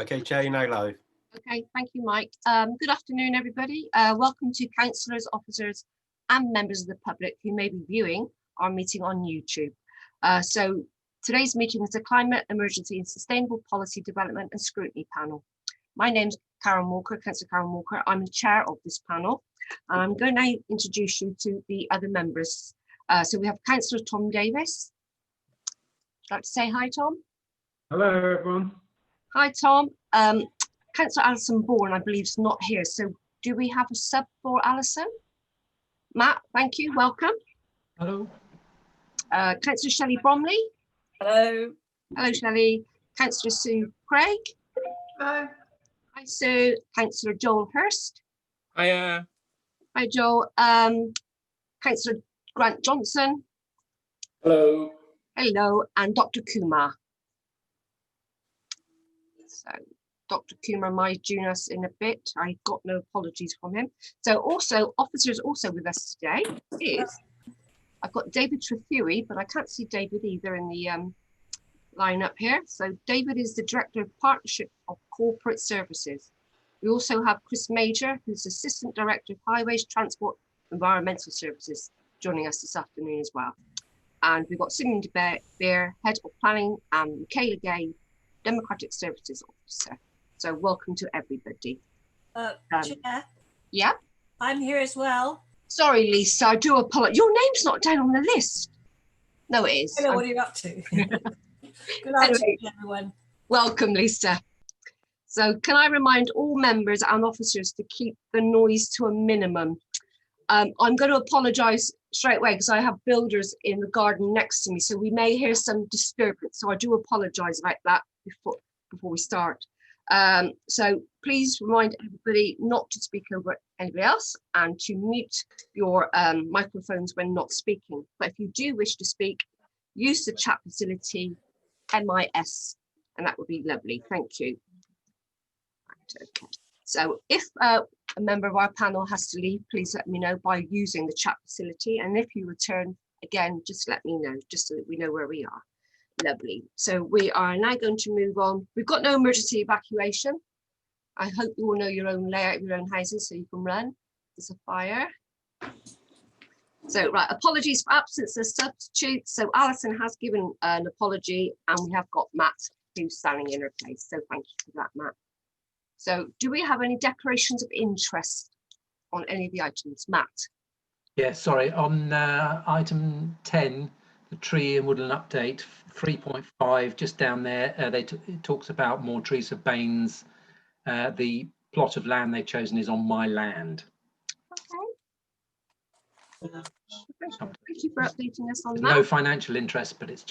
Okay, Chair, you're now live. Okay, thank you, Mike. Good afternoon, everybody. Welcome to councillors, officers and members of the public who may be viewing our meeting on YouTube. So today's meeting is the Climate Emergency and Sustainable Policy Development and Scrutiny Panel. My name's Karen Walker, Councillor Karen Walker. I'm the chair of this panel. And I'm going to now introduce you to the other members. So we have Councillor Tom Davis. Would you like to say hi, Tom? Hello, everyone. Hi, Tom. Councillor Alison Bourne, I believe, is not here. So do we have a sub for Alison? Matt, thank you. Welcome. Hello. Councillor Shelley Bromley. Hello. Hello, Shelley. Councillor Sue Craig. Hello. Hi, Sue. Councillor Joel Hurst. Hiya. Hi, Joel. Councillor Grant Johnson. Hello. Hello. And Dr. Kumar. So Dr. Kumar might join us in a bit. I got no apologies from him. So also, officers also with us today is, I've got David Trethewey, but I can't see David either in the lineup here. So David is the Director of Partnership of Corporate Services. We also have Chris Major, who's Assistant Director of Highways, Transport, Environmental Services, joining us this afternoon as well. And we've got Simon de Beer, Head of Planning, and Michaela Gay, Democratic Services Officer. So welcome to everybody. Chair, Yeah. I'm here as well. Sorry, Lisa, I do apologize. Your name's not down on the list. No, it is. Hello, what are you up to? Good afternoon, everyone. Welcome, Lisa. So can I remind all members and officers to keep the noise to a minimum? I'm going to apologise straight away because I have builders in the garden next to me, so we may hear some disturbance. So I do apologise about that before we start. So please remind everybody not to speak over anybody else and to mute your microphones when not speaking. But if you do wish to speak, use the chat facility MIS, and that would be lovely. Thank you. Right, okay. So if a member of our panel has to leave, please let me know by using the chat facility. And if you return again, just let me know, just so that we know where we are. Lovely. So we are now going to move on. We've got no emergency evacuation. I hope you all know your own layout of your own houses so you can run. There's a fire. So right, apologies for absence of substitutes. So Alison has given an apology and we have got Matt who's standing in her place. So thank you for that, Matt. So do we have any declarations of interest on any of the items? Matt? Yeah, sorry, on item 10, the tree and woodland update, 3.5, just down there, it talks about more trees for Baines. The plot of land they've chosen is on my land. Okay. Thank you for updating us on that. No financial interest, but it's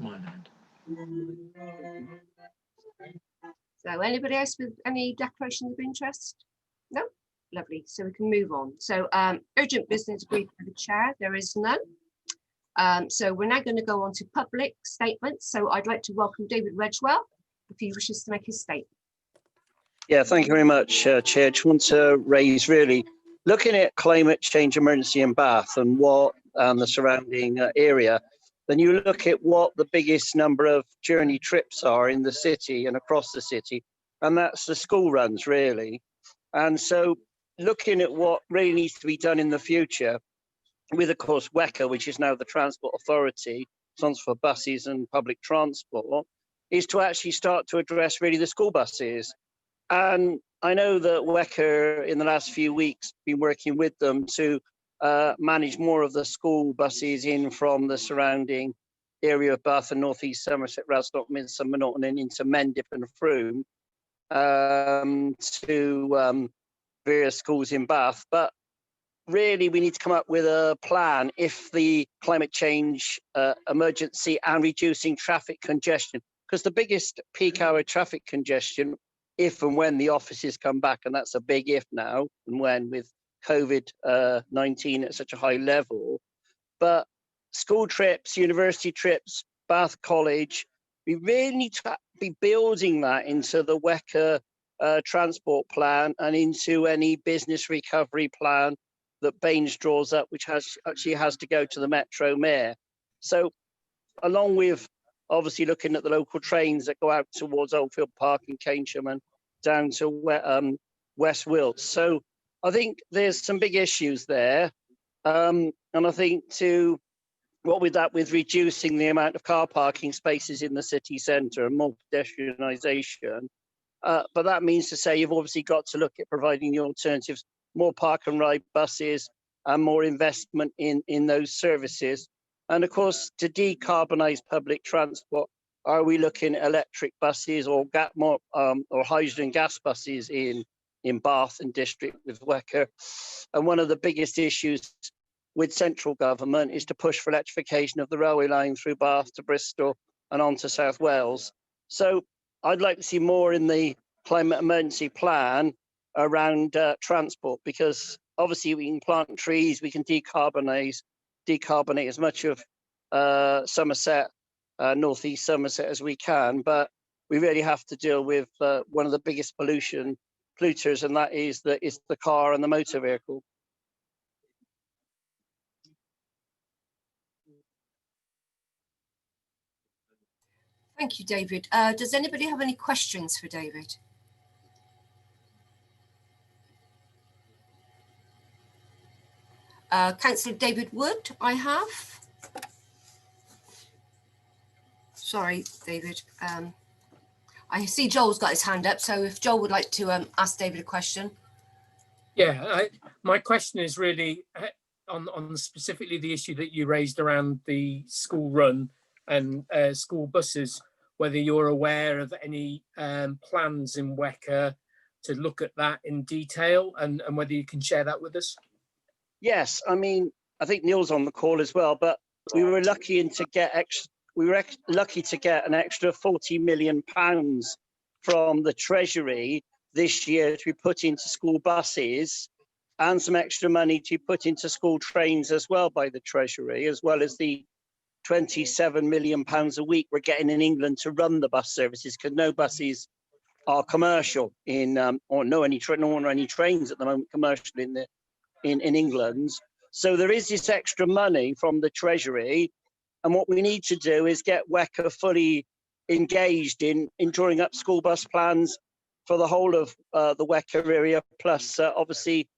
my land. So anybody else with any declarations of interest? No? Lovely. So we can move on. So urgent business agreed by the chair. There is none. So we're now going to go on to public statements. So I'd like to welcome David Redgewell if he wishes to make his statement. Yeah, thank you very much, Chair. Just want to raise really looking at climate change emergency in Bath and what the surrounding area. Then you look at what the biggest number of journey trips are in the city and across the city, and that's the school runs really. And so looking at what really needs to be done in the future with, of course, WECA, which is now the Transport Authority, responsible for buses and public transport, is to actually start to address really the school buses. And I know that WECA in the last few weeks been working with them to manage more of the school buses in from the surrounding area of Bath and North East Somerset, Radstock, Midsummer Norton and into Mendip and Frome to various schools in Bath. But really we need to come up with a plan if the climate change emergency and reducing traffic congestion, because the biggest peak hour traffic congestion, if and when the offices come back, and that's a big if now, and when with COVID-19 at such a high level. But school trips, university trips, Bath College, we really need to be building that into the WECA transport plan and into any business recovery plan that Baines draws up, which actually has to go to the Metro Mayor. So along with obviously looking at the local trains that go out towards Oldfield Park and Keynsham and down to West Wilts. So I think there's some big issues there. And I think with reducing the amount of car parking spaces in the city centre and more pedestrianisation, but that means to say you've obviously got to look at providing the alternatives, more park and ride buses and more investment in those services. And of course, to decarbonise public transport, are we looking at electric buses or hydrogen gas buses in Bath and District with Wecker? And one of the biggest issues with central government is to push for electrification of the railway line through Bath to Bristol and on to South Wales. So I'd like to see more in the climate emergency plan around transport, because obviously we can plant trees, we can decarbonate as much of Somerset, northeast Somerset as we can, but we really have to deal with one of the biggest polluters, and that is the car and the motor vehicle. Thank you, David. Does anybody have any questions for David? Councillor David Wood, I have. Sorry, David. I see Joel's got his hand up, so if Joel would like to ask David a question. Yeah, my question is really on specifically the issue that you raised around the school run and school buses, whether you're aware of any plans in Wecker to look at that in detail, and whether you can share that with us. Yes, I mean, I think Neil's on the call as well, but we were lucky to get an extra £40 million from the Treasury this year to be put into school buses, and some extra money to be put into school trains as well by the Treasury, as well as the £27 million a week we're getting in England to run the bus services, because no buses are commercial or no any trains at the moment commercial in England. So there is this extra money from the Treasury, and what we need to do is get Wecker fully engaged in drawing up school bus plans for the whole of the Wecker area, plus obviously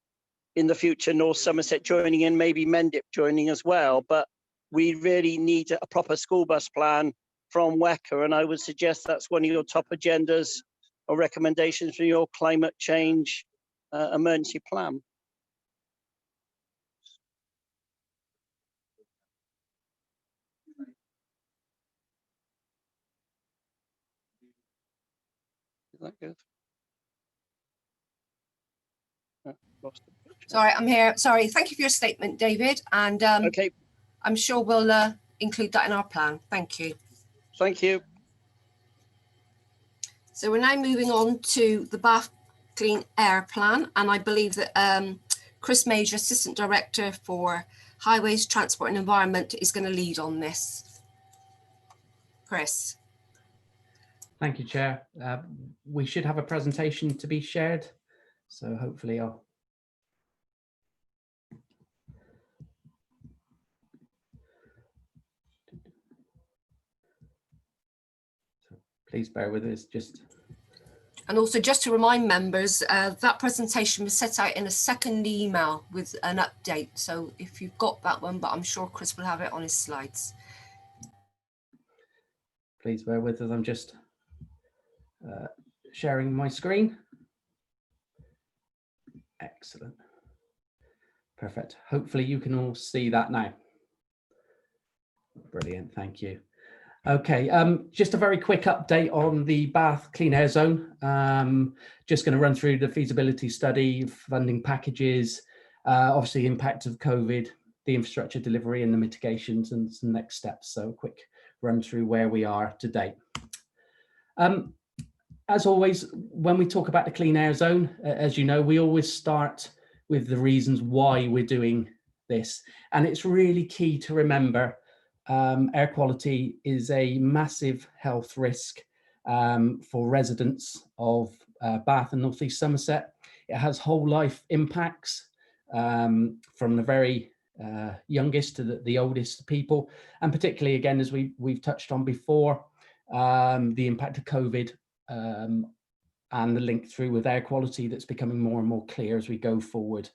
in the future North Somerset joining in, maybe Mendip joining as well. But we really need a proper school bus plan from Wecker, and I would suggest that's one of your top agendas or recommendations for your climate change emergency plan. Is that good? Sorry, I'm here. Sorry, thank you for your statement, David. And okay, I'm sure we'll include that in our plan. Thank you. Thank you. So we're now moving on to the Bath Clean Air Plan, and I believe that Chris Major, Assistant Director for Highways, Transport and Environment, is going to lead on this. Chris. Thank you, Chair. We should have a presentation to be shared, so hopefully I'll... So please bear with us. And also just to remind members, that presentation was set out in a second email with an update. So if you've got that one, but I'm sure Chris will have it on his slides. Please bear with us. I'm just sharing my screen. Excellent. Perfect. Hopefully you can all see that now. Brilliant. Thank you. Okay, just a very quick update on the Bath Clean Air Zone. Just going to run through the feasibility study, funding packages, obviously impact of COVID, the infrastructure delivery and the mitigations and some next steps. So a quick run through where we are to date. As always, when we talk about the Clean Air Zone, as you know, we always start with the reasons why we're doing this. And it's really key to remember air quality is a massive health risk for residents of Bath and North East Somerset. It has whole life impacts from the very youngest to the oldest people, and particularly, again, as we've touched on before, the impact of COVID and the link through with air quality that's becoming more and more clear as we go forward.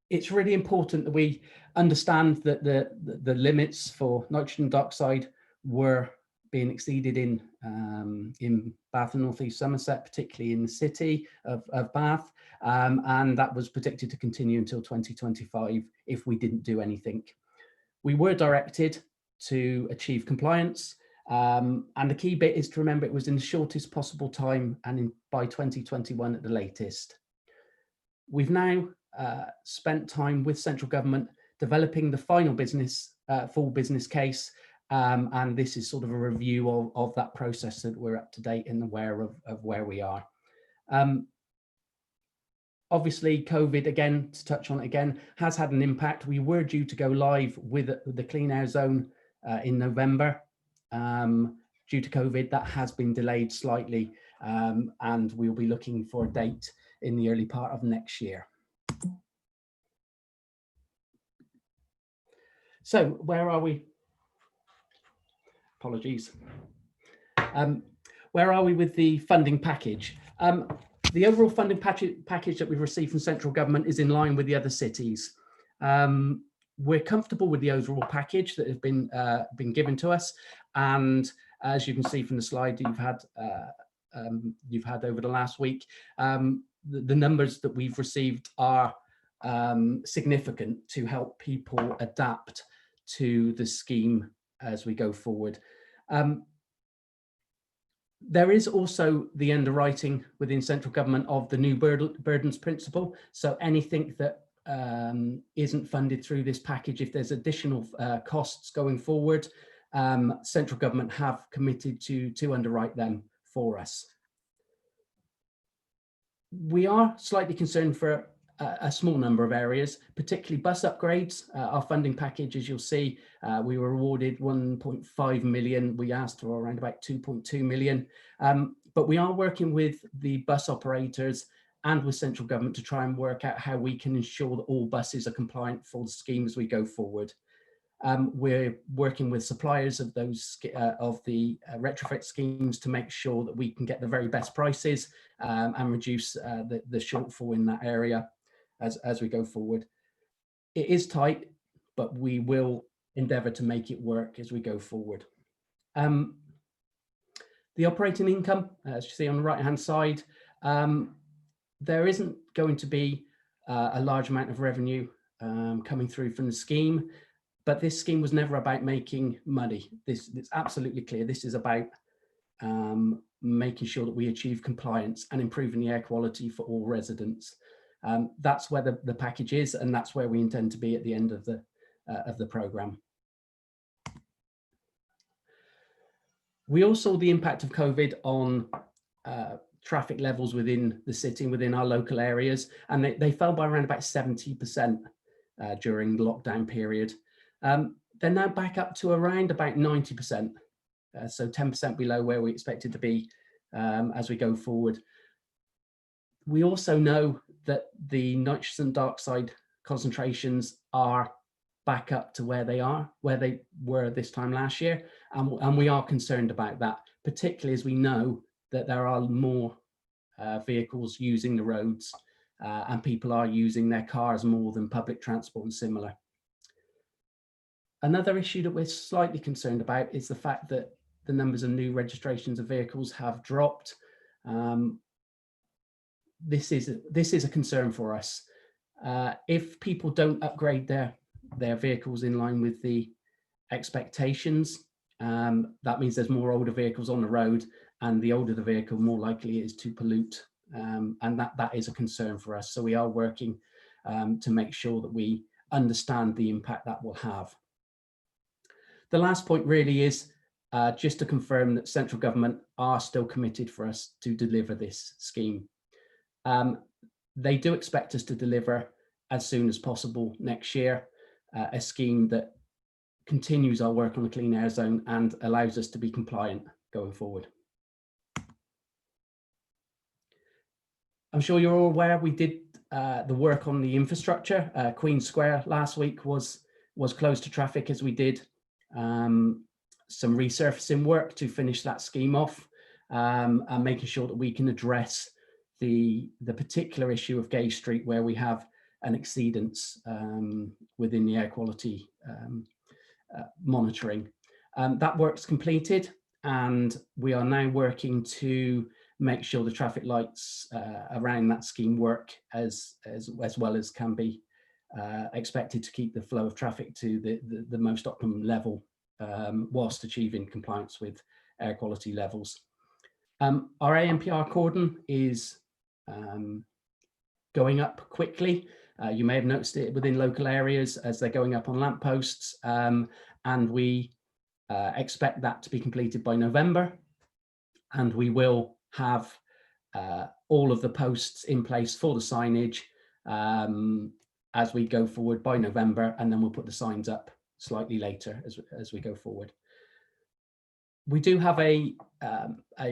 It's really important that we understand that the limits for nitrogen dioxide were being exceeded in Bath and North East Somerset, particularly in the city of Bath, and that was predicted to continue until 2025 if we didn't do anything. We were directed to achieve compliance, and the key bit is to remember it was in the shortest possible time and by 2021 at the latest. We've now spent time with central government developing the final full business case, and this is sort of a review of that process, that we're up to date and aware of where we are. Obviously, COVID, again, to touch on it again, has had an impact. We were due to go live with the Clean Air Zone in November. Due to COVID, that has been delayed slightly, and we'll be looking for a date in the early part of next year. So where are we? Apologies. Where are we with the funding package? The overall funding package that we've received from central government is in line with the other cities. We're comfortable with the overall package that has been given to us, and as you can see from the slide you've had over the last week, the numbers that we've received are significant to help people adapt to the scheme as we go forward. There is also the underwriting within central government of the new burdens principle. So anything that isn't funded through this package, if there's additional costs going forward, central government have committed to underwrite them for us. We are slightly concerned for a small number of areas, particularly bus upgrades. Our funding package, as you'll see, we were awarded 1.5 million. We asked for around about 2.2 million. But we are working with the bus operators and with central government to try and work out how we can ensure that all buses are compliant for the scheme as we go forward. We're working with suppliers of those of the retrofit schemes to make sure that we can get the very best prices and reduce the shortfall in that area as we go forward. It is tight, but we will endeavour to make it work as we go forward. The operating income, as you see on the right hand side, there isn't going to be a large amount of revenue coming through from the scheme. But this scheme was never about making money. It's absolutely clear. This is about making sure that we achieve compliance and improving the air quality for all residents. That's where the package is, and that's where we intend to be at the end of the programme. We all saw the impact of COVID on traffic levels within the city, within our local areas, and they fell by around about 70% during the lockdown period. They're now back up to around about 90%, so 10% below where we expected to be as we go forward. We also know that the nitrogen dioxide concentrations are back up to where they were this time last year, and we are concerned about that, particularly as we know that there are more vehicles using the roads and people are using their cars more than public transport and similar. Another issue that we're slightly concerned about is the fact that the numbers of new registrations of vehicles have dropped. This is a concern for us. If people don't upgrade their vehicles in line with the expectations, that means there's more older vehicles on the road, and the older the vehicle, more likely it is to pollute, and that is a concern for us. So we are working to make sure that we understand the impact that will have. The last point really is just to confirm that central government are still committed for us to deliver this scheme. They do expect us to deliver as soon as possible next year, a scheme that continues our work on the Clean Air Zone and allows us to be compliant going forward. I'm sure you're all aware we did the work on the infrastructure. Queen Square last week was closed to traffic as we did some resurfacing work to finish that scheme off, and making sure that we can address the particular issue of Gay Street, where we have an exceedance within the air quality monitoring. That work's completed, and we are now working to make sure the traffic lights around that scheme work as well as can be expected to keep the flow of traffic to the most optimum level, whilst achieving compliance with air quality levels. Our ANPR cordon is going up quickly. You may have noticed it within local areas as they're going up on lampposts, and we expect that to be completed by November, and we will have all of the posts in place for the signage as we go forward by November, and then we'll put the signs up slightly later as we go forward. We do have a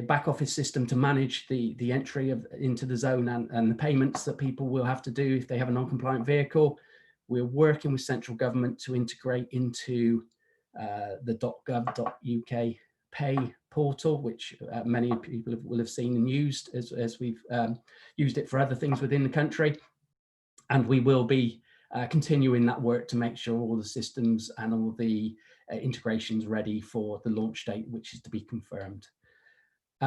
back office system to manage the entry into the zone and the payments that people will have to do if they have a non-compliant vehicle. We're working with central government to integrate into the .gov.uk pay portal, which many people will have seen and used as we've used it for other things within the country. And we will be continuing that work to make sure all the systems and all the integrations ready for the launch date, which is to be confirmed.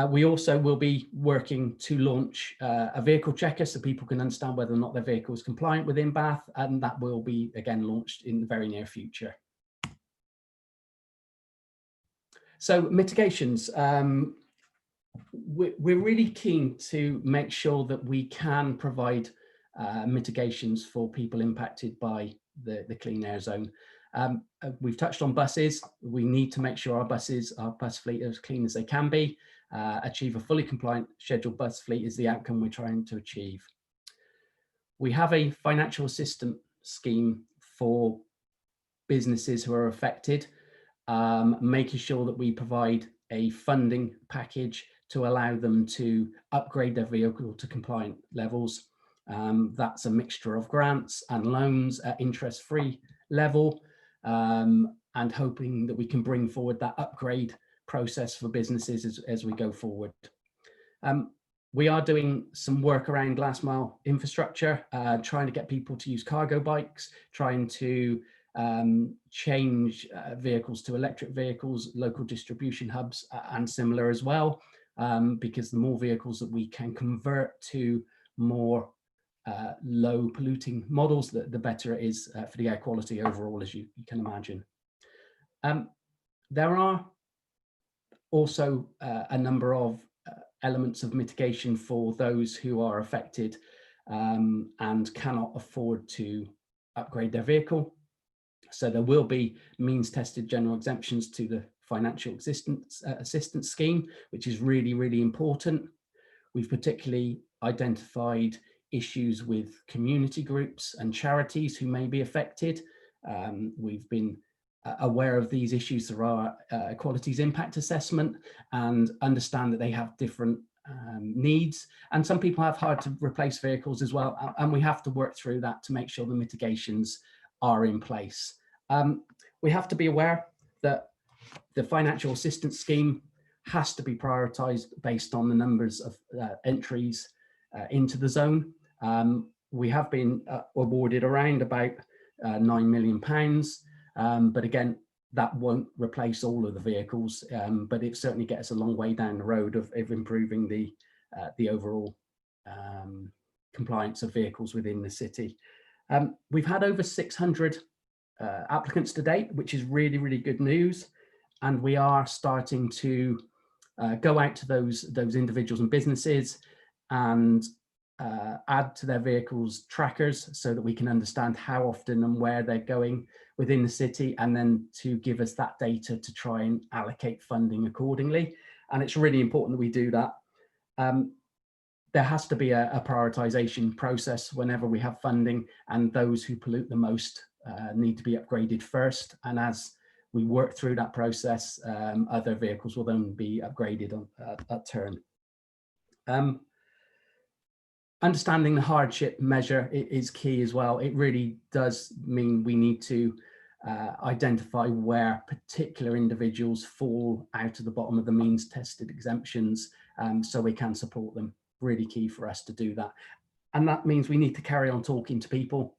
We also will be working to launch a vehicle checker so people can understand whether or not their vehicle is compliant within Bath, and that will be again launched in the very near future. So mitigations, we're really keen to make sure that we can provide mitigations for people impacted by the clean air zone. We've touched on buses. We need to make sure our bus fleet are as clean as they can be. Achieve a fully compliant scheduled bus fleet is the outcome we're trying to achieve. We have a financial assistance scheme for businesses who are affected, making sure that we provide a funding package to allow them to upgrade their vehicle to compliant levels. That's a mixture of grants and loans at interest-free level, and hoping that we can bring forward that upgrade process for businesses as we go forward. We are doing some work around last mile infrastructure, trying to get people to use cargo bikes, trying to change vehicles to electric vehicles, local distribution hubs and similar as well, because the more vehicles that we can convert to more low polluting models, the better it is for the air quality overall, as you can imagine. There are also a number of elements of mitigation for those who are affected and cannot afford to upgrade their vehicle. So there will be means tested general exemptions to the financial assistance scheme, which is really, really important. We've particularly identified issues with community groups and charities who may be affected. We've been aware of these issues through our qualities impact assessment and understand that they have different needs, and some people have hard to replace vehicles as well, and we have to work through that to make sure the mitigations are in place. We have to be aware that the financial assistance scheme has to be prioritised based on the numbers of entries into the zone. We have been awarded around about £9 million, but again, that won't replace all of the vehicles, but it certainly gets us a long way down the road of improving the overall compliance of vehicles within the city. We've had over 600 applicants to date, which is really, really good news. And we are starting to go out to those individuals and businesses and add to their vehicles trackers so that we can understand how often and where they're going within the city, and then to give us that data to try and allocate funding accordingly. And it's really important that we do that. There has to be a prioritization process whenever we have funding, and those who pollute the most need to be upgraded first. And as we work through that process, other vehicles will then be upgraded at turn. understanding the hardship measure is key as well. It really does mean we need to identify where particular individuals fall out of the bottom of the means tested exemptions, so we can support them. Really key for us to do that. And that means we need to carry on talking to people,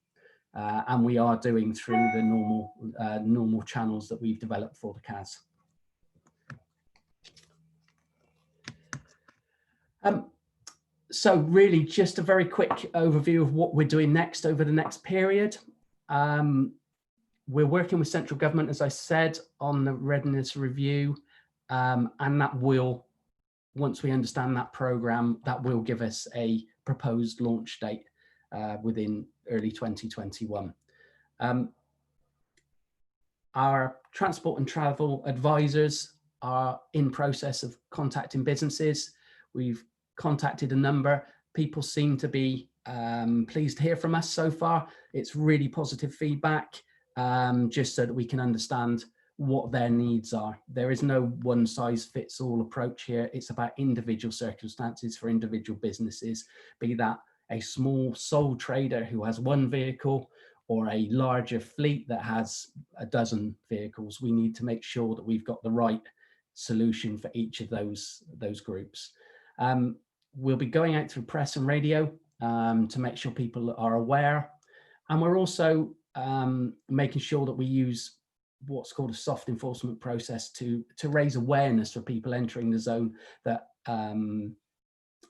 and we are doing through the normal channels that we've developed for the CAS. So really just a very quick overview of what we're doing next over the next period. We're working with central government, as I said, on the readiness review, and that will, once we understand that programme, that will give us a proposed launch date within early 2021. Our transport and travel advisors are in process of contacting businesses. We've contacted a number. People seem to be pleased to hear from us so far. It's really positive feedback, just so that we can understand what their needs are. There is no one size fits all approach here. It's about individual circumstances for individual businesses, be that a small sole trader who has one vehicle or a larger fleet that has a dozen vehicles. We need to make sure that we've got the right solution for each of those groups. We'll be going out through press and radio to make sure people are aware. And we're also making sure that we use what's called a soft enforcement process to raise awareness for people entering the zone that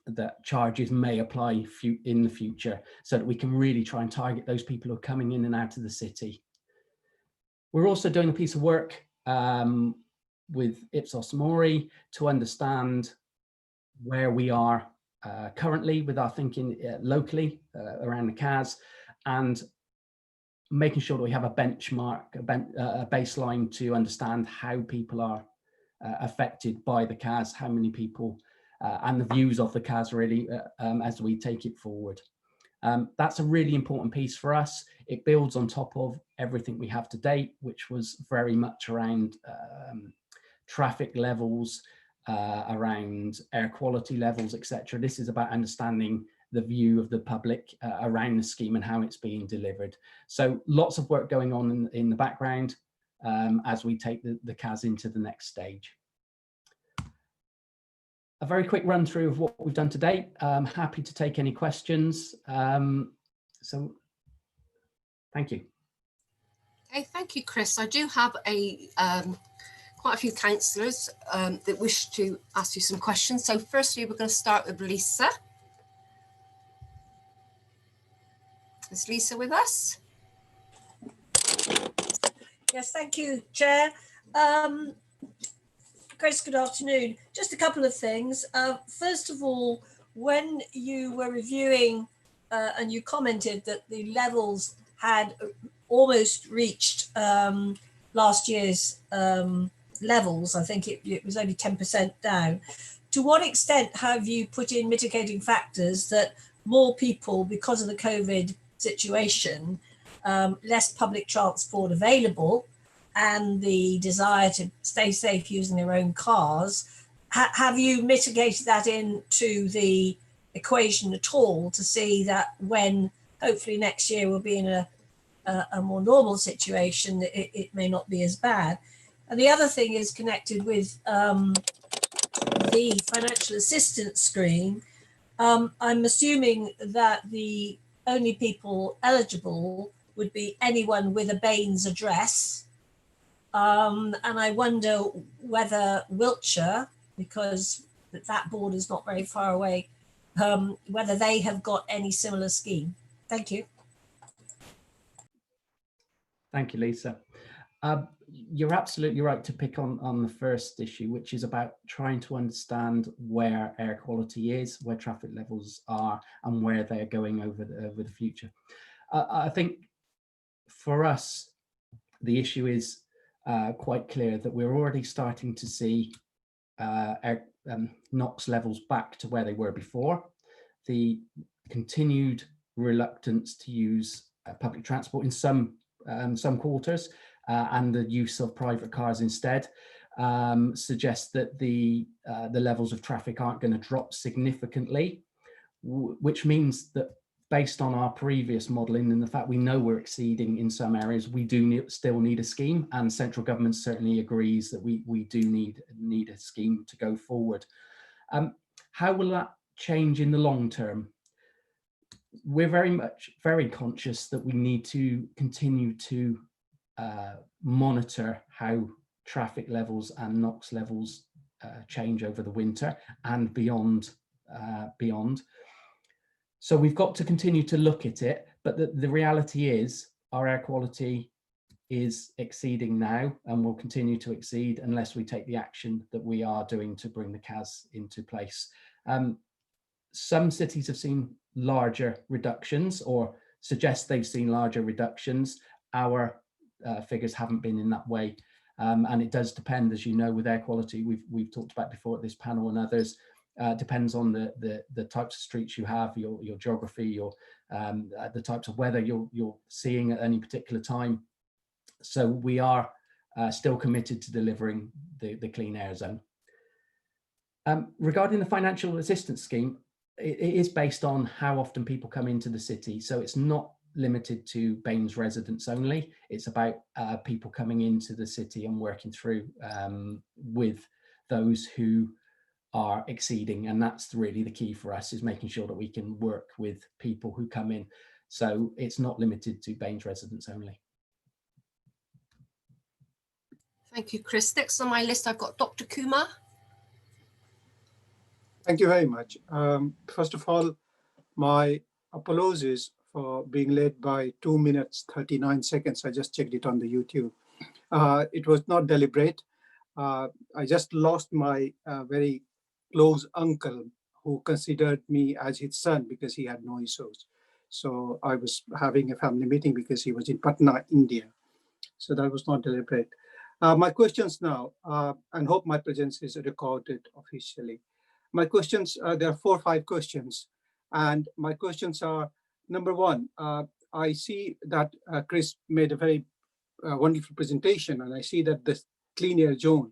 that charges may apply in the future, so that we can really try and target those people who are coming in and out of the city. We're also doing a piece of work with Ipsos Mori to understand where we are currently with our thinking locally around the CAS, and making sure that we have a benchmark, a baseline to understand how people are affected by the CAS, how many people, and the views of the CAS really as we take it forward. That's a really important piece for us. It builds on top of everything we have to date, which was very much around traffic levels, around air quality levels, etc. This is about understanding the view of the public around the scheme and how it's being delivered. So lots of work going on in the background as we take the CAS into the next stage. A very quick run through of what we've done to date. I'm happy to take any questions. So thank you. Okay, thank you, Chris. I do have quite a few councillors that wish to ask you some questions. So firstly, we're going to start with Lisa. Is Lisa with us? Yes, thank you, Chair. Grace, good afternoon. Just a couple of things. First of all, when you were reviewing and you commented that the levels had almost reached last year's levels, I think it was only 10% down. To what extent have you put in mitigating factors that more people, because of the COVID situation, less public transport available, and the desire to stay safe using their own cars, have you mitigated that into the equation at all to see that when hopefully next year we'll be in a more normal situation, it may not be as bad? And the other thing is connected with the financial assistance scheme. I'm assuming that the only people eligible would be anyone with a Baines address. And I wonder whether Wiltshire, because that border is not very far away, whether they have got any similar scheme. Thank you. Thank you, Lisa. You're absolutely right to pick on the first issue, which is about trying to understand where air quality is, where traffic levels are, and where they're going over the future. I think for us, the issue is quite clear that we're already starting to see NOx levels back to where they were before. The continued reluctance to use public transport in some quarters and the use of private cars instead suggests that the levels of traffic aren't going to drop significantly. which means that based on our previous modelling and the fact we know we're exceeding in some areas, we do still need a scheme, and central government certainly agrees that we do need a scheme to go forward. How will that change in the long term? We're very conscious that we need to continue to monitor how traffic levels and NOx levels change over the winter and beyond. So we've got to continue to look at it, but the reality is our air quality is exceeding now and will continue to exceed unless we take the action that we are doing to bring the CAS into place. Some cities have seen larger reductions or suggest they've seen larger reductions. Our figures haven't been in that way. And it does depend, as you know, with air quality, we've talked about before at this panel and others, depends on the types of streets you have, your geography, the types of weather you're seeing at any particular time. So we are still committed to delivering the clean air zone. Regarding the financial assistance scheme, it is based on how often people come into the city. So it's not limited to Baines residents only. It's about people coming into the city and working through with those who are exceeding. And that's really the key for us, is making sure that we can work with people who come in. So it's not limited to Baines residents only. Thank you, Chris. Next on my list, I've got Dr. Kumar. Thank you very much. First of all, my apologies for being late by 2 minutes, 39 seconds. I just checked it on the YouTube. It was not deliberate. I just lost my very close uncle who considered me as his son because he had no issues. So I was having a family meeting because he was in Patna, India. So that was not deliberate. My questions now, and hope my presence is recorded officially. My questions, there are 4 or 5 questions. And my questions are, number one, I see that Chris made a very wonderful presentation, and I see that this clean air zone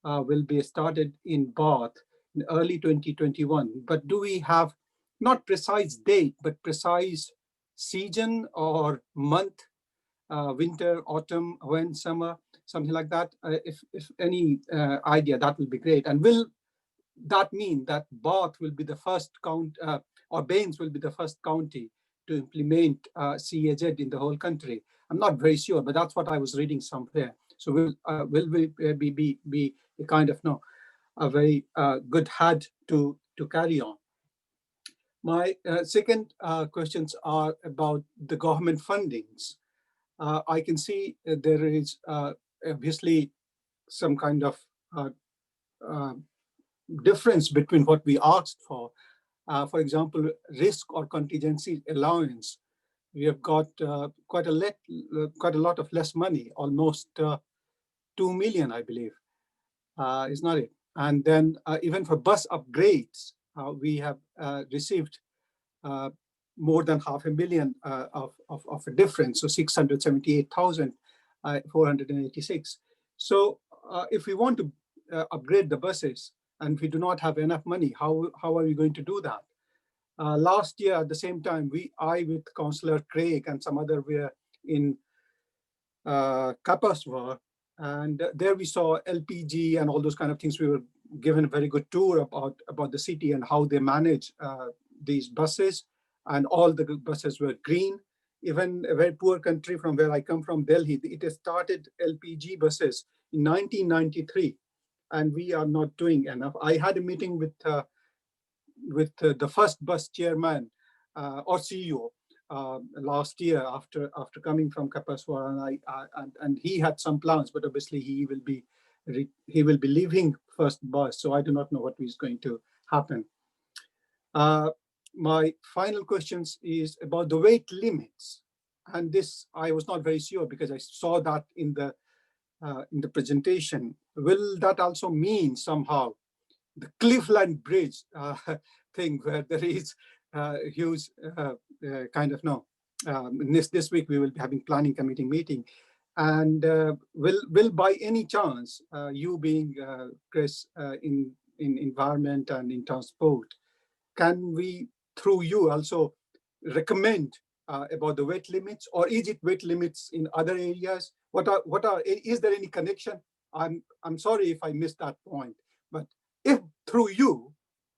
will be started in Bath in early 2021. But do we have not precise date, but precise season or month, winter, autumn, when, summer, something like that? If any idea, that will be great. And will that mean that Bath will be the first or Baines will be the first county to implement CAZ in the whole country? I'm not very sure, but that's what I was reading somewhere. So will we be a kind of a very good head to carry on? My second questions are about the government fundings. I can see there is obviously some kind of difference between what we asked for. For example, risk or contingency allowance. We have got quite a lot of less money, almost 2 million, I believe, is not it? And then even for bus upgrades, we have received more than 500,000 of a difference, so 678,486. So if we want to upgrade the buses and we do not have enough money, how are we going to do that? Last year at the same time, I with Councillor Craig and some other were in Kapaswa, and there we saw LPG and all those kind of things. We were given a very good tour about the city and how they manage these buses, and all the buses were green. Even a very poor country from where I come from, Delhi, it has started LPG buses in 1993, and we are not doing enough. I had a meeting with the first bus chairman or CEO last year after coming from Kapaswa, and he had some plans, but obviously he will be leaving first bus, so I do not know what is going to happen. My final questions is about the weight limits, and this I was not very sure because I saw that in the presentation. Will that also mean somehow the Cliffland Bridge thing, where there is huge kind of this week we will be having planning committee meeting, and will by any chance you being Chris in environment and in transport, can we through you also recommend about the weight limits, or is it weight limits in other areas? Is there any connection? I'm sorry if I missed that point, but if through you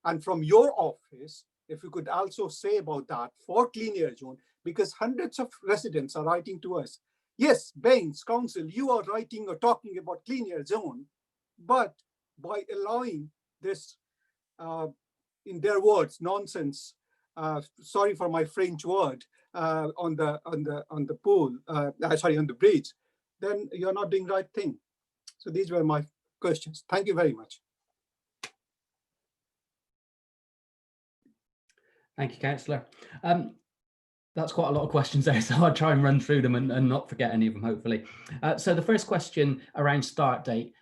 and from your office, if you could also say about that for clean air zone, because hundreds of residents are writing to us. Yes, Baines Council, you are writing or talking about clean air zone, but by allowing this, in their words, nonsense. Sorry for my French word, on the pool. Sorry, on the bridge. Then you're not doing the right thing. So these were my questions. Thank you very much. Thank you, Councillor. That's quite a lot of questions there, so I'll try and run through them and not forget any of them, hopefully. So the first question around start date.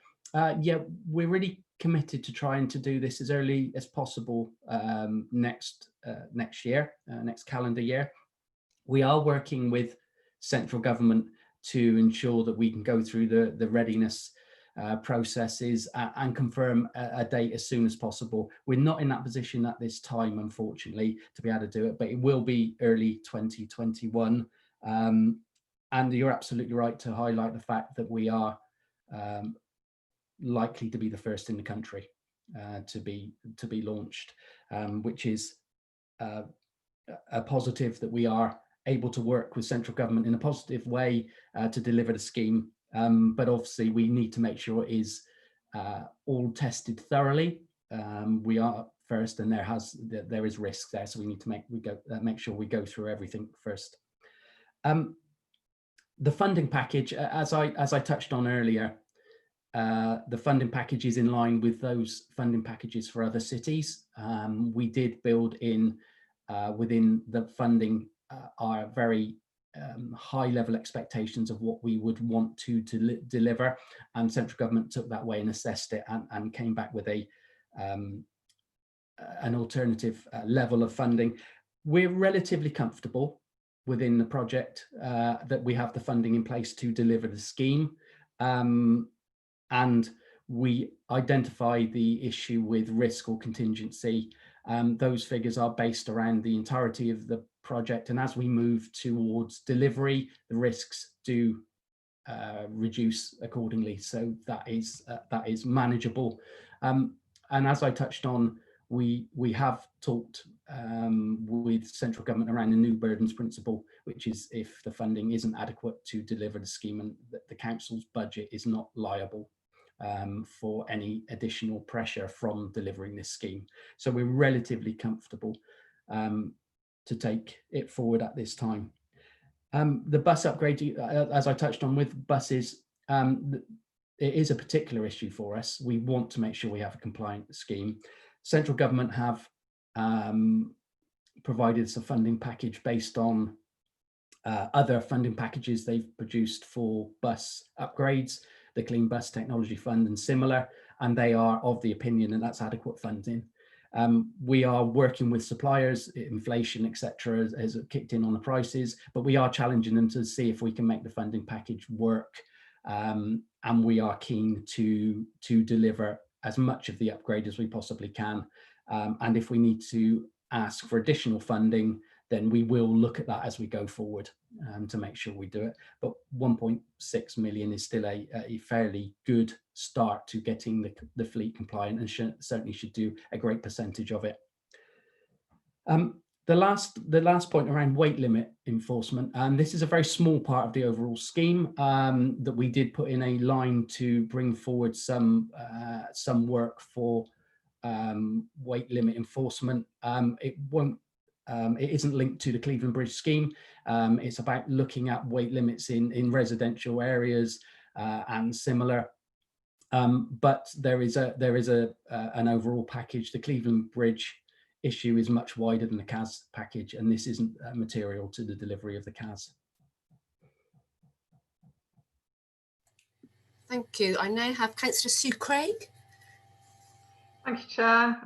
Yeah, we're really committed to trying to do this as early as possible next year, next calendar year. We are working with central government to ensure that we can go through the readiness processes and confirm a date as soon as possible. We're not in that position at this time, unfortunately, to be able to do it, but it will be early 2021. And you're absolutely right to highlight the fact that we are likely to be the first in the country to be launched, which is a positive, that we are able to work with central government in a positive way to deliver the scheme. But obviously we need to make sure it is all tested thoroughly. We are first, and there is risk there, so we need to make sure we go through everything first. The funding package, as I touched on earlier, the funding package is in line with those funding packages for other cities. We did build in within the funding our very high level expectations of what we would want to deliver, and central government took that way and assessed it and came back with an alternative level of funding. We're relatively comfortable within the project that we have the funding in place to deliver the scheme, and we identify the issue with risk or contingency. Those figures are based around the entirety of the project, and as we move towards delivery, the risks do reduce accordingly. So that is manageable. And as I touched on, we have talked with central government around the new burdens principle, which is if the funding isn't adequate to deliver the scheme, and the council's budget is not liable for any additional pressure from delivering this scheme. So we're relatively comfortable to take it forward at this time. The bus upgrade, as I touched on with buses, it is a particular issue for us. We want to make sure we have a compliant scheme. Central government have provided us a funding package based on other funding packages they've produced for bus upgrades, the Clean Bus Technology Fund and similar, and they are of the opinion that that's adequate funding. We are working with suppliers, inflation, etc., has kicked in on the prices, but we are challenging them to see if we can make the funding package work. And we are keen to deliver as much of the upgrade as we possibly can. And if we need to ask for additional funding, then we will look at that as we go forward to make sure we do it. But 1.6 million is still a fairly good start to getting the fleet compliant, and certainly should do a great percentage of it. The last point around weight limit enforcement, and this is a very small part of the overall scheme that we did put in a line to bring forward some work for weight limit enforcement. It isn't linked to the Cleveland Bridge scheme. It's about looking at weight limits in residential areas and similar. But there is an overall package. The Cleveland Bridge issue is much wider than the CAS package, and this isn't material to the delivery of the CAS. Thank you. I now have Councillor Sue Craig. Thank you, Chair.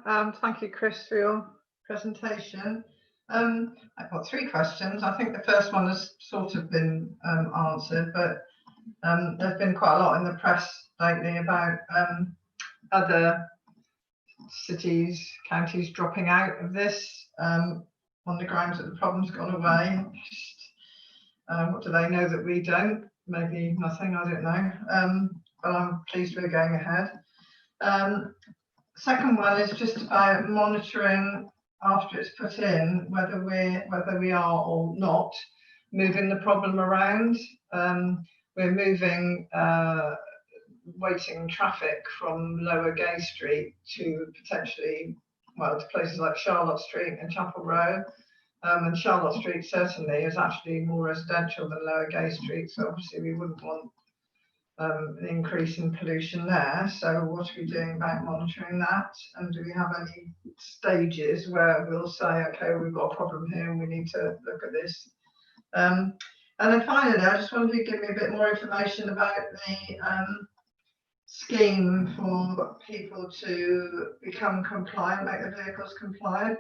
Thank you, Chris, for your presentation. I've got 3 questions. I think the first one has sort of been answered, but there's been quite a lot in the press lately about other cities, counties dropping out of this. on the grounds that the problem's gone away. What do they know that we don't? Maybe nothing, I don't know. But I'm pleased we're going ahead. Second one is just about monitoring after it's put in, whether we are or not moving the problem around. We're moving waiting traffic from Lower Gay Street to potentially, well, to places like Charlotte Street and Chapel Row. And Charlotte Street certainly is actually more residential than Lower Gay Street, so obviously we wouldn't want an increase in pollution there. So what are we doing about monitoring that? And do we have any stages where we'll say, okay, we've got a problem here and we need to look at this? And then finally, I just wanted to give me a bit more information about the scheme for people to become compliant, make their vehicles compliant.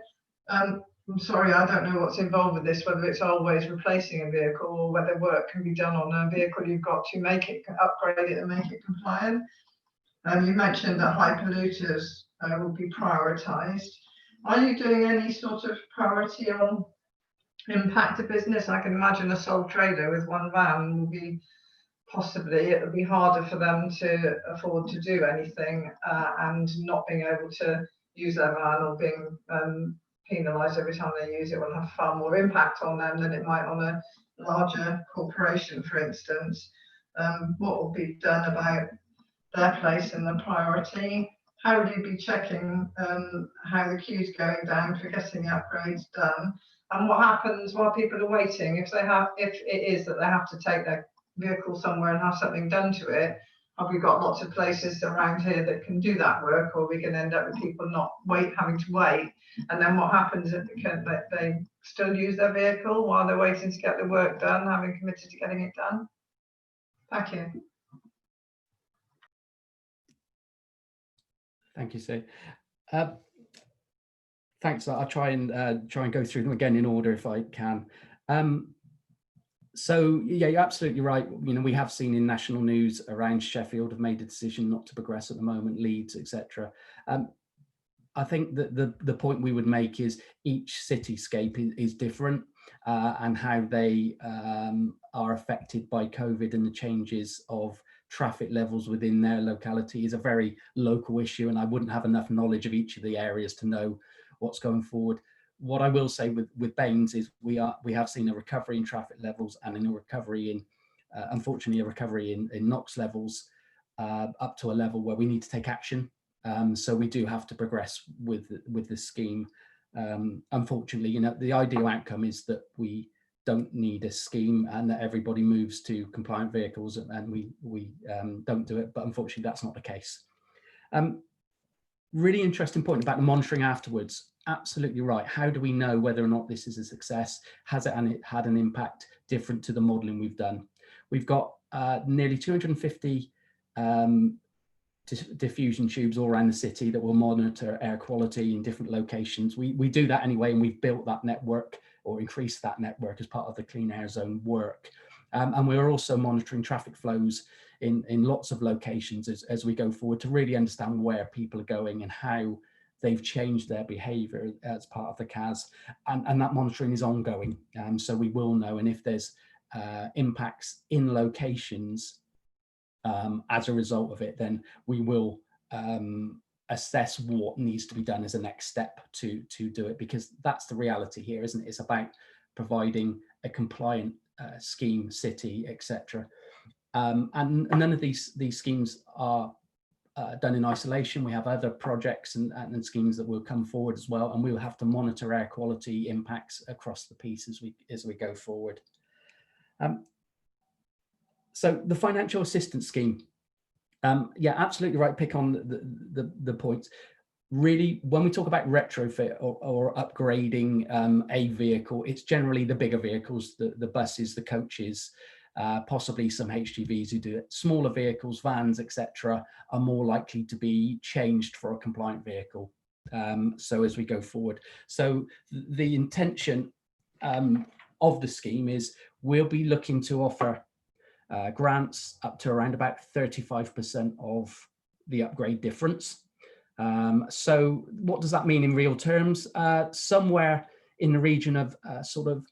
I'm sorry, I don't know what's involved with this, whether it's always replacing a vehicle or whether work can be done on a vehicle you've got to make it, upgrade it and make it compliant. You mentioned that high polluters will be prioritised. Are you doing any sort of priority on impact to business? I can imagine a sole trader with one van will be possibly, it would be harder for them to afford to do anything and not being able to use their van or being penalised every time they use it will have far more impact on them than it might on a larger corporation, for instance. What will be done about their place in the priority? How would you be checking how the queue's going down for getting the upgrades done? And what happens while people are waiting? If it is that they have to take their vehicle somewhere and have something done to it, have we got lots of places around here that can do that work, or we can end up with people having to wait? And then what happens if they still use their vehicle while they're waiting to get the work done, having committed to getting it done? Thank you. Thank you, Sue. Thanks. I'll try and go through them again in order if I can. So yeah, you're absolutely right. You know, we have seen in national news around Sheffield have made a decision not to progress at the moment, Leeds, etc. I think that the point we would make is each cityscape is different and how they are affected by COVID and the changes of traffic levels within their locality is a very local issue, and I wouldn't have enough knowledge of each of the areas to know what's going forward. What I will say with Baines is we have seen a recovery in traffic levels and in a recovery in, unfortunately, a recovery in NOx levels up to a level where we need to take action. So we do have to progress with the scheme. Unfortunately, you know, the ideal outcome is that we don't need a scheme and that everybody moves to compliant vehicles and we don't do it, but unfortunately that's not the case. Really interesting point about the monitoring afterwards. Absolutely right. How do we know whether or not this is a success? Has it had an impact different to the modelling we've done? We've got nearly 250 diffusion tubes all around the city that will monitor air quality in different locations. We do that anyway, and we've built that network or increased that network as part of the Clean Air Zone work. And we're also monitoring traffic flows in lots of locations as we go forward to really understand where people are going and how they've changed their behaviour as part of the CAS. And that monitoring is ongoing. So we will know, and if there's impacts in locations as a result of it, then we will assess what needs to be done as a next step to do it, because that's the reality here, isn't it? It's about providing a compliant scheme, city, etc. And none of these schemes are done in isolation. We have other projects and schemes that will come forward as well, and we will have to monitor air quality impacts across the piece as we go forward. So the financial assistance scheme, yeah, absolutely right. Pick on the points. Really, when we talk about retrofit or upgrading a vehicle, it's generally the bigger vehicles, the buses, the coaches, possibly some HGVs who do it. Smaller vehicles, vans, etc., are more likely to be changed for a compliant vehicle. So as we go forward, so the intention of the scheme is we'll be looking to offer grants up to around about 35% of the upgrade difference. So what does that mean in real terms? Somewhere in the region of sort of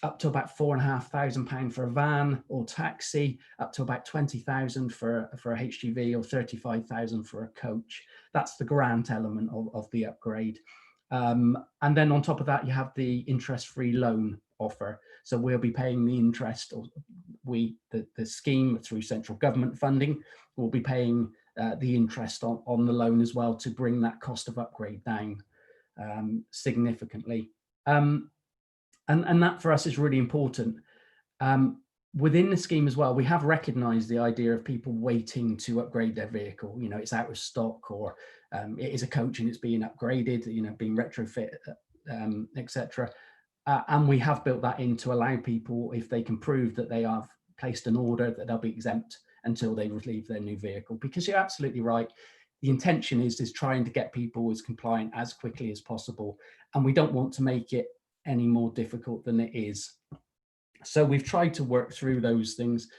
up to about £4,500 for a van or taxi, up to about 20,000 for a HGV, or 35,000 for a coach. That's the grant element of the upgrade. And then on top of that, you have the interest-free loan offer. So we'll be paying the interest, or the scheme through central government funding will be paying the interest on the loan as well, to bring that cost of upgrade down significantly. And that for us is really important. Within the scheme as well, we have recognised the idea of people waiting to upgrade their vehicle. You know, it's out of stock, or it is a coach and it's being upgraded, you know, being retrofit, etc. And we have built that in to allow people, if they can prove that they have placed an order, that they'll be exempt until they receive their new vehicle. Because you're absolutely right. The intention is trying to get people as compliant as quickly as possible. And we don't want to make it any more difficult than it is. So we've tried to work through those things.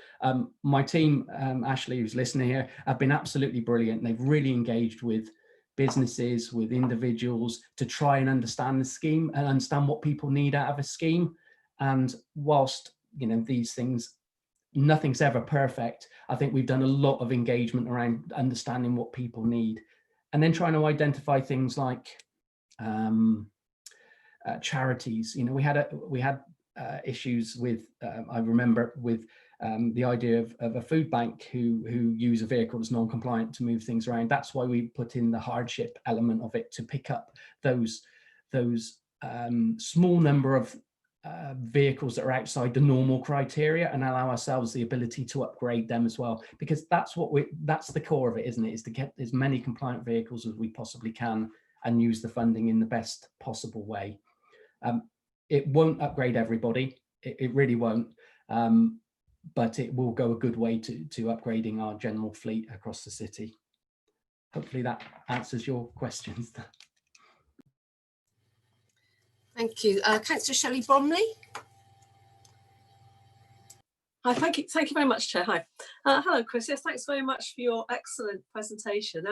My team, Ashley, who's listening here, have been absolutely brilliant. They've really engaged with businesses, with individuals, to try and understand the scheme and understand what people need out of a scheme. And whilst, you know, these things, nothing's ever perfect, I think we've done a lot of engagement around understanding what people need, and then trying to identify things like charities. You know, we had issues with, I remember, with the idea of a food bank who use a vehicle that's non-compliant to move things around. That's why we put in the hardship element of it, to pick up those small number of vehicles that are outside the normal criteria, and allow ourselves the ability to upgrade them as well, because that's the core of it, isn't it? Is to get as many compliant vehicles as we possibly can and use the funding in the best possible way. It won't upgrade everybody, it really won't, but it will go a good way to upgrading our general fleet across the city. Hopefully that answers your questions. Thank you. Councillor Shelley Bromley. Hi, thank you very much, Chair. Hi. Hello, Chris. Yes, thanks very much for your excellent presentation.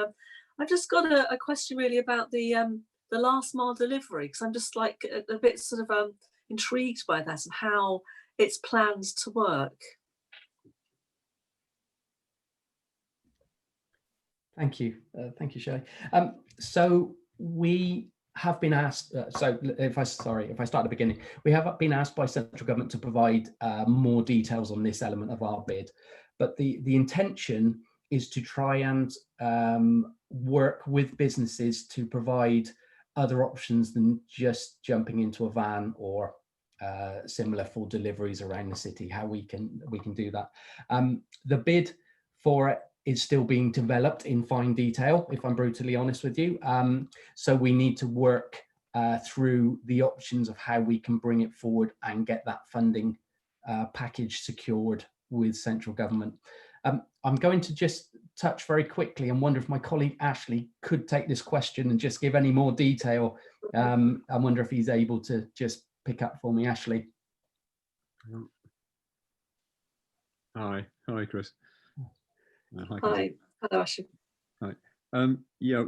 I've just got a question really about the last mile delivery, because I'm just like a bit sort of intrigued by that and how it's planned to work. Thank you, Shelley. So we have been asked. So if I start at the beginning, we have been asked by central government to provide more details on this element of our bid, but the intention is to try and work with businesses to provide other options than just jumping into a van or similar for deliveries around the city. How we can do that. The bid for it is still being developed in fine detail, if I'm brutally honest with you. So we need to work through the options of how we can bring it forward and get that funding package secured with central government. I'm going to just touch very quickly and wonder if my colleague Ashley could take this question and just give any more detail. I wonder if he's able to just pick up for me, Ashley. Hi, Chris. Hi, hello, Ashley. Hi. Yeah,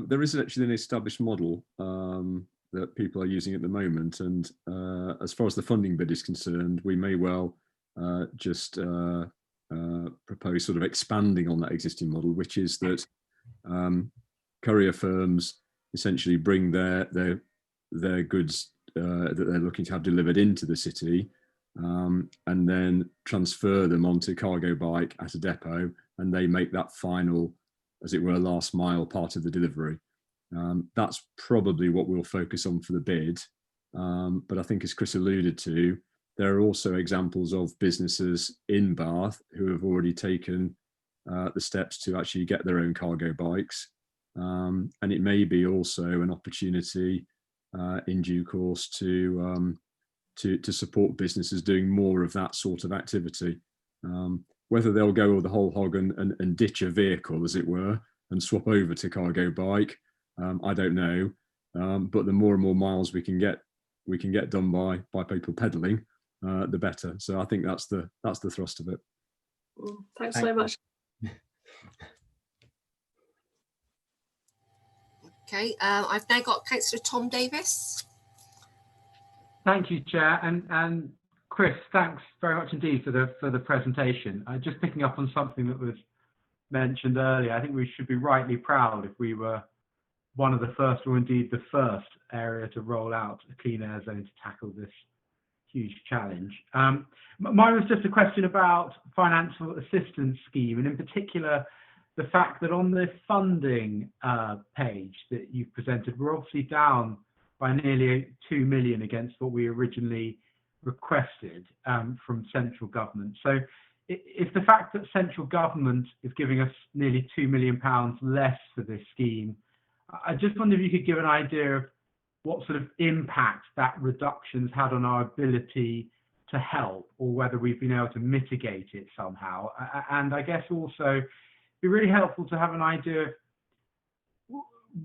there is actually an established model that people are using at the moment, and as far as the funding bid is concerned, we may well just propose sort of expanding on that existing model, which is that courier firms essentially bring their goods that they're looking to have delivered into the city, and then transfer them onto cargo bike at a depot, and they make that final, as it were, last mile part of the delivery. That's probably what we'll focus on for the bid. But I think, as Chris alluded to, there are also examples of businesses in Bath who have already taken the steps to actually get their own cargo bikes. And it may be also an opportunity in due course to support businesses doing more of that sort of activity. Whether they'll go the whole hog and ditch a vehicle, as it were, and swap over to cargo bike, I don't know. But the more and more miles we can get done by people pedalling, the better. So I think that's the thrust of it. Thanks very much. Okay, I've now got Councillor Tom Davis. Thank you, Chair, and Chris, thanks very much indeed for the presentation. Just picking up on something that was mentioned earlier, I think we should be rightly proud if we were one of the first, or indeed the first area to roll out a clean air zone to tackle this huge challenge. Mine was just a question about financial assistance scheme, and in particular, the fact that on the funding page that you've presented, we're obviously down by nearly 2 million against what we originally requested from central government. So if the fact that central government is giving us nearly £2 million less for this scheme, I just wonder if you could give an idea of what sort of impact that reduction's had on our ability to help, or whether we've been able to mitigate it somehow. And I guess also it'd be really helpful to have an idea of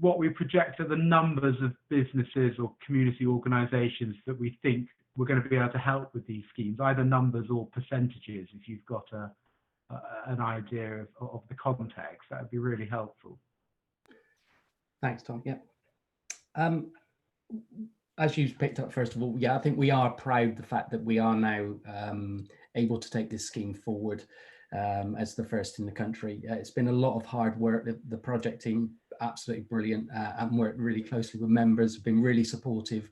what we project are the numbers of businesses or community organisations that we think we're going to be able to help with these schemes, either numbers or percentages. If you've got an idea of the context, that would be really helpful. Thanks, Tom. Yeah. As you picked up, first of all, yeah, I think we are proud of the fact that we are now able to take this scheme forward as the first in the country. It's been a lot of hard work. The project team, absolutely brilliant, and worked really closely with members, have been really supportive,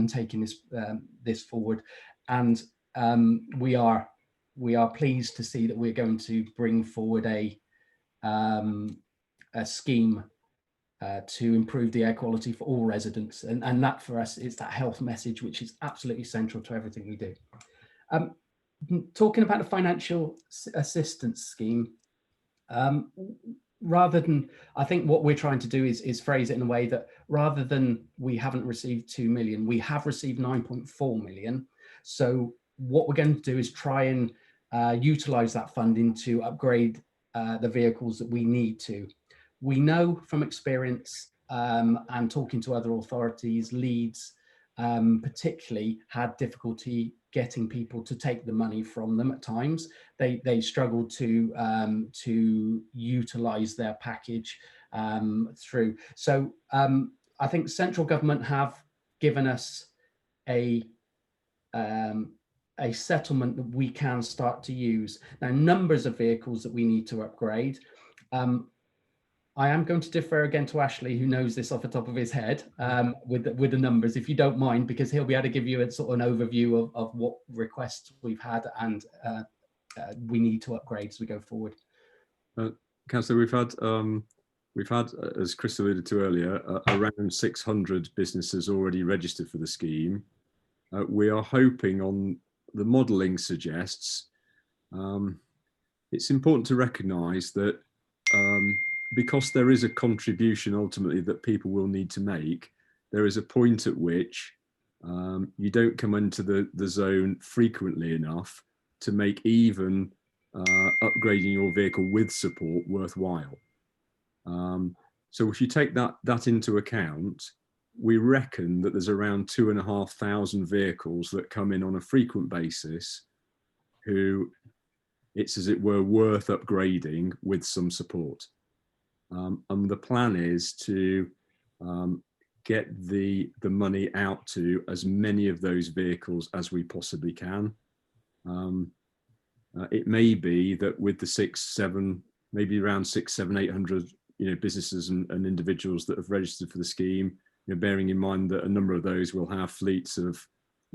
taking this forward. And we are pleased to see that we're going to bring forward a scheme to improve the air quality for all residents, and that for us is that health message, which is absolutely central to everything we do. Talking about the financial assistance scheme, rather than, I think what we're trying to do is phrase it in a way that rather than we haven't received 2 million, we have received 9.4 million. So what we're going to do is try and utilize that funding to upgrade the vehicles that we need to. We know from experience and talking to other authorities, Leeds particularly had difficulty getting people to take the money from them at times. They struggled to utilize their package through. So I think central government have given us a settlement that we can start to use. Now, numbers of vehicles that we need to upgrade. I am going to defer again to Ashley, who knows this off the top of his head with the numbers, if you don't mind, because he'll be able to give you a sort of an overview of what requests we've had and we need to upgrade as we go forward. Councillor, we've had, as Chris alluded to earlier, around 600 businesses already registered for the scheme. We are hoping, on the modelling suggests, it's important to recognise that because there is a contribution ultimately that people will need to make, there is a point at which you don't come into the zone frequently enough to make even upgrading your vehicle with support worthwhile. So if you take that into account, we reckon that there's around 2,500 vehicles that come in on a frequent basis who it's, as it were, worth upgrading with some support. And the plan is to get the money out to as many of those vehicles as we possibly can. It may be that with the maybe around 800, businesses and individuals that have registered for the scheme, bearing in mind that a number of those will have fleets of,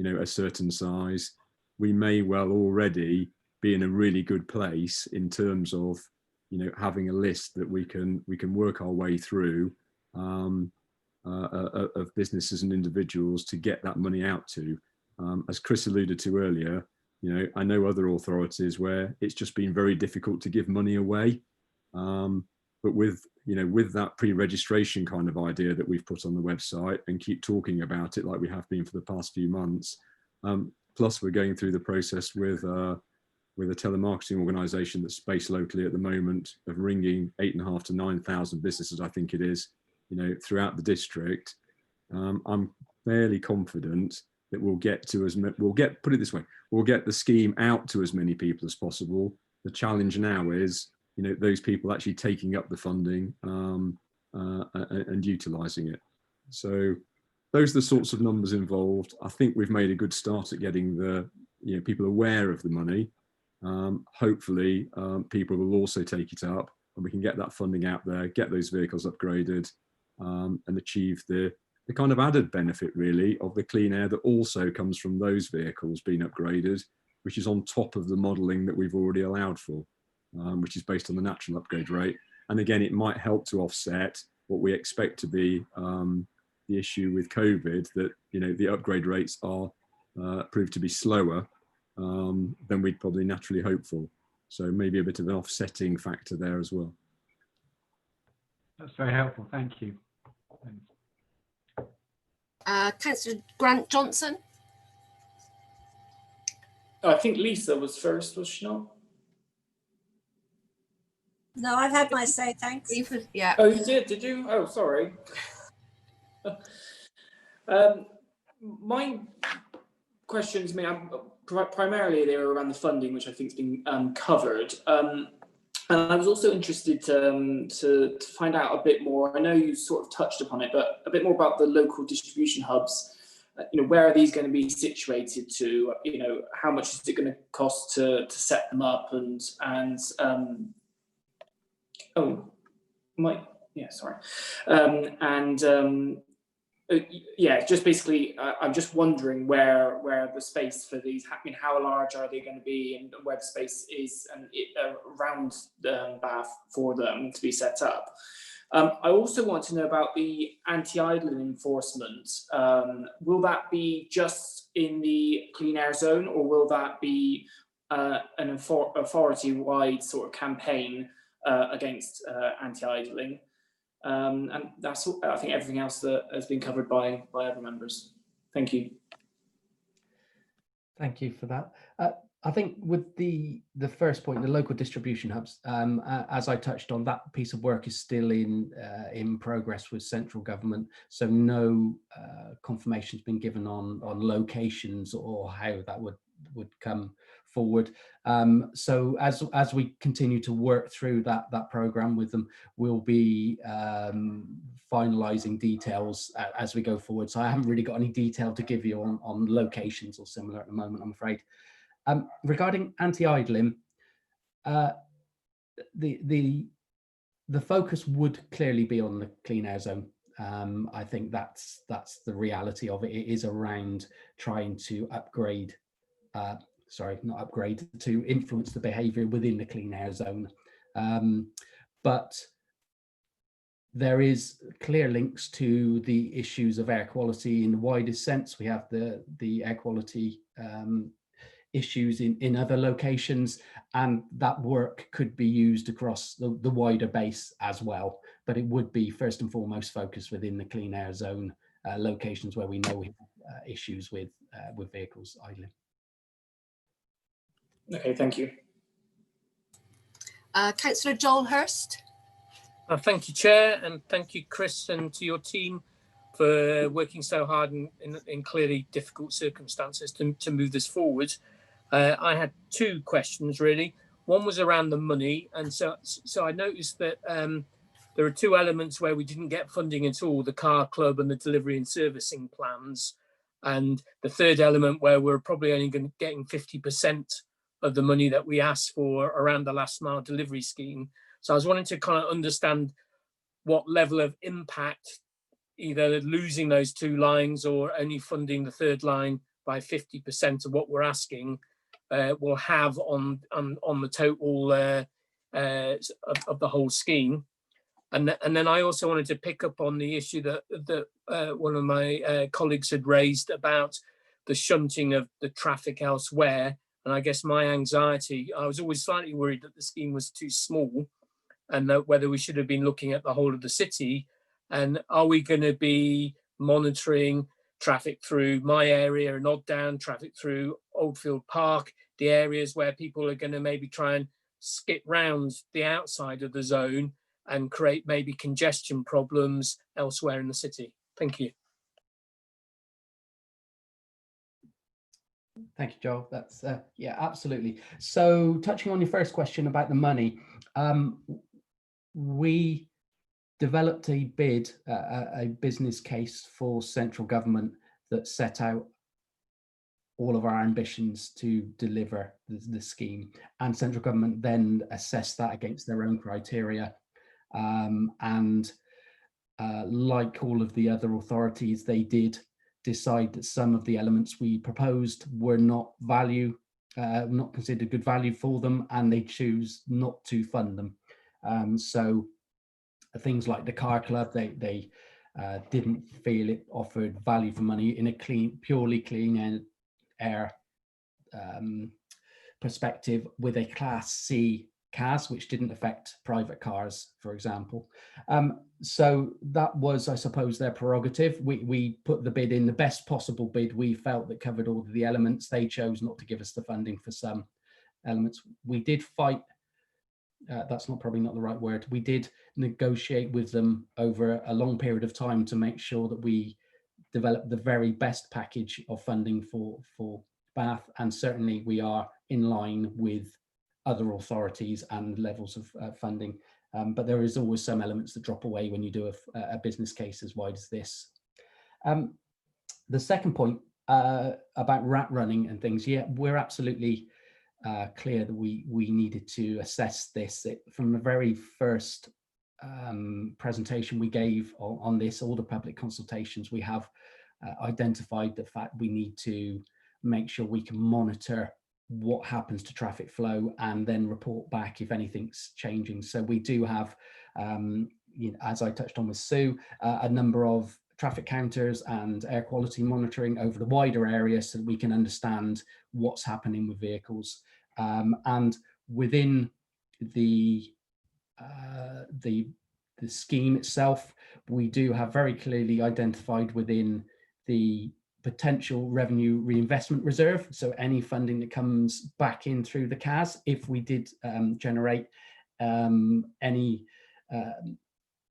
a certain size, we may well already be in a really good place in terms of, having a list that we can work our way through of businesses and individuals to get that money out to. As Chris alluded to earlier, I know other authorities where it's just been very difficult to give money away. But with that pre-registration kind of idea that we've put on the website and keep talking about it like we have been for the past few months, plus we're going through the process with a telemarketing organisation that's based locally at the moment of ringing 8,500 to 9,000 businesses, I think it is, throughout the district. I'm fairly confident that we'll get the scheme out to as many people as possible. The challenge now is, those people actually taking up the funding and utilising it. So those are the sorts of numbers involved. I think we've made a good start at getting the people aware of the money. Hopefully, people will also take it up, and we can get that funding out there, get those vehicles upgraded, and achieve the kind of added benefit really of the clean air that also comes from those vehicles being upgraded, which is on top of the modelling that we've already allowed for, which is based on the natural upgrade rate. And again, it might help to offset what we expect to be the issue with COVID, that the upgrade rates are proved to be slower than we'd probably naturally hope for. So maybe a bit of an offsetting factor there as well. That's very helpful. Thank you. Thanks. Councillor Grant Johnson. I think Lisa was first, was she not? No, I've had my say, thanks. Yeah. Oh, you did you? Oh, sorry. My questions, primarily they were around the funding, which I think has been covered. And I was also interested to find out a bit more. I know you sort of touched upon it, but a bit more about the local distribution hubs. Where are these going to be situated to? How much is it going to cost to set them up? Just basically, I'm just wondering where the space for these. How large are they going to be, and where the space is, and around Bath for them to be set up. I also want to know about the anti-idling enforcement. Will that be just in the clean air zone, or will that be an authority-wide sort of campaign against anti-idling? And that's, I think, everything else that has been covered by other members. Thank you. Thank you for that. I think with the first point, the local distribution hubs, as I touched on, that piece of work is still in progress with central government. So no confirmation has been given on locations or how that would come forward. So as we continue to work through that program with them, we'll be finalizing details as we go forward. So I haven't really got any detail to give you on locations or similar at the moment, I'm afraid. Regarding anti-idling, the focus would clearly be on the clean air zone. I think that's the reality of it. It is around trying to upgrade, to influence the behaviour within the clean air zone. But there is clear links to the issues of air quality in the widest sense. We have the air quality issues in other locations, and that work could be used across the wider base as well, but it would be first and foremost focused within the clean air zone locations where we know we have issues with vehicles idling. Okay, thank you. Councillor Joel Hurst. Thank you, Chair, and thank you, Chris, and to your team for working so hard in clearly difficult circumstances to move this forward. I had two questions really. One was around the money, and so I noticed that there are two elements where we didn't get funding at all: the car club and the delivery and servicing plans. And the third element where we're probably only getting 50% of the money that we asked for around the last mile delivery scheme. So I was wanting to kind of understand what level of impact either losing those two lines or only funding the third line by 50% of what we're asking will have on the total of the whole scheme. And then I also wanted to pick up on the issue that one of my colleagues had raised about the shunting of the traffic elsewhere. And I guess my anxiety, I was always slightly worried that the scheme was too small, and that whether we should have been looking at the whole of the city. And are we going to be monitoring traffic through my area and Odddown, traffic through Oldfield Park, the areas where people are going to maybe try and skip round the outside of the zone and create maybe congestion problems elsewhere in the city? Thank you. Thank you, Joel. That's yeah, absolutely. So touching on your first question about the money, we developed a bid, a business case for central government that set out all of our ambitions to deliver the scheme, and central government then assessed that against their own criteria. Like all of the other authorities, they did decide that some of the elements we proposed were not considered good value for them, and they choose not to fund them. So things like the car club, they didn't feel it offered value for money in a purely clean air perspective with a Class C CAS, which didn't affect private cars, for example. So that was, I suppose, their prerogative. We put the bid in, the best possible bid we felt that covered all of the elements. They chose not to give us the funding for some elements. We did fight, that's probably not the right word. We did negotiate with them over a long period of time to make sure that we developed the very best package of funding for Bath, and certainly we are in line with other authorities and levels of funding, but there is always some elements that drop away when you do a business case as wide as this. The second point about rat running and things, yeah, we're absolutely clear that we needed to assess this. From the very first presentation we gave on this, all the public consultations, we have identified the fact we need to make sure we can monitor what happens to traffic flow and then report back if anything's changing. So we do have, as I touched on with Sue, a number of traffic counters and air quality monitoring over the wider area so that we can understand what's happening with vehicles. And within the scheme itself, we do have very clearly identified within the potential revenue reinvestment reserve. So any funding that comes back in through the CAS, if we did generate any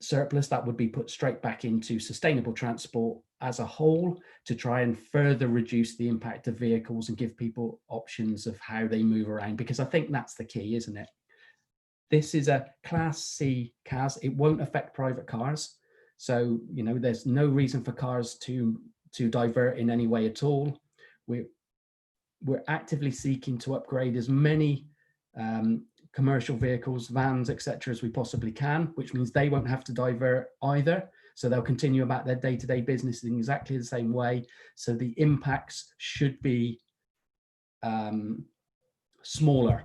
surplus, that would be put straight back into sustainable transport as a whole to try and further reduce the impact of vehicles and give people options of how they move around, because I think that's the key, isn't it? This is a Class C CAS. It won't affect private cars. So, there's no reason for cars to divert in any way at all. We're actively seeking to upgrade as many commercial vehicles, vans, etc., as we possibly can, which means they won't have to divert either. So they'll continue about their day-to-day business in exactly the same way. So the impacts should be smaller.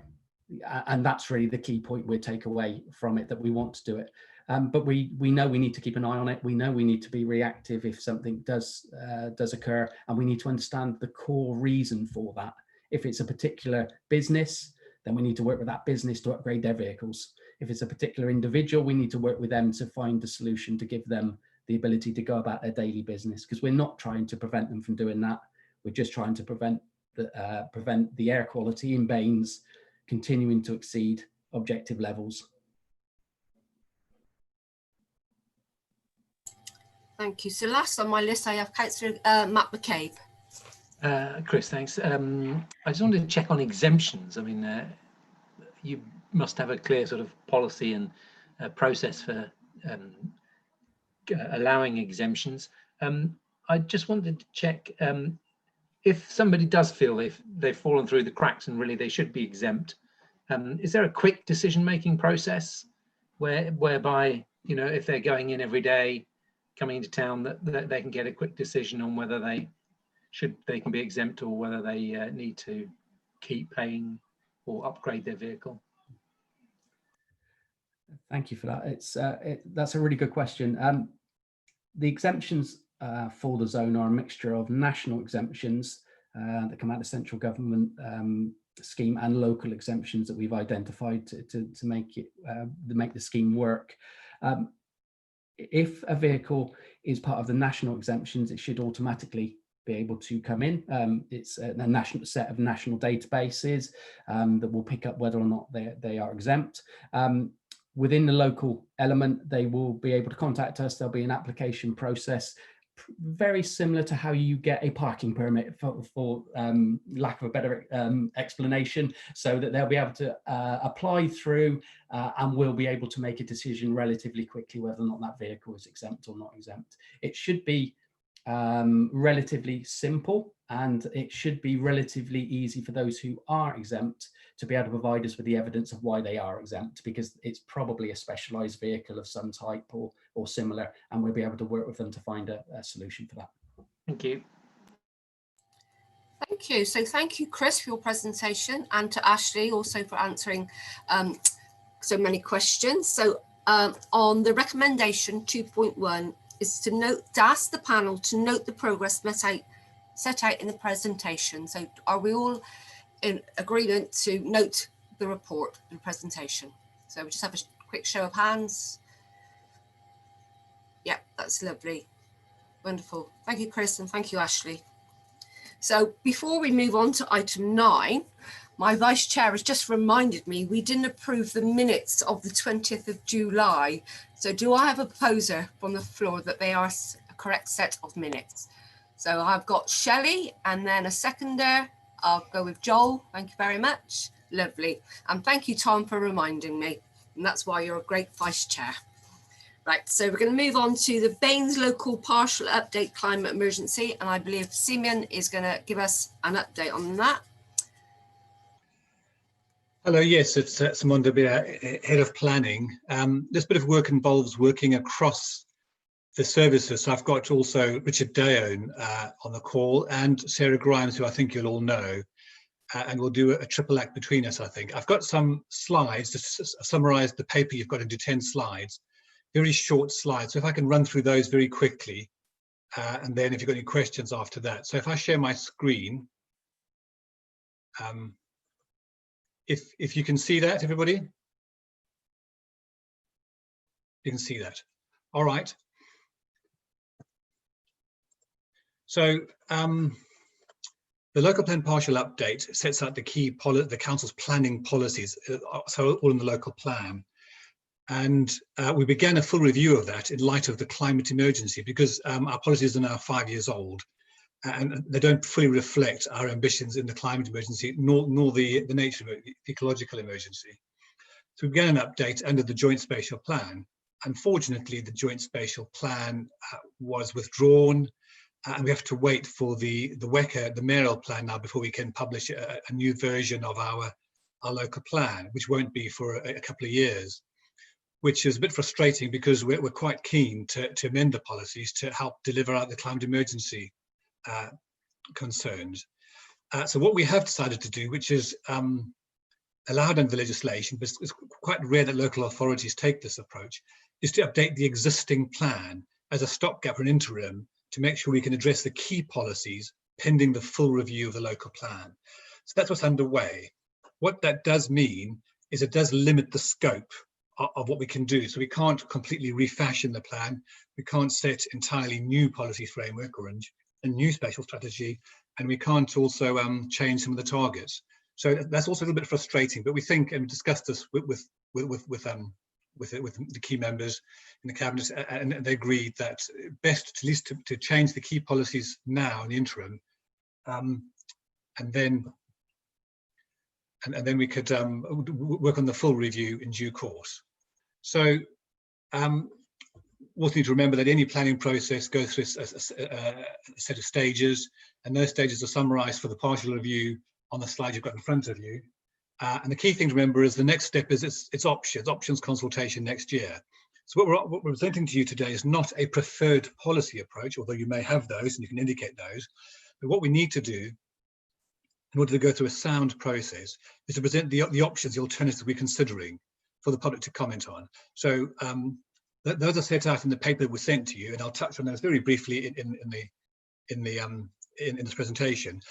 And that's really the key point we take away from it, that we want to do it. But we know we need to keep an eye on it. We know we need to be reactive if something does occur, and we need to understand the core reason for that. If it's a particular business, then we need to work with that business to upgrade their vehicles. If it's a particular individual, we need to work with them to find the solution to give them the ability to go about their daily business, because we're not trying to prevent them from doing that. We're just trying to prevent the air quality in Baines continuing to exceed objective levels. Thank you. So last on my list, I have Councillor Matt McCabe. Chris, thanks. I just wanted to check on exemptions. I mean, you must have a clear sort of policy and process for allowing exemptions. I just wanted to check if somebody does feel they've fallen through the cracks and really they should be exempt. Is there a quick decision-making process whereby, if they're going in every day, coming into town, that they can get a quick decision on whether they can be exempt or whether they need to keep paying or upgrade their vehicle? Thank you for that. That's a really good question. The exemptions for the zone are a mixture of national exemptions that come out of the central government scheme and local exemptions that we've identified to make the scheme work. If a vehicle is part of the national exemptions, it should automatically be able to come in. It's a national set of national databases that will pick up whether or not they are exempt. Within the local element, they will be able to contact us. There'll be an application process very similar to how you get a parking permit for lack of a better explanation, so that they'll be able to apply through and will be able to make a decision relatively quickly whether or not that vehicle is exempt or not exempt. It should be relatively simple, and it should be relatively easy for those who are exempt to be able to provide us with the evidence of why they are exempt, because it's probably a specialized vehicle of some type or similar, and we'll be able to work with them to find a solution for that. Thank you. Thank you. So thank you, Chris, for your presentation, and to Ashley also for answering so many questions. So on the recommendation 2.1 is to ask the panel to note the progress set out in the presentation. So are we all in agreement to note the report and presentation? So we just have a quick show of hands. Yeah, that's lovely. Wonderful. Thank you, Chris, and thank you, Ashley. So before we move on to item 9, my vice chair has just reminded me we didn't approve the minutes of the 20th of July. So do I have a proposer from the floor that they are a correct set of minutes? So I've got Shelley and then a seconder. I'll go with Joel. Thank you very much. Lovely. And thank you, Tom, for reminding me. And that's why you're a great vice chair. Right, so we're going to move on to the Baines Local Partial Update Climate Emergency. And I believe Simeon is going to give us an update on that. Hello, yes, it's Simon de Beer, Head of Planning. This bit of work involves working across the services. So I've got also Richard Dayon on the call and Sarah Grimes, who I think you'll all know. And we'll do a triple act between us, I think. I've got some slides to summarize the paper you've got into 10 slides, very short slides. So if I can run through those very quickly, and then if you've got any questions after that. So if I share my screen, if you can see that, everybody? You can see that. All right. So the local plan partial update sets out the key the council's planning policies, so all in the local plan. And we began a full review of that in light of the climate emergency, because our policies are now 5 years old and they don't fully reflect our ambitions in the climate emergency, nor the nature of it, the ecological emergency. So we began an update under the Joint Spatial Plan. Unfortunately, the Joint Spatial Plan was withdrawn, and we have to wait for the WECA, the mayoral plan now, before we can publish a new version of our local plan, which won't be for a couple of years, which is a bit frustrating because we're quite keen to amend the policies to help deliver out the climate emergency concerns. So what we have decided to do, which is allowed under the legislation, but it's quite rare that local authorities take this approach, is to update the existing plan as a stopgap or an interim to make sure we can address the key policies pending the full review of the local plan. So that's what's underway. What that does mean is it does limit the scope of what we can do. So we can't completely refashion the plan. We can't set entirely new policy framework or a new spatial strategy, and we can't also change some of the targets. So that's also a little bit frustrating, but we think, and discussed this with the key members in the cabinet, and they agreed that best at least to change the key policies now in the interim, and then we could work on the full review in due course. So we also need to remember that any planning process goes through a set of stages, and those stages are summarised for the partial review on the slide you've got in front of you. And the key thing to remember is the next step is it's options consultation next year. So what we're presenting to you today is not a preferred policy approach, although you may have those and you can indicate those. But what we need to do in order to go through a sound process is to present the options, the alternatives we're considering for the public to comment on. So those are set out in the paper that was sent to you, and I'll touch on those very briefly in this presentation.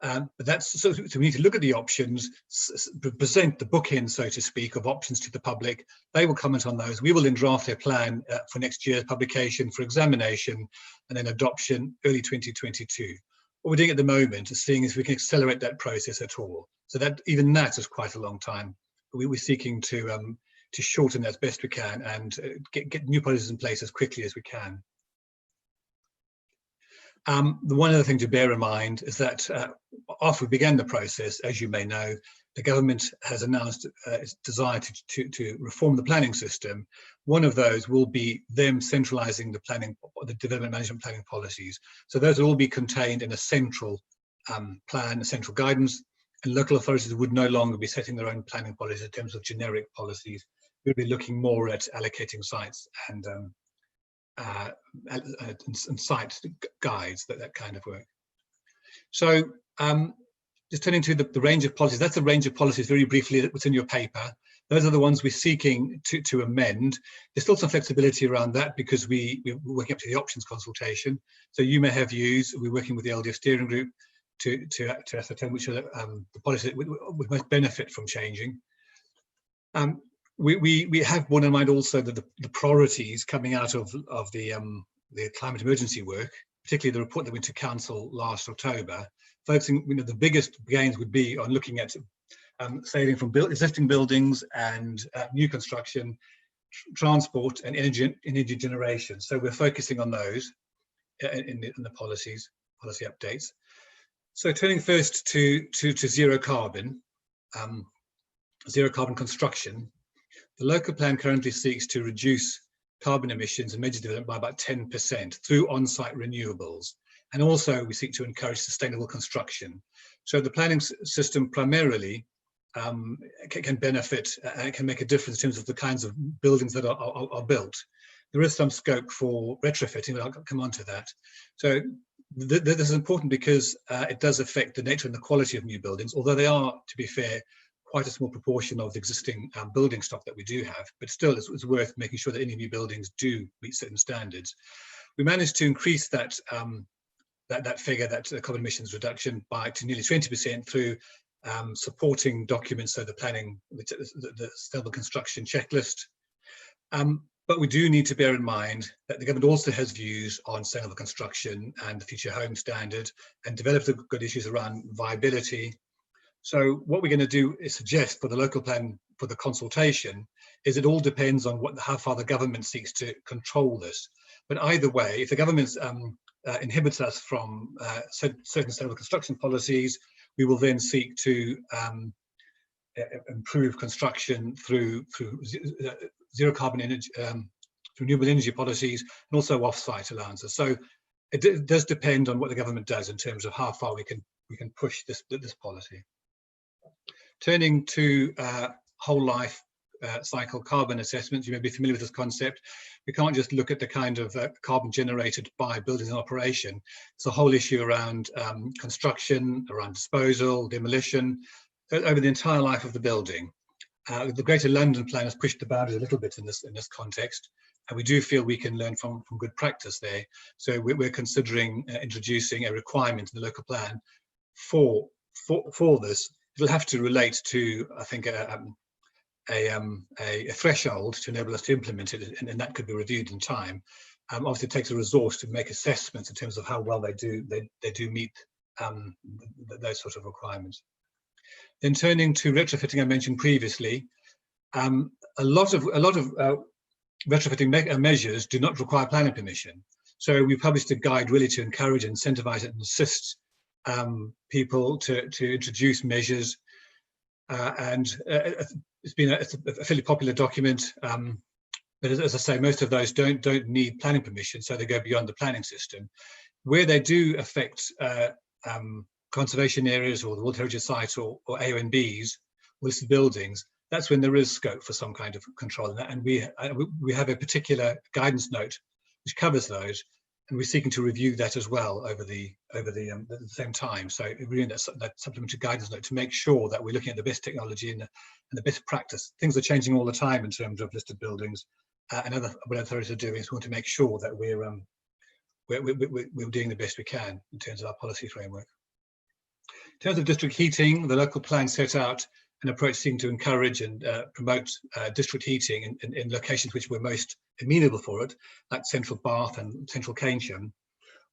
But that's so we need to look at the options, present the bookend, so to speak, of options to the public. They will comment on those. We will then draft their plan for next year's publication, for examination, and then adoption early 2022. What we're doing at the moment is seeing if we can accelerate that process at all. So that even that is quite a long time. But we're seeking to shorten that as best we can and get new policies in place as quickly as we can. The one other thing to bear in mind is that after we began the process, as you may know, the government has announced its desire to reform the planning system. One of those will be them centralising the development management planning policies. So those will all be contained in a central plan, a central guidance, and local authorities would no longer be setting their own planning policies in terms of generic policies. We'll be looking more at allocating sites and site guides, that kind of work. So just turning to the range of policies, that's the range of policies very briefly that's in your paper. Those are the ones we're seeking to amend. There's still some flexibility around that because we're working up to the options consultation. So you may have views. We're working with the LDF steering group to ascertain which are the policies that would most benefit from changing. We have borne in mind also that the priorities coming out of the climate emergency work, particularly the report that went to council last October, focusing, the biggest gains would be on looking at saving from existing buildings and new construction, transport and energy generation. So we're focusing on those in the policy updates. So turning first to zero carbon construction. The local plan currently seeks to reduce carbon emissions and major development by about 10% through on-site renewables. And also we seek to encourage sustainable construction. So the planning system primarily can benefit and can make a difference in terms of the kinds of buildings that are built. There is some scope for retrofitting, but I'll come on to that. So this is important because it does affect the nature and the quality of new buildings, although they are, to be fair, quite a small proportion of the existing building stock that we do have, but still it's worth making sure that any new buildings do meet certain standards. We managed to increase that figure, that carbon emissions reduction, to nearly 20% through supporting documents, so the planning, the sustainable construction checklist. But we do need to bear in mind that the government also has views on sustainable construction and the future home standard, and developed good issues around viability. So what we're going to do is suggest for the local plan for the consultation is it all depends on how far the government seeks to control this. But either way, if the government inhibits us from certain sustainable construction policies, we will then seek to improve construction through zero carbon energy, renewable energy policies, and also off-site allowances. So it does depend on what the government does in terms of how far we can push this policy. Turning to whole life cycle carbon assessments, you may be familiar with this concept. We can't just look at the kind of carbon generated by buildings in operation. It's a whole issue around construction, around disposal, demolition, over the entire life of the building. The Greater London Plan has pushed the boundaries a little bit in this context, and we do feel we can learn from good practice there. So we're considering introducing a requirement in the local plan for this. It'll have to relate to, I think, a threshold to enable us to implement it, and that could be reviewed in time. Obviously, it takes a resource to make assessments in terms of how well they do meet those sort of requirements. Then turning to retrofitting, I mentioned previously, a lot of retrofitting measures do not require planning permission. So we published a guide really to encourage, incentivize, and assist people to introduce measures, and it's been a fairly popular document. But as I say, most of those don't need planning permission, so they go beyond the planning system. Where they do affect conservation areas or the World Heritage Sites or AONBs, listed buildings, that's when there is scope for some kind of control. And we have a particular guidance note which covers those, and we're seeking to review that as well over the same time. So we're doing that supplementary guidance note to make sure that we're looking at the best technology and the best practice. Things are changing all the time in terms of listed buildings, and what authorities are doing is we want to make sure that we're doing the best we can in terms of our policy framework. In terms of district heating, the local plan set out an approach seeking to encourage and promote district heating in locations which were most amenable for it, like Central Bath and Central Keynsham.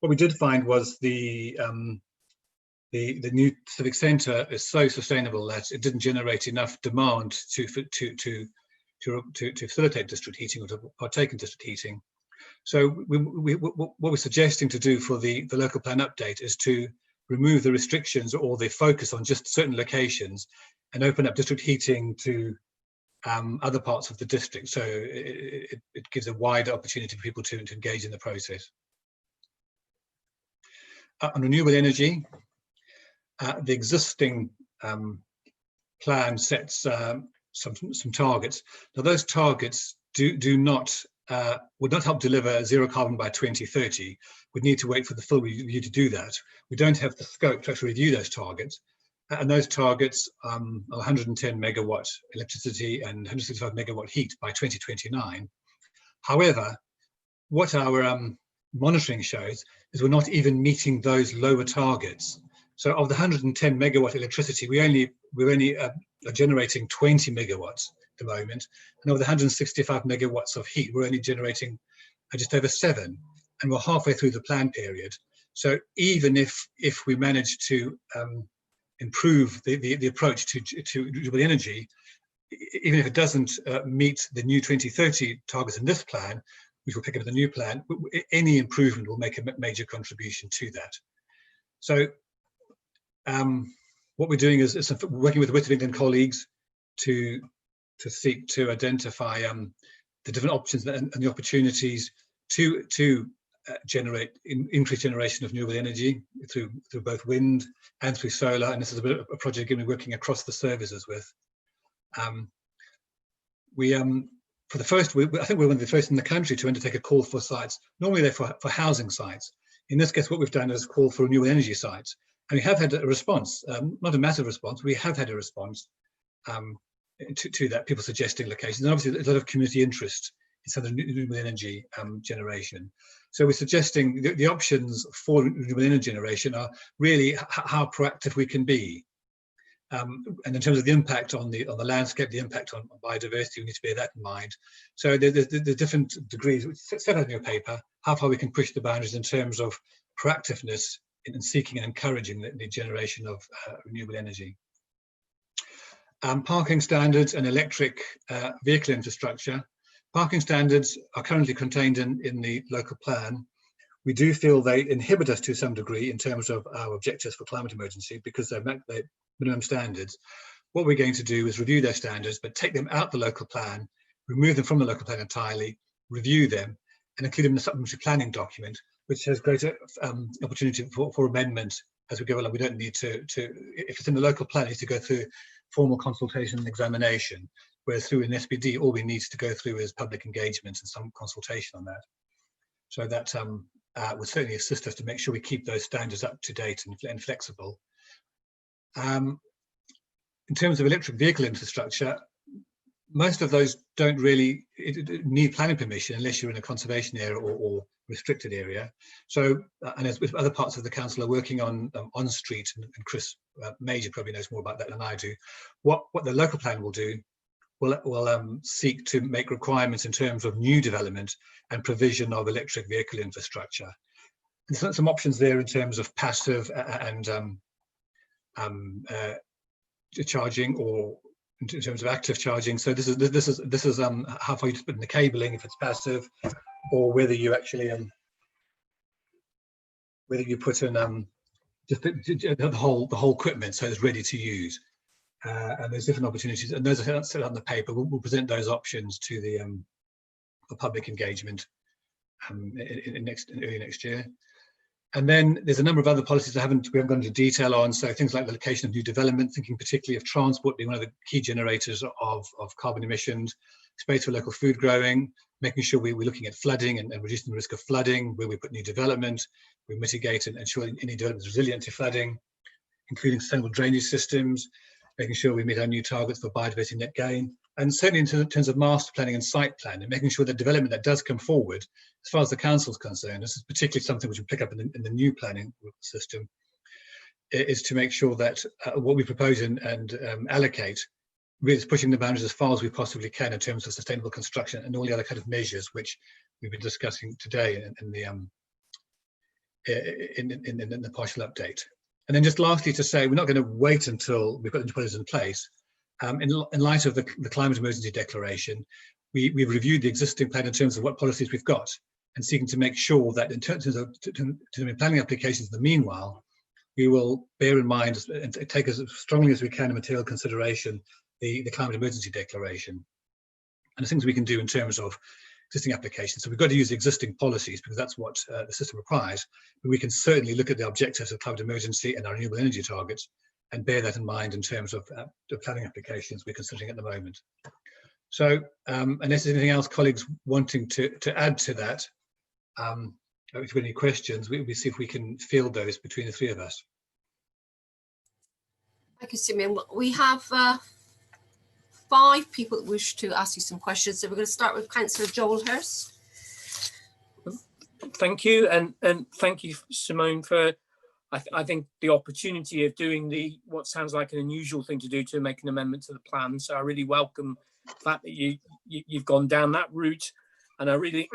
What we did find was the new civic centre is so sustainable that it didn't generate enough demand to facilitate district heating or to partake in district heating. So what we're suggesting to do for the local plan update is to remove the restrictions or the focus on just certain locations and open up district heating to other parts of the district. So it gives a wider opportunity for people to engage in the process. On renewable energy, the existing plan sets some targets. Now those targets would not help deliver zero carbon by 2030. We'd need to wait for the full review to do that. We don't have the scope to actually review those targets. And those targets are 110 megawatt electricity and 165 megawatt heat by 2029. However, what our monitoring shows is we're not even meeting those lower targets. So of the 110 megawatt electricity, we're only are generating 20 megawatts at the moment. And of the 165 megawatts of heat, we're only generating just over 7. And we're halfway through the plan period. So even if we manage to improve the approach to renewable energy, even if it doesn't meet the new 2030 targets in this plan, which we'll pick up in the new plan, any improvement will make a major contribution to that. So what we're doing is working with the West of England colleagues to seek to identify the different options and the opportunities to generate increased generation of renewable energy through both wind and through solar. And this is a bit of a project we're working across the services with. For the first, I think we're one of the first in the country to undertake a call for sites. Normally they're for housing sites. In this case, what we've done is call for renewable energy sites. And we have had a response, not a massive response, we have had a response to that, people suggesting locations. And obviously there's a lot of community interest in some of the renewable energy generation. So we're suggesting the options for renewable energy generation are really how proactive we can be. And in terms of the impact on the landscape, the impact on biodiversity, we need to bear that in mind. So there's different degrees set out in your paper, how far we can push the boundaries in terms of proactiveness in seeking and encouraging the generation of renewable energy. Parking standards and electric vehicle infrastructure. Parking standards are currently contained in the local plan. We do feel they inhibit us to some degree in terms of our objectives for climate emergency because they're minimum standards. What we're going to do is review their standards, but take them out the local plan, remove them from the local plan entirely, review them, and include them in the supplementary planning document, which has greater opportunity for amendment as we go along. We don't need to, if it's in the local plan, it needs to go through formal consultation and examination, whereas through an SPD, all we need to go through is public engagement and some consultation on that. So that would certainly assist us to make sure we keep those standards up to date and flexible. In terms of electric vehicle infrastructure, most of those don't really need planning permission unless you're in a conservation area or restricted area. So, and as with other parts of the council are working on street, and Chris Major probably knows more about that than I do. What the local plan will do will seek to make requirements in terms of new development and provision of electric vehicle infrastructure. There's some options there in terms of passive and charging, or in terms of active charging. So this is how far you put in the cabling if it's passive, or whether you actually whether you put in just the whole equipment so it's ready to use. And there's different opportunities, and those are set out on the paper. We'll present those options to the for public engagement in early next year. And then there's a number of other policies we haven't gone into detail on. So things like the location of new development, thinking particularly of transport being one of the key generators of carbon emissions, space for local food growing, making sure we're looking at flooding and reducing the risk of flooding where we put new development, we mitigate and ensure any development is resilient to flooding, including sustainable drainage systems, making sure we meet our new targets for biodiversity net gain, and certainly in terms of master planning and site plan, and making sure that development that does come forward, as far as the council's concerned, this is particularly something which we pick up in the new planning system, is to make sure that what we propose and allocate really is pushing the boundaries as far as we possibly can in terms of sustainable construction and all the other kind of measures which we've been discussing today in the partial update. And then just lastly to say, we're not going to wait until we've got the policies in place. In light of the climate emergency declaration, we've reviewed the existing plan in terms of what policies we've got. and seeking to make sure that in terms of planning applications in the meanwhile, we will bear in mind and take as strongly as we can in material consideration the climate emergency declaration and the things we can do in terms of existing applications. So we've got to use existing policies because that's what the system requires, but we can certainly look at the objectives of climate emergency and our renewable energy targets and bear that in mind in terms of the planning applications we're considering at the moment. So unless there's anything else, colleagues wanting to add to that, if you've got any questions, we'll see if we can field those between the three of us. Thank you, Simeon. We have 5 people that wish to ask you some questions. So we're going to start with Councillor Joel Hurst. Thank you, and thank you, Simone, for I think the opportunity of doing what sounds like an unusual thing to do, to make an amendment to the plan. So I really welcome the fact that you've gone down that route, and I really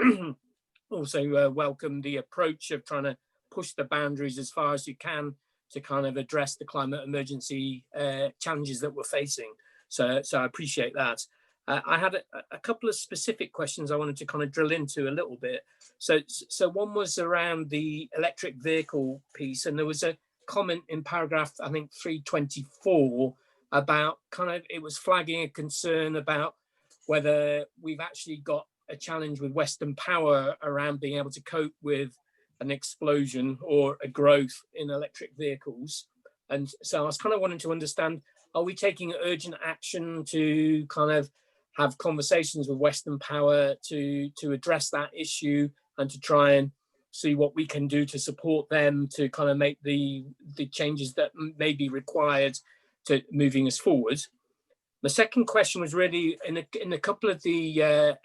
also welcome the approach of trying to push the boundaries as far as you can to kind of address the climate emergency challenges that we're facing. So I appreciate that. I had a couple of specific questions I wanted to kind of drill into a little bit. So one was around the electric vehicle piece, and there was a comment in paragraph, I think 324, about it was flagging a concern about whether we've actually got a challenge with Western Power around being able to cope with an explosion or a growth in electric vehicles. And so I was kind of wanting to understand, are we taking urgent action to kind of have conversations with Western Power to address that issue and to try and see what we can do to support them to kind of make the changes that may be required to moving us forward? The second question was really in a couple of the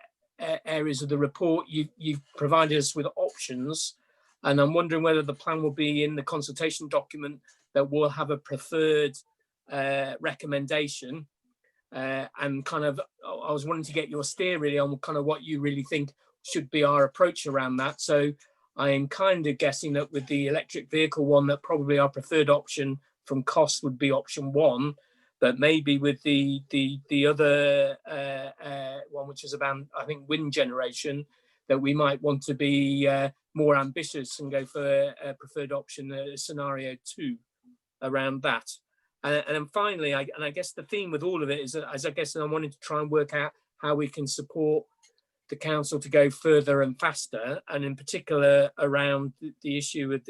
areas of the report, you've provided us with options, and I'm wondering whether the plan will be in the consultation document that will have a preferred recommendation, and kind of I was wanting to get your steer really on kind of what you really think should be our approach around that. So I am kind of guessing that with the electric vehicle one, that probably our preferred option from cost would be option 1, but maybe with the other one, which is about, I think, wind generation, that we might want to be more ambitious and go for a preferred option, scenario 2 around that. And then finally, I guess the theme with all of it is, as I guess, I wanted to try and work out how we can support the council to go further and faster, and in particular around the issue of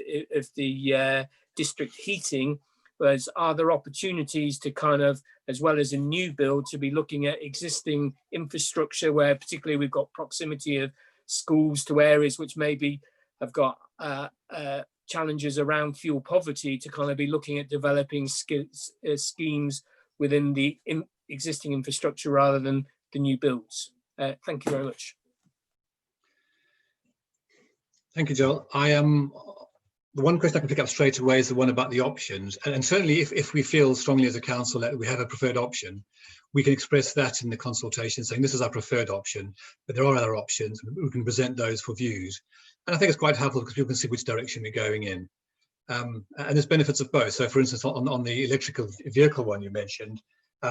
the district heating. Whereas are there opportunities to kind of, as well as a new build, to be looking at existing infrastructure where particularly we've got proximity of schools to areas which maybe have got challenges around fuel poverty, to kind of be looking at developing schemes within the existing infrastructure rather than the new builds. Thank you very much. Thank you, Joel. The one question I can pick up straight away is the one about the options. And certainly if we feel strongly as a council that we have a preferred option, we can express that in the consultation, saying this is our preferred option, but there are other options. We can present those for views. And I think it's quite helpful because people can see which direction we're going in. And there's benefits of both. So for instance, on the electrical vehicle one you mentioned,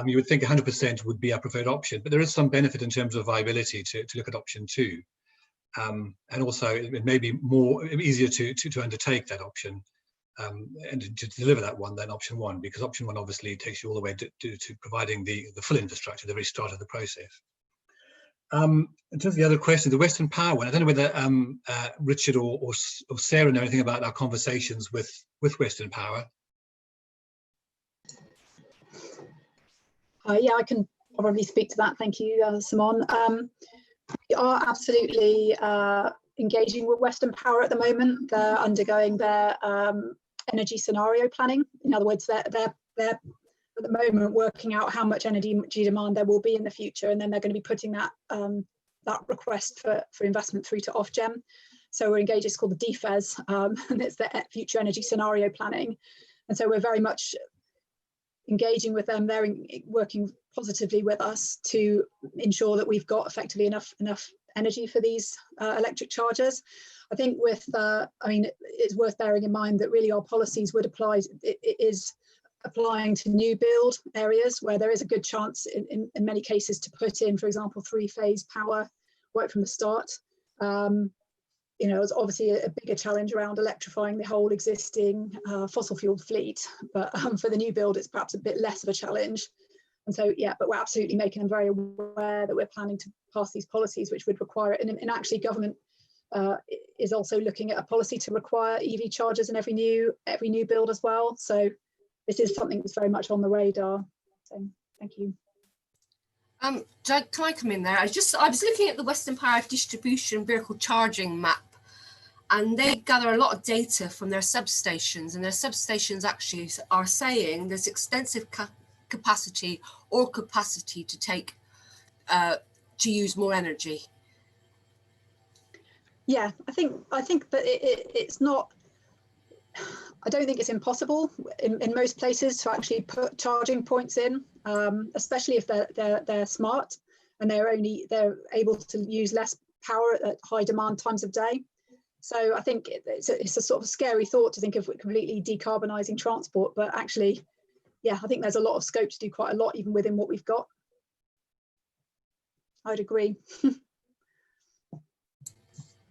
you would think 100% would be our preferred option, but there is some benefit in terms of viability to look at option 2. And also it may be easier to undertake that option and to deliver that one than option 1, because option 1 obviously takes you all the way to providing the full infrastructure, the very start of the process. In terms of the other question, the Western Power one, I don't know whether Richard or Sarah know anything about our conversations with Western Power. Yeah, I can probably speak to that. Thank you, Simon. We are absolutely engaging with Western Power at the moment. They're undergoing their energy scenario planning. In other words, they're at the moment working out how much energy demand there will be in the future, and then they're going to be putting that request for investment through to Ofgem. So we're engaged. It's called the DFES, and it's the future energy scenario planning. And so we're very much engaging with them. They're working positively with us to ensure that we've got effectively enough energy for these electric chargers. I think it's worth bearing in mind that really our policies would apply. It is applying to new build areas where there is a good chance in many cases to put in, for example, 3-phase power right from the start. you know, it's obviously a bigger challenge around electrifying the whole existing fossil fuel fleet, but for the new build, it's perhaps a bit less of a challenge. And so, yeah, but we're absolutely making them very aware that we're planning to pass these policies, which would require it. And actually, government is also looking at a policy to require EV chargers in every new build as well. So this is something that's very much on the radar. So thank you. Doug, can I come in there? I was looking at the Western Power distribution vehicle charging map, and they gather a lot of data from their substations, and their substations actually are saying there's extensive capacity to take to use more energy. Yeah, I think that it's not. I don't think it's impossible in most places to actually put charging points in, especially if they're smart and they're able to use less power at high demand times of day. So I think it's a sort of scary thought to think of completely decarbonising transport, but actually, yeah, I think there's a lot of scope to do quite a lot even within what we've got. I'd agree.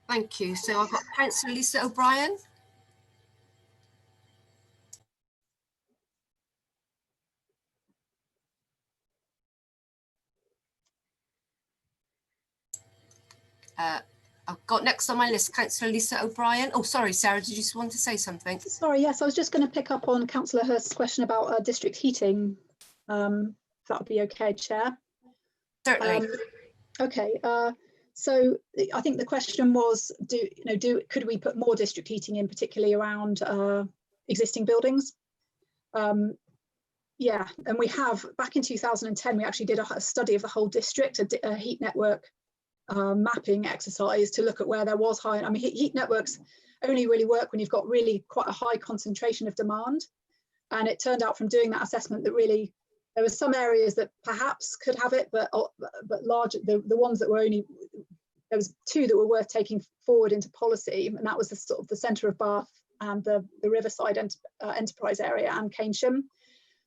Thank you. So I've got Councillor Lisa O'Brien. I've got next on my list, Councillor Lisa O'Brien. Oh, sorry, Sarah, did you just want to say something? Sorry, yes, I was just going to pick up on Councillor Hurst's question about district heating. If that would be okay, Chair. Certainly. Okay, so I think the question was, could we put more district heating in, particularly around existing buildings? Yeah, and we have, back in 2010, we actually did a study of the whole district, a heat network mapping exercise to look at where there was high. I mean, heat networks only really work when you've got really quite a high concentration of demand. And it turned out from doing that assessment that really there were some areas that perhaps could have it, but large, the ones that were only, there was two that were worth taking forward into policy, and that was the sort of the centre of Bath and the Riverside enterprise area and Keynsham.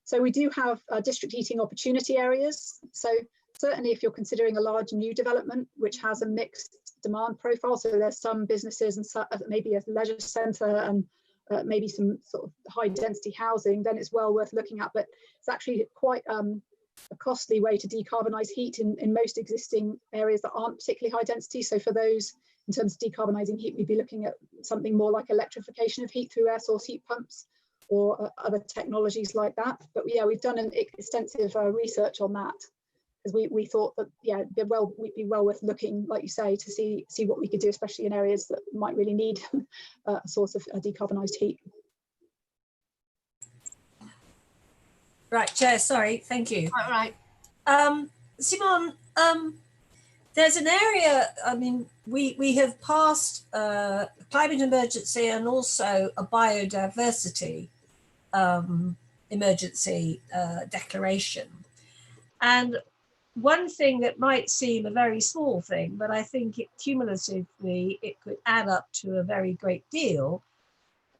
So we do have district heating opportunity areas. So certainly if you're considering a large new development, which has a mixed demand profile, so there's some businesses and maybe a leisure centre and maybe some sort of high density housing, then it's well worth looking at. But it's actually quite a costly way to decarbonise heat in most existing areas that aren't particularly high density. So for those, in terms of decarbonising heat, we'd be looking at something more like electrification of heat through air source heat pumps or other technologies like that. But yeah, we've done an extensive research on that, because we thought that, yeah, we'd be well worth looking, like you say, to see what we could do, especially in areas that might really need a source of decarbonised heat. Right, Chair, sorry, thank you. All right. Simon, there's an area, I mean, we have passed climate emergency and also a biodiversity emergency declaration. And one thing that might seem a very small thing, but I think cumulatively it could add up to a very great deal,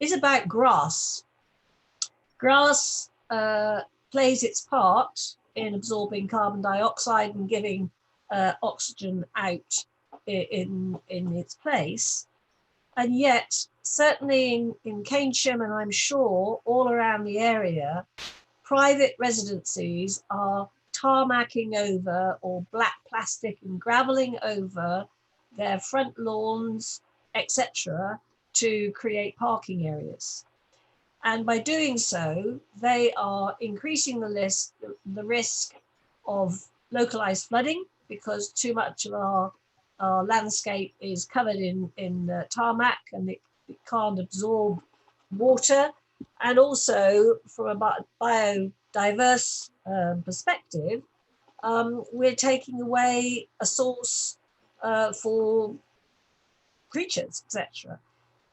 is about grass. Grass plays its part in absorbing carbon dioxide and giving oxygen out in its place. And yet, certainly in Keynsham, and I'm sure all around the area, private residencies are tarmacking over or black plastic and graveling over their front lawns, etc., to create parking areas. And by doing so, they are increasing the risk of localized flooding, because too much of our landscape is covered in tarmac and it can't absorb water. And also from a biodiverse perspective, we're taking away a source for creatures, etc.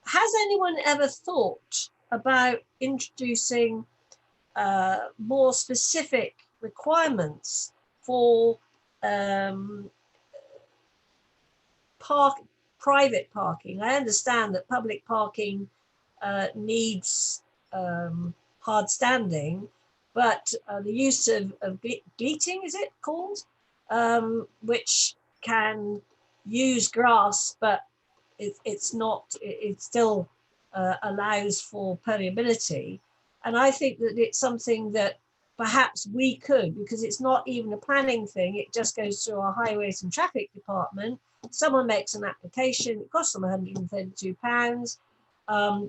Has anyone ever thought about introducing more specific requirements for private parking? I understand that public parking needs hard standing, but the use of gleating, is it called, which can use grass but it's not, it still allows for permeability. And I think that it's something that perhaps we could, because it's not even a planning thing, it just goes through our highways and traffic department. Someone makes an application, it costs them £132.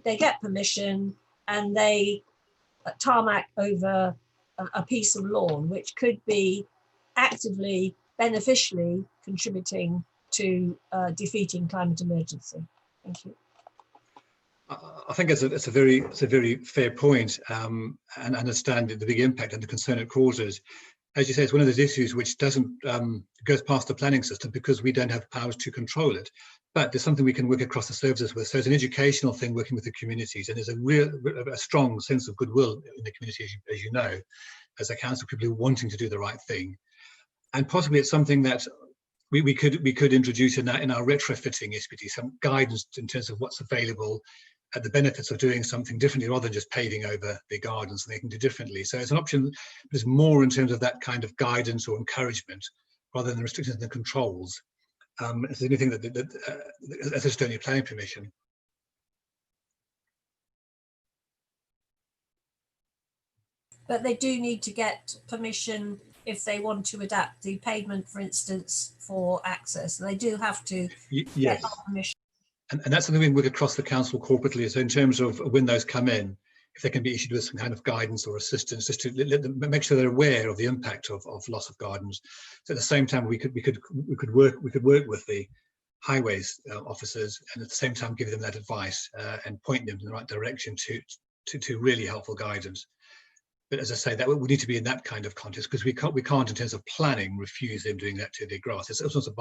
They get permission and they tarmac over a piece of lawn, which could be actively, beneficially contributing to defeating climate emergency. Thank you. I think it's a very fair point, and understand the big impact and the concern it causes. As you say, it's one of those issues which doesn't goes past the planning system because we don't have powers to control it. But there's something we can work across the services with. So it's an educational thing, working with the communities, and there's a strong sense of goodwill in the community, as you know, as a council, people who are wanting to do the right thing. And possibly it's something that we could introduce in our retrofitting SPT, some guidance in terms of what's available, the benefits of doing something differently rather than just paving over the gardens, and they can do differently. So it's an option, there's more in terms of that kind of guidance or encouragement rather than restrictions and controls. Is there anything as a Estonia planning permission? But they do need to get permission if they want to adapt the pavement, for instance, for access. They do have to Yes. get our permission. And that's something we work across the council corporately. So in terms of when those come in, if they can be issued with some kind of guidance or assistance, just to let them make sure they're aware of the impact of loss of gardens. So at the same time, we could work with the highways officers, and at the same time give them that advice and point them in the right direction to really helpful guidance. But as I say, that would need to be in that kind of context, because we can't in terms of planning refuse them doing that to their grass. It's also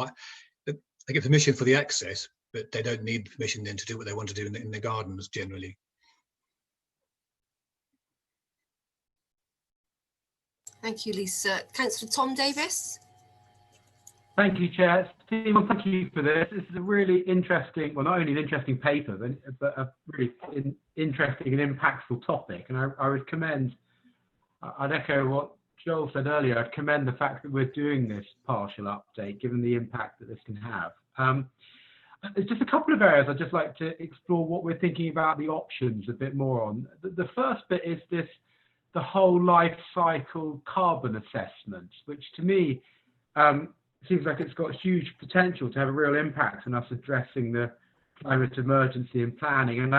they get permission for the access, but they don't need permission then to do what they want to do in the gardens generally. Thank you, Lisa. Councillor Tom Davis. Thank you, Chair. Stephen, thank you for this. This is a really interesting, well, not only an interesting paper, but a really interesting and impactful topic. And I would commend, I'd echo what Joel said earlier, I'd commend the fact that we're doing this partial update, given the impact that this can have. There's just a couple of areas I'd just like to explore what we're thinking about the options a bit more on. The first bit is the whole life cycle carbon assessment, which to me seems like it's got huge potential to have a real impact on us addressing the climate emergency and planning. And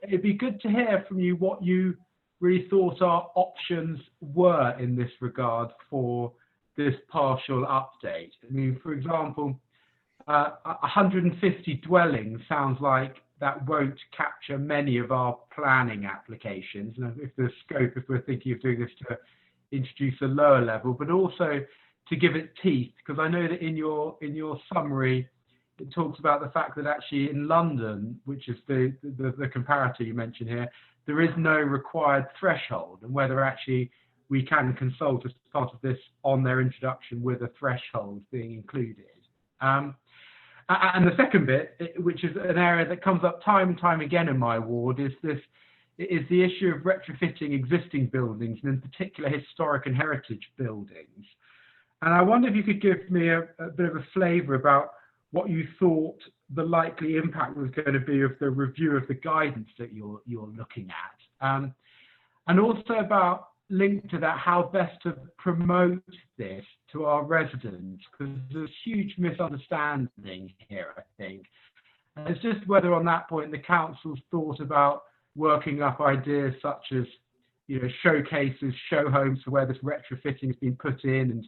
it'd be good to hear from you what you really thought our options were in this regard for this partial update. I mean, for example, 150 dwellings sounds like that won't capture many of our planning applications. And if there's scope, if we're thinking of doing this to introduce a lower level, but also to give it teeth, because I know that in your summary, it talks about the fact that actually in London, which is the comparator you mentioned here, there is no required threshold, and whether actually we can consult as part of this on their introduction with a threshold being included. And the second bit, which is an area that comes up time and time again in my ward, is the issue of retrofitting existing buildings, and in particular historic and heritage buildings. And I wonder if you could give me a bit of a flavour about what you thought the likely impact was going to be of the review of the guidance that you're looking at, and also about, linked to that, how best to promote this to our residents, because there's a huge misunderstanding here, I think. And it's just whether on that point the council's thought about working up ideas such as, showcases, show homes for where this retrofitting has been put in, and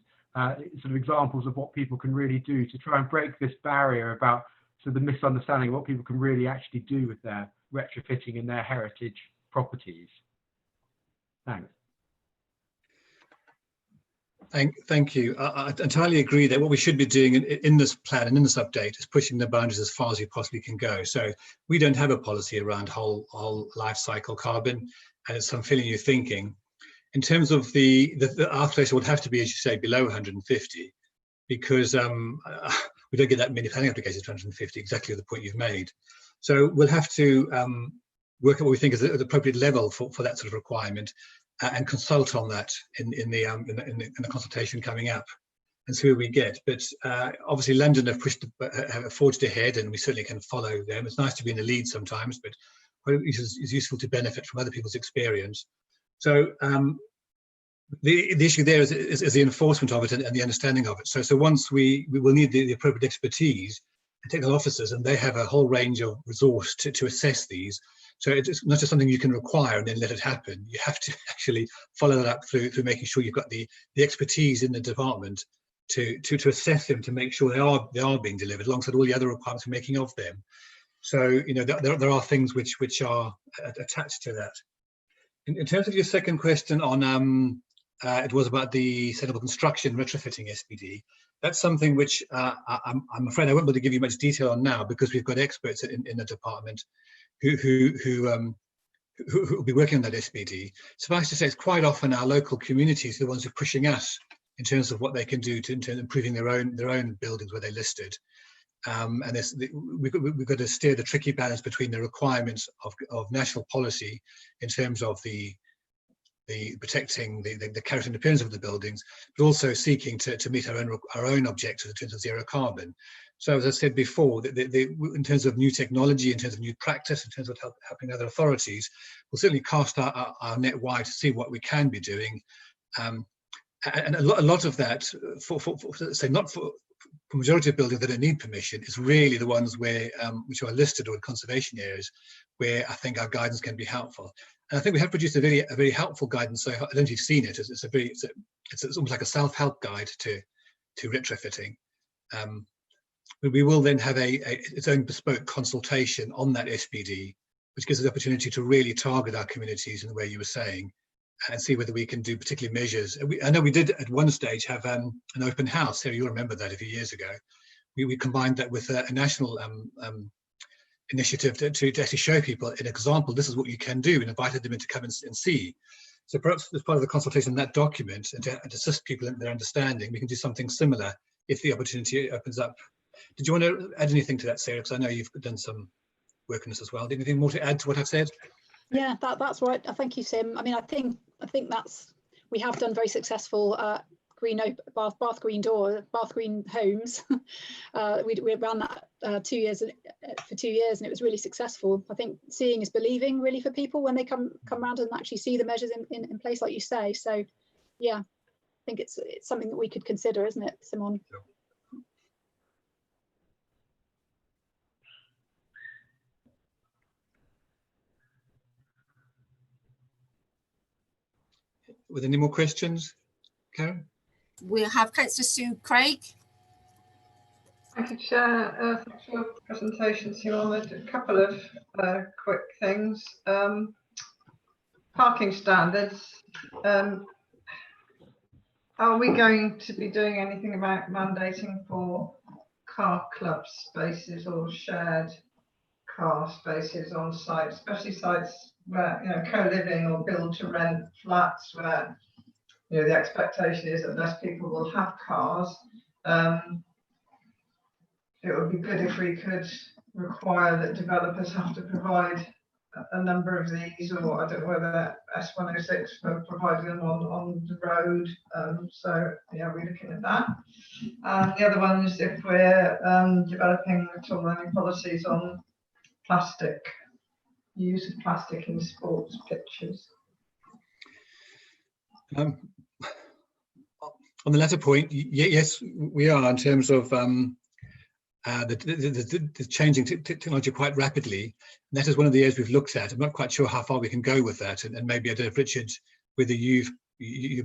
sort of examples of what people can really do to try and break this barrier about the misunderstanding of what people can really actually do with their retrofitting in their heritage properties. Thanks. Thank you. I entirely agree that what we should be doing in this plan and in this update is pushing the boundaries as far as we possibly can go. So we don't have a policy around whole life cycle carbon, and it's some fairly new thinking. In terms of the architecture would have to be, as you say, below 150, because we don't get that many planning applications to 150, exactly the point you've made. So we'll have to work out what we think is the appropriate level for that sort of requirement, and consult on that in the consultation coming up. and see where we get. But obviously London have forged ahead, and we certainly can follow them. It's nice to be in the lead sometimes, but it's useful to benefit from other people's experience. So the issue there is the enforcement of it and the understanding of it. So once we will need the appropriate expertise and technical officers, and they have a whole range of resource to assess these. So it's not just something you can require and then let it happen. You have to actually follow that up through making sure you've got the expertise in the department to assess them, to make sure they are being delivered alongside all the other requirements we're making of them. So there are things which are attached to that. In terms of your second question on it was about the sustainable construction retrofitting SPD. That's something which I'm afraid I won't be able to give you much detail on now, because we've got experts in the department who will be working on that SPD. Suffice to say, it's quite often our local communities are the ones who are pushing us in terms of what they can do to improving their own buildings where they're listed. And we've got to steer the tricky balance between the requirements of national policy in terms of the protecting the character and appearance of the buildings, but also seeking to meet our own objectives in terms of zero carbon. So as I said before, in terms of new technology, in terms of new practice, in terms of helping other authorities, we'll certainly cast our net wide to see what we can be doing. And a lot of that, for majority of buildings that don't need permission, is really the ones where which are listed or in conservation areas, where I think our guidance can be helpful. And I think we have produced a very helpful guidance. So I don't know if you've seen it. It's almost like a self-help guide to retrofitting. We will then have its own bespoke consultation on that SPD, which gives us the opportunity to really target our communities in the way you were saying, and see whether we can do particular measures. I know we did at one stage have an open house. Sarah, you'll remember that a few years ago. We combined that with a national initiative to actually show people an example. This is what you can do, and invited them in to come and see. So perhaps as part of the consultation in that document, and to assist people in their understanding, we can do something similar if the opportunity opens up. Did you want to add anything to that, Sarah? Because I know you've done some work on this as well. Anything more to add to what I've said? Yeah, that's right. Thank you, Sim. I mean, I think we have done very successful bath green homes. we ran that for 2 years, and it was really successful. I think seeing is believing, really, for people when they come around and actually see the measures in place, like you say. So yeah, I think it's something that we could consider, isn't it, Simon? With any more questions, Karen? We'll have Councillor Sue Craig. Thank you, Chair. Thanks for your presentation, Simon. A couple of quick things. Parking standards. Are we going to be doing anything about mandating for car club spaces or shared car spaces on site, especially sites where co-living or build to rent flats where the expectation is that less people will have cars? It would be good if we could require that developers have to provide a number of these, or I don't know whether S106 for providing them on the road. So yeah, we're looking at that. The other one is if we're developing tool learning policies on plastic, use of plastic in sports pitches. On the latter point, yes, we are, in terms of the changing technology quite rapidly. And that is one of the areas we've looked at. I'm not quite sure how far we can go with that, and maybe I don't know if Richard, whether you're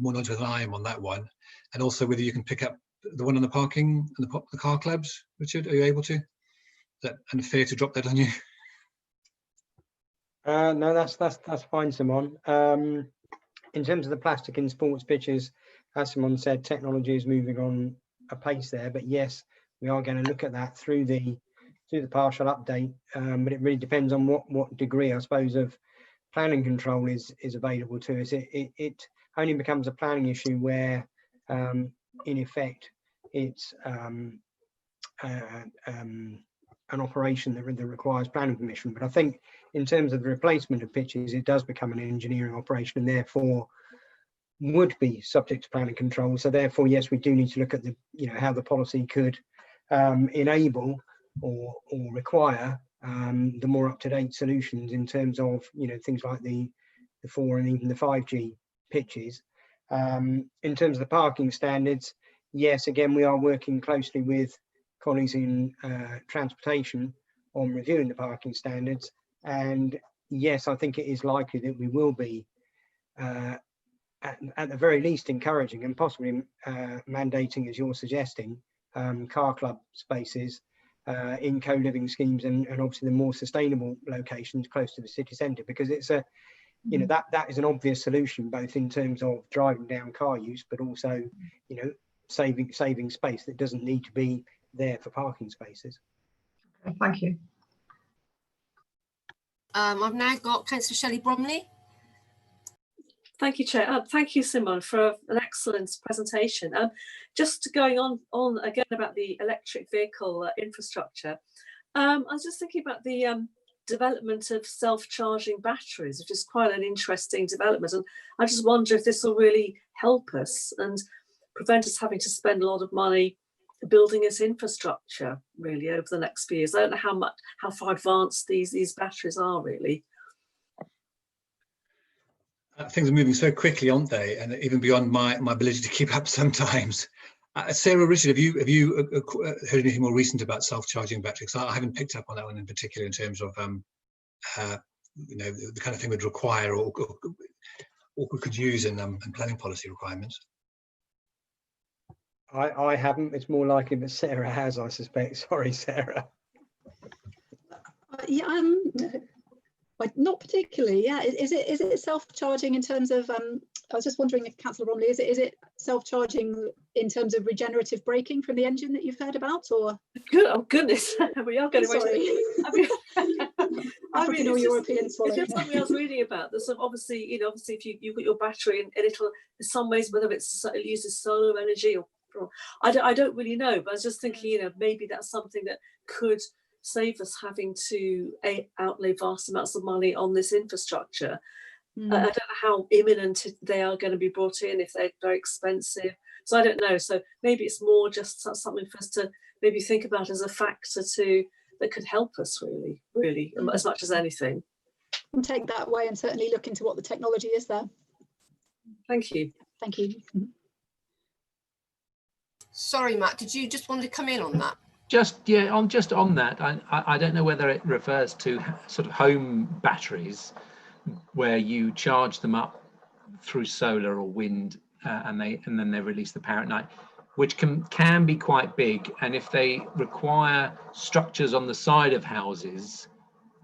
more knowledgeable than I am on that one, and also whether you can pick up the one on the parking and the car clubs. Richard, are you able to? Is that unfair to drop that on you? No, that's fine, Simon. In terms of the plastic in sports pitches, as Simon said, technology is moving on apace there. But yes, we are going to look at that through the partial update. But it really depends on what degree, I suppose, of planning control is available to us. It only becomes a planning issue where, in effect, it's an operation that requires planning permission. But I think in terms of the replacement of pitches, it does become an engineering operation, and therefore would be subject to planning control. So therefore, yes, we do need to look at the, how the policy could enable or require the more up-to-date solutions in terms of, things like the 4 and even the 5G pitches. In terms of the parking standards, yes, again, we are working closely with colleagues in transportation on reviewing the parking standards. And yes, I think it is likely that we will be at the very least encouraging and possibly mandating, as you're suggesting, car club spaces in co-living schemes and obviously the more sustainable locations close to the city centre, because it's a, that is an obvious solution, both in terms of driving down car use, but also, saving space that doesn't need to be there for parking spaces. Okay, thank you. I've now got Councillor Shelley Bromley. Thank you, Chair. Thank you, Simon, for an excellent presentation. Just going on again about the electric vehicle infrastructure, I was just thinking about the development of self-charging batteries, which is quite an interesting development. And I just wonder if this will really help us and prevent us having to spend a lot of money building this infrastructure really over the next few years. I don't know how far advanced these batteries are really. Things are moving so quickly, aren't they? And even beyond my ability to keep up sometimes. Sarah, Richard, have you heard anything more recent about self-charging batteries? I haven't picked up on that one in particular in terms of the kind of thing we'd require or we could use in planning policy requirements. I haven't. It's more likely that Sarah has, I suspect. Sorry, Sarah. Yeah, not particularly. Yeah, is it self-charging in terms of? I was just wondering if Councillor Bromley, is it self-charging in terms of regenerative braking from the engine that you've heard about, or? Good, oh goodness, we are going away. African or European swallow. It's just something I was reading about. There's obviously, if you've got your battery and it'll, in some ways, whether it uses solar energy or I don't really know, but I was just thinking, maybe that's something that could save us having to outlay vast amounts of money on this infrastructure. I don't know how imminent they are going to be brought in, if they're very expensive. So I don't know. So maybe it's more just something for us to maybe think about as a factor that could help us really, as much as anything. And take that away and certainly look into what the technology is there. Thank you. Thank you. Sorry, Matt, did you just want to come in on that? Just on that, I don't know whether it refers to sort of home batteries where you charge them up through solar or wind and then they release the power at night, which can be quite big. And if they require structures on the side of houses,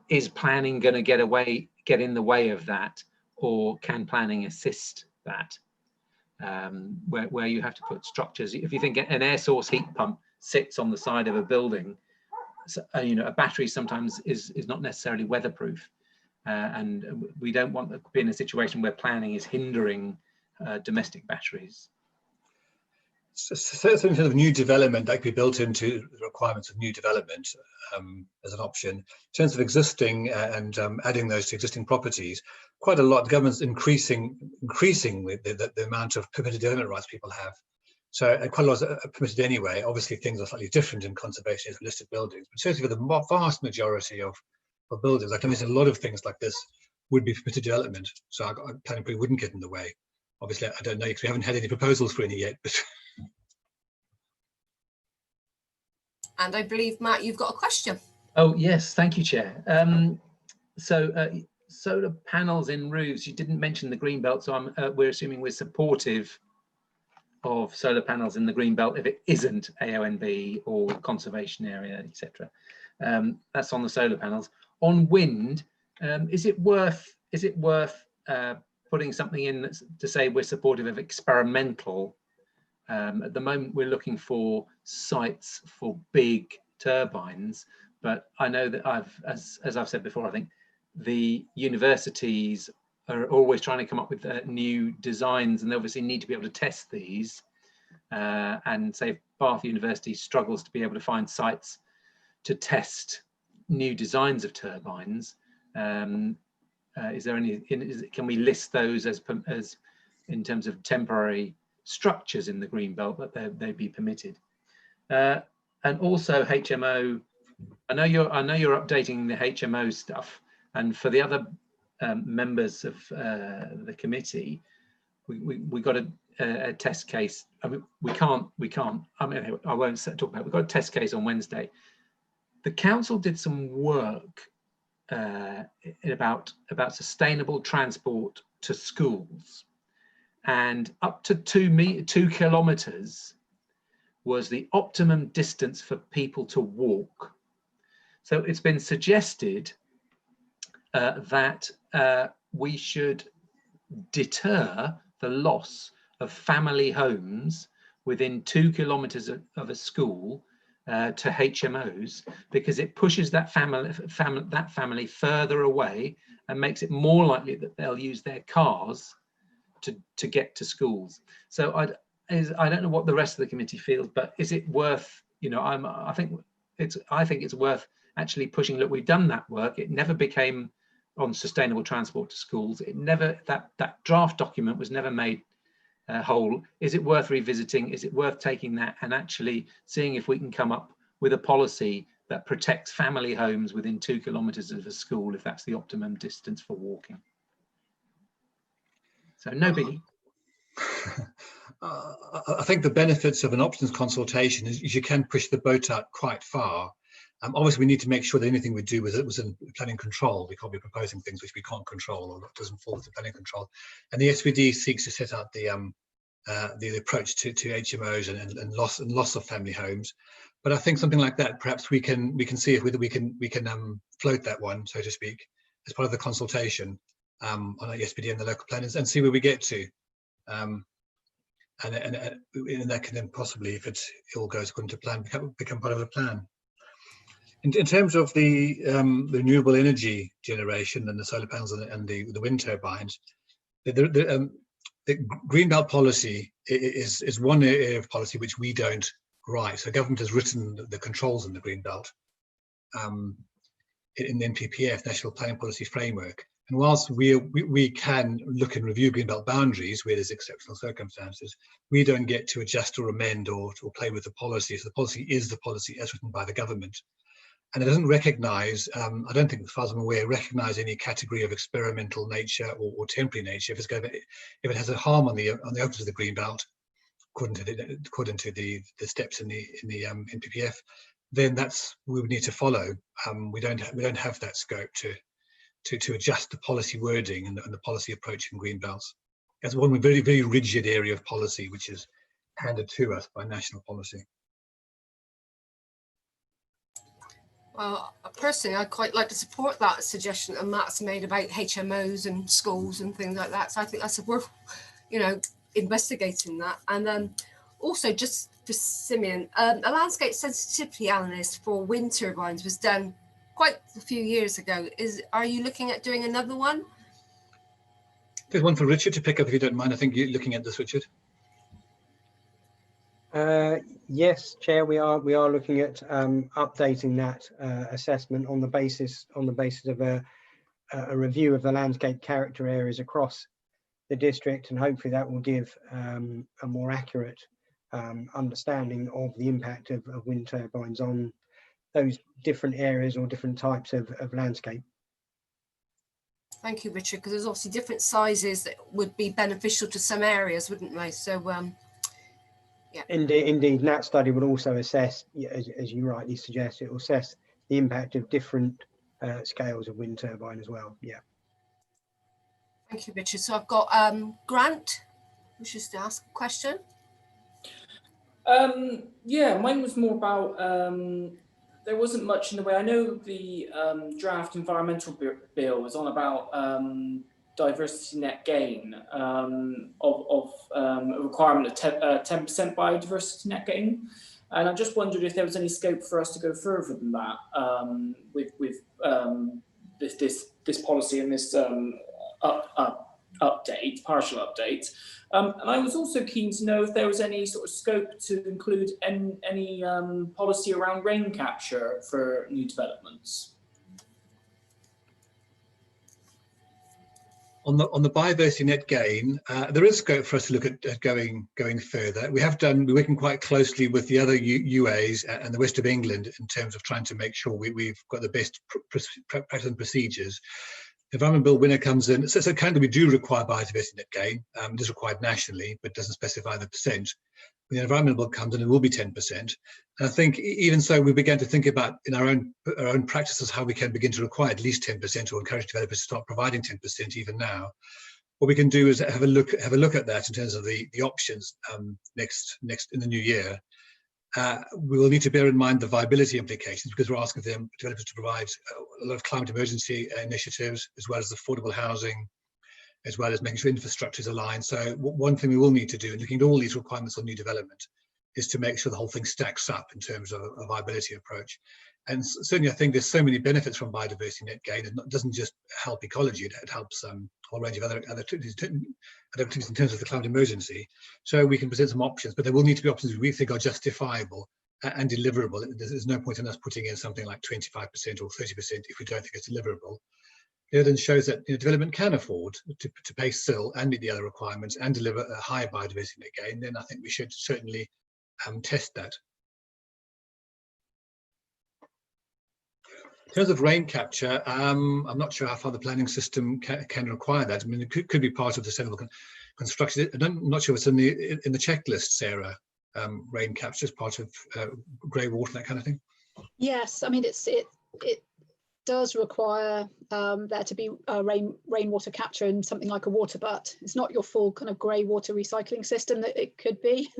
is planning going to get in the way of that, or can planning assist that? Where you have to put structures. If you think an air source heat pump sits on the side of a building, a battery sometimes is not necessarily weatherproof, and we don't want to be in a situation where planning is hindering domestic batteries. So in terms of new development, that could be built into the requirements of new development as an option. In terms of existing and adding those to existing properties, quite a lot. The government's increasing the amount of permitted development rights people have. So quite a lot are permitted anyway. Obviously, things are slightly different in conservation as listed buildings, but certainly for the vast majority of buildings, I can imagine a lot of things like this would be permitted development. So planning probably wouldn't get in the way. Obviously, I don't know because we haven't had any proposals for any yet, but. And I believe, Matt, you've got a question. Oh, yes. Thank you, Chair. Solar panels in roofs, you didn't mention the green belt, so we're assuming we're supportive of solar panels in the green belt if it isn't AONB or conservation area, etc. That's on the solar panels. On wind, is it worth putting something in to say we're supportive of experimental? At the moment, we're looking for sites for big turbines, but I know that as I've said before, I think the universities are always trying to come up with new designs, and they obviously need to be able to test these. And say if Bath University struggles to be able to find sites to test new designs of turbines, is there any? Can we list those as in terms of temporary structures in the greenbelt, that they'd be permitted. And also HMO. I know you're updating the HMO stuff, and for the other members of the committee, we got a test case. I mean, we can't. I mean, I won't talk about it. We've got a test case on Wednesday. The council did some work about sustainable transport to schools, and up to 2 kilometres was the optimum distance for people to walk. So it's been suggested that we should deter the loss of family homes within 2 kilometres of a school to HMOs, because it pushes that family further away and makes it more likely that they'll use their cars to get to schools. So I don't know what the rest of the committee feels, but is it worth, you know, I think it's worth actually pushing. Look, we've done that work. It never became on sustainable transport to schools. It never, that draft document was never made whole. Is it worth revisiting? Is it worth taking that and actually seeing if we can come up with a policy that protects family homes within 2 kilometres of a school, if that's the optimum distance for walking? So no biggie. I think the benefits of an options consultation is you can push the boat out quite far. Obviously, we need to make sure that anything we do was in planning control. We can't be proposing things which we can't control or that doesn't fall within planning control. And the SVD seeks to set out the approach to HMOs and loss of family homes. But I think something like that, perhaps we can see if we can float that one, so to speak, as part of the consultation on the SVD and the local planners, and see where we get to. And that can then possibly, if it all goes according to plan, become part of the plan. In terms of the renewable energy generation and the solar panels and the wind turbines, the Greenbelt policy is one area of policy which we don't write. So government has written the controls in the Greenbelt in the NPPF, National Planning Policy Framework. And whilst we can look and review Greenbelt boundaries where there's exceptional circumstances, we don't get to adjust or amend or play with the policy. So the policy is the policy as written by the government. And it doesn't recognise, I don't think, as far as I'm aware, recognise any category of experimental nature or temporary nature. If it has a harm on the openings of the Greenbelt, according to the steps in the NPPF, then that's we would need to follow. We don't have that scope to adjust the policy wording and the policy approach in Greenbelts. That's one very, very rigid area of policy which is handed to us by national policy. Well, personally, I'd quite like to support that suggestion that Matt's made about HMOs and schools and things like that. So I think that's worth, you know, investigating that. And also, just for Simeon, a landscape sensitivity analysis for wind turbines was done quite a few years ago. Are you looking at doing another one? There's one for Richard to pick up if you don't mind. I think you're looking at this, Richard. Yes, Chair, we are looking at updating that assessment on the basis of a review of the landscape character areas across the district, and hopefully that will give a more accurate understanding of the impact of wind turbines on those different areas or different types of landscape. Thank you, Richard, because there's obviously different sizes that would be beneficial to some areas, wouldn't they? So yeah. Indeed, and that study would also assess, as you rightly suggest, it will assess the impact of different scales of wind turbine as well. Yeah. Thank you, Richard. So I've got Grant wishes to ask a question. Yeah, mine was more about there wasn't much in the way. I know the draft environmental bill was on about diversity net gain of a requirement of 10% biodiversity net gain, and I just wondered if there was any scope for us to go further than that with this policy and this update, partial update. And I was also keen to know if there was any sort of scope to include any policy around rain capture for new developments. On the biodiversity net gain, there is scope for us to look at going further. We're working quite closely with the other UAs and the West of England in terms of trying to make sure we've got the best practice and procedures. The Environment Bill winner comes in, so currently we do require biodiversity net gain. It is required nationally, but doesn't specify the percent. When the Environment Bill comes in, it will be 10%. And I think even so, we began to think about in our own practices how we can begin to require at least 10% or encourage developers to start providing 10% even now. What we can do is have a look at that in terms of the options next in the new year. We will need to bear in mind the viability implications, because we're asking them developers to provide a lot of climate emergency initiatives, as well as affordable housing, as well as making sure infrastructure is aligned. So one thing we will need to do in looking at all these requirements on new development is to make sure the whole thing stacks up in terms of a viability approach. And certainly I think there's so many benefits from biodiversity net gain. It doesn't just help ecology, it helps a whole range of other activities in terms of the climate emergency. So we can present some options, but there will need to be options we think are justifiable and deliverable. There's no point in us putting in something like 25% or 30% if we don't think it's deliverable. The evidence shows that development can afford to pay still and meet the other requirements and deliver a higher biodiversity net gain. Then I think we should certainly test that. In terms of rain capture, I'm not sure how far the planning system can require that. I mean, it could be part of the sustainable construction. I'm not sure what's in the checklist, Sarah. Rain capture is part of grey water, that kind of thing. Yes, I mean it does require there to be rainwater capture in something like a water butt. It's not your full kind of grey water recycling system that it could be,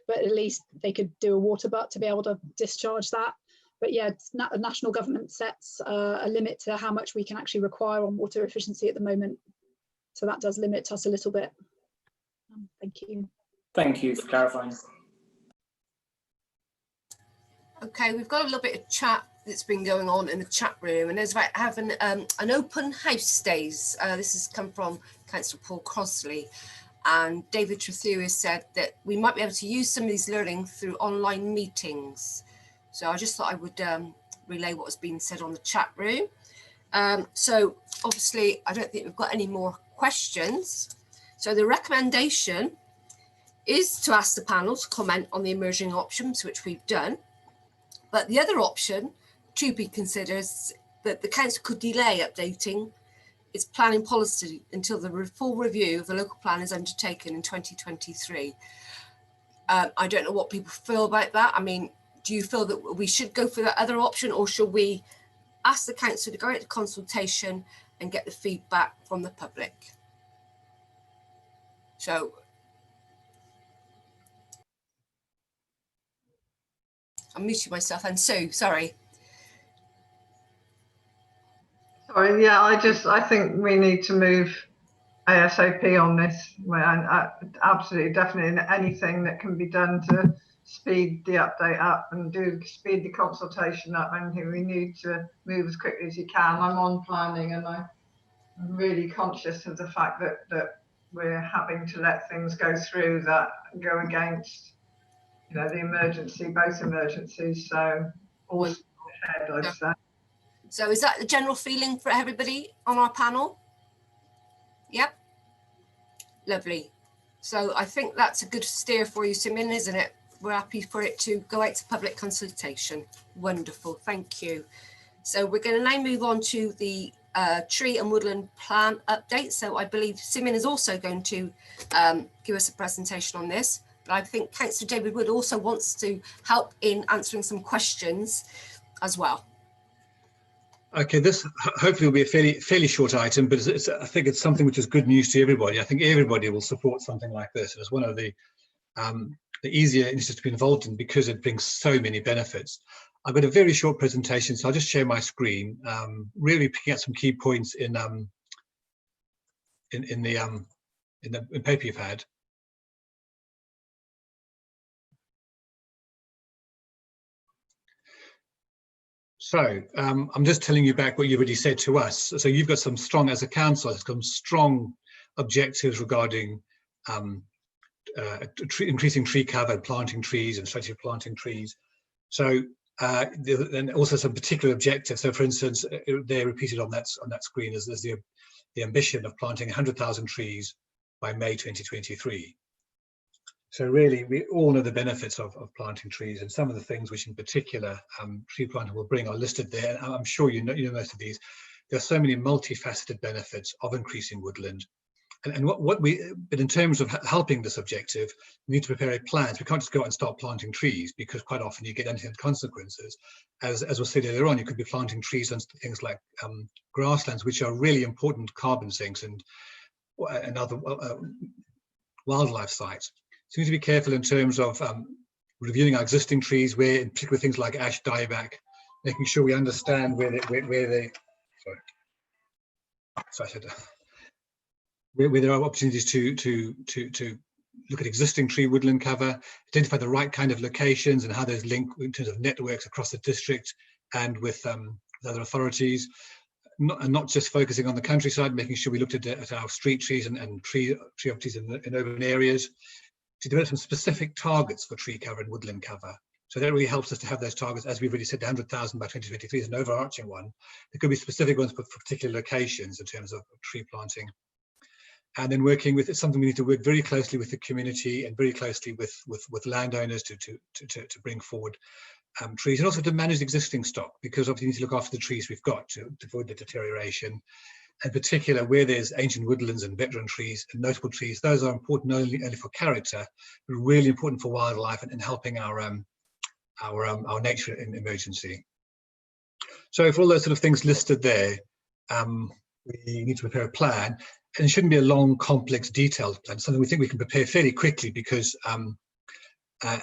but at least they could do a water butt to be able to discharge that. But yeah, the national government sets a limit to how much we can actually require on water efficiency at the moment. So that does limit us a little bit. Thank you. Thank you for clarifying. Okay, we've got a little bit of chat that's been going on in the chat room, and there's about having an open house days. This has come from Councillor Paul Crossley, and David Trethewey has said that we might be able to use some of these learning through online meetings. So I just thought I would relay what has been said on the chat room. So obviously, I don't think we've got any more questions. So the recommendation is to ask the panel to comment on the emerging options, which we've done. But the other option to be considered is that the council could delay updating its planning policy until the full review of the local plan is undertaken in 2023. I don't know what people feel about that. I mean, do you feel that we should go for that other option, or should we ask the council to go into consultation and get the feedback from the public? So I'm muting myself, and Sue, sorry. Sorry, yeah, I think we need to move ASAP on this. And absolutely, definitely anything that can be done to speed the update up and speed the consultation up. I think we need to move as quickly as you can. I'm on planning, and I'm really conscious of the fact that we're having to let things go through that go against, the emergency, both emergencies. So all ahead, I'd say. So is that the general feeling for everybody on our panel? Yep. Lovely. So I think that's a good steer for you, Simin, isn't it? We're happy for it to go out to public consultation. Wonderful, thank you. So we're going to now move on to the tree and woodland plan update. So I believe Simin is also going to give us a presentation on this, but I think Councillor David Wood also wants to help in answering some questions as well. Okay, this hopefully will be a fairly short item, but I think it's something which is good news to everybody. I think everybody will support something like this. And it's one of the easier initiatives to be involved in because it brings so many benefits. I've got a very short presentation, so I'll just share my screen, really picking out some key points in the paper you've had. So I'm just telling you back what you've already said to us. So you've got some strong, as a council, some strong objectives regarding increasing tree cover, planting trees and strategy of planting trees. So And also some particular objectives. So, for instance, they're repeated on that screen as the ambition of planting 100,000 trees by May 2023. So really, we all know the benefits of planting trees, and some of the things which in particular tree planting will bring are listed there. And I'm sure you know most of these. There are so many multifaceted benefits of increasing woodland. But in terms of helping this objective, we need to prepare a plan. We can't just go out and start planting trees, because quite often you get unintended consequences. As was said earlier on, you could be planting trees on things like grasslands, which are really important carbon sinks and other wildlife sites. So we need to be careful in terms of reviewing our existing trees, where in particular things like ash dieback, making sure we understand where there are opportunities to look at existing tree woodland cover, identify the right kind of locations and how those link in terms of networks across the district and with other authorities, and not just focusing on the countryside, making sure we looked at our street trees and tree opportunities in urban areas, to develop some specific targets for tree cover and woodland cover. So that really helps us to have those targets. As we've already said, the 100,000 by 2023 is an overarching one. There could be specific ones for particular locations in terms of tree planting. And then working with, it's something we need to work very closely with the community and very closely with landowners to bring forward trees, and also to manage existing stock, because obviously we need to look after the trees we've got to avoid the deterioration. In particular, where there's ancient woodlands and veteran trees and notable trees, those are important not only for character, but really important for wildlife and helping our nature in emergency. So for all those sort of things listed there, we need to prepare a plan, and it shouldn't be a long, complex, detailed plan. Something we think we can prepare fairly quickly, because there's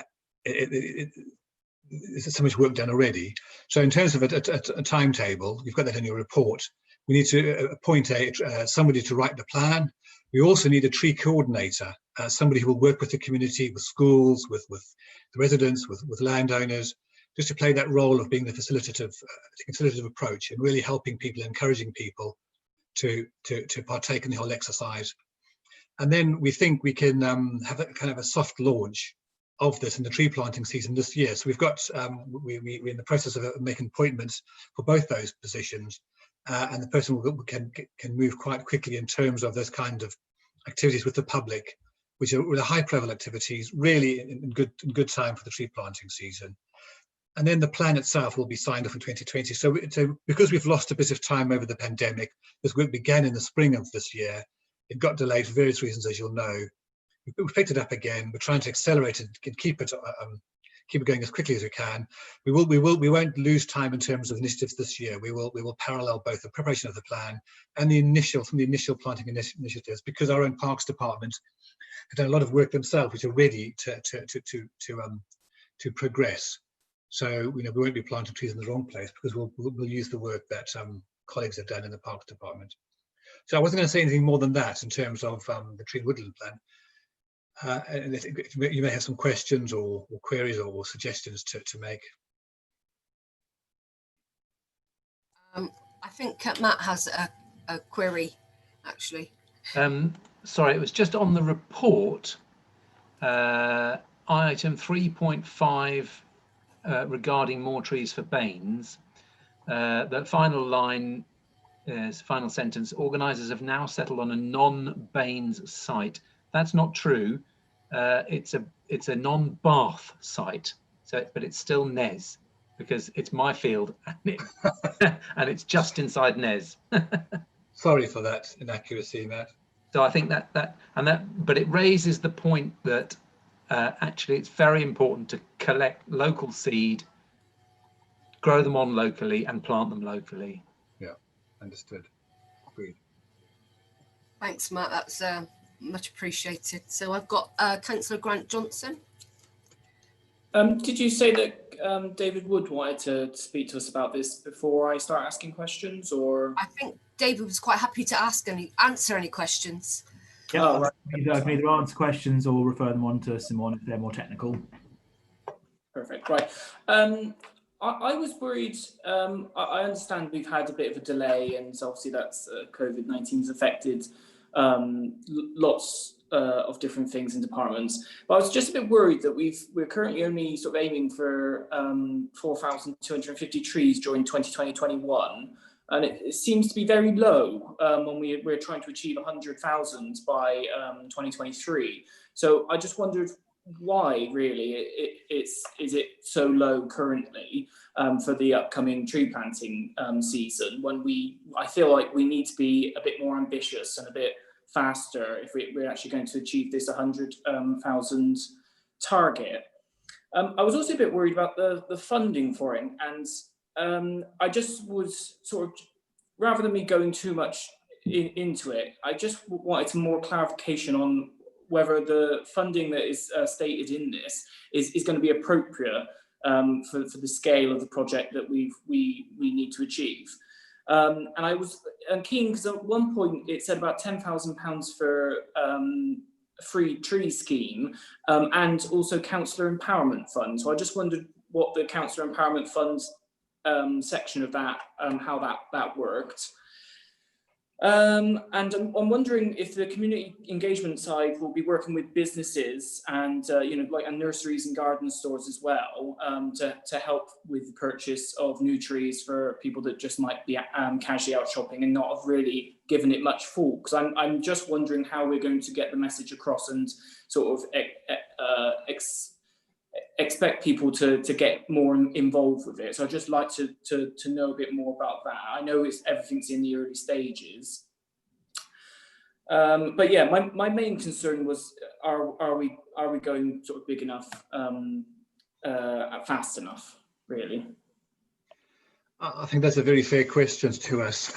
so much work done already. So in terms of a timetable, you've got that in your report. We need to appoint somebody to write the plan. We also need a tree coordinator, somebody who will work with the community, with schools, with the residents, with landowners, just to play that role of being the facilitative approach and really helping people, encouraging people to partake in the whole exercise. And then we think we can have a kind of a soft launch of this in the tree planting season this year. So we've got we're in the process of making appointments for both those positions, and the person can move quite quickly in terms of those kind of activities with the public, which are high profile activities, really in good time for the tree planting season. And then the plan itself will be signed off in 2020. So because we've lost a bit of time over the pandemic, this work began in the spring of this year. It got delayed for various reasons, as you'll know. We've picked it up again. We're trying to accelerate it and keep it going as quickly as we can. We won't lose time in terms of initiatives this year. We will parallel both the preparation of the plan and the initial planting initiatives, because our own Parks Department have done a lot of work themselves, which are ready to progress. So we won't be planting trees in the wrong place, because we'll use the work that colleagues have done in the Parks Department. So I wasn't going to say anything more than that in terms of the tree and woodland plan. And I think you may have some questions or queries or suggestions to make. I think Matt has a query, actually. Sorry, it was just on the report, item 3.5, regarding more trees for Baines. The final line is final sentence: organisers have now settled on a non-Baines site. That's not true. It's a non-Bath site, but it's still Nez, because it's my field and it's just inside Nez. Sorry for that inaccuracy, Matt. So I think but it raises the point that actually it's very important to collect local seed, grow them on locally, and plant them locally. Yeah, understood. Agreed. Thanks, Matt. That's much appreciated. So I've got Councillor Grant Johnson. Did you say that David Wood wanted to speak to us about this before I start asking questions, or? I think David was quite happy to answer any questions. Yeah, oh, right. I can either answer questions or refer them on to Simon if they're more technical. Perfect. Right. I was worried. I understand we've had a bit of a delay, and so obviously that's COVID-19's affected lots of different things in departments. But I was just a bit worried that we're currently only sort of aiming for 4,250 trees during 2020-21. And it seems to be very low when we're trying to achieve 100,000 by 2023. So I just wondered why really is it so low currently for the upcoming tree planting season, when I feel like we need to be a bit more ambitious and a bit faster if we're actually going to achieve this 100,000 target. I was also a bit worried about the funding for it, and I just was sort of, rather than me going too much into it, I just wanted some more clarification on whether the funding that is stated in this is going to be appropriate for the scale of the project that we need to achieve. And I was keen because at one point it said about £10,000 for free tree scheme and also councillor empowerment fund. So I just wondered what the councillor empowerment fund section of that, how that worked. And I'm wondering if the community engagement side will be working with businesses and like nurseries and garden stores as well to help with the purchase of new trees for people that just might be casually out shopping and not have really given it much thought. Because I'm just wondering how we're going to get the message across and sort of expect people to get more involved with it. So I'd just like to know a bit more about that. I know everything's in the early stages. But yeah, my main concern was, are we going sort of big enough, fast enough, really? I think that's a very fair question to us.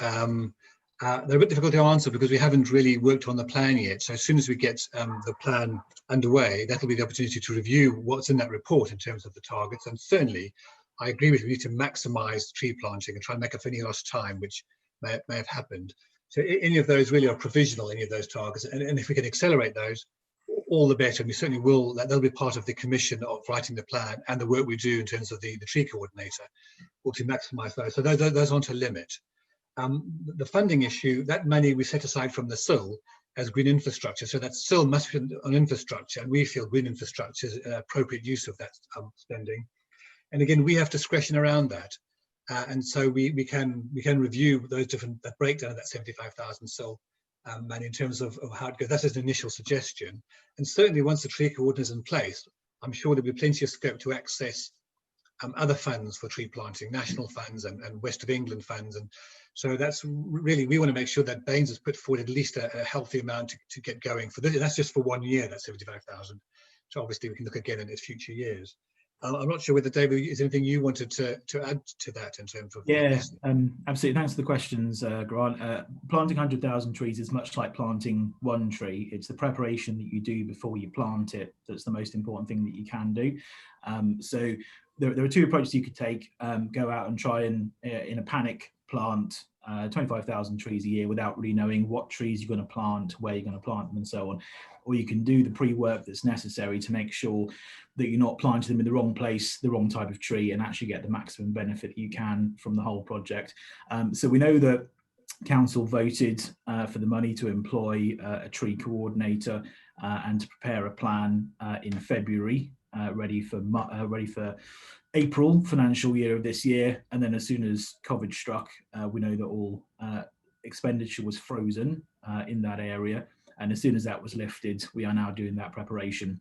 They're a bit difficult to answer because we haven't really worked on the plan yet. So as soon as we get the plan underway, that'll be the opportunity to review what's in that report in terms of the targets. And certainly, I agree with you, we need to maximise tree planting and try and make up any lost time, which may have happened. So any of those really are provisional, any of those targets. And if we can accelerate those, all the better. And we certainly will. That'll be part of the commission of writing the plan and the work we do in terms of the tree coordinator, or to maximise those. So those aren't a limit. The funding issue, that money we set aside from the SIL as green infrastructure, so that SIL must be on infrastructure, and we feel green infrastructure is an appropriate use of that spending. And again, we have discretion around that, and so we can review those that breakdown of that 75,000 SIL money in terms of how it goes. That's an initial suggestion, and certainly once the tree coordinator is in place, I'm sure there'll be plenty of scope to access other funds for tree planting, national funds and West of England funds. And so that's really, we want to make sure that Baines has put forward at least a healthy amount to get going for this. And that's just for 1 year, that's 75,000. So obviously we can look again in its future years. I'm not sure whether, David, is anything you wanted to add to that in terms of? Yeah, absolutely. Thanks for the questions, Grant. Planting 100,000 trees is much like planting one tree. It's the preparation that you do before you plant it that's the most important thing that you can do. So there are two approaches you could take. Go out and try and, in a panic, plant 25,000 trees a year without really knowing what trees you're going to plant, where you're going to plant them and so on. Or you can do the pre-work that's necessary to make sure that you're not planting them in the wrong place, the wrong type of tree, and actually get the maximum benefit you can from the whole project. So we know that Council voted for the money to employ a tree coordinator and to prepare a plan in February, ready for April financial year of this year. And then as soon as COVID struck, we know that all expenditure was frozen in that area. And as soon as that was lifted, we are now doing that preparation.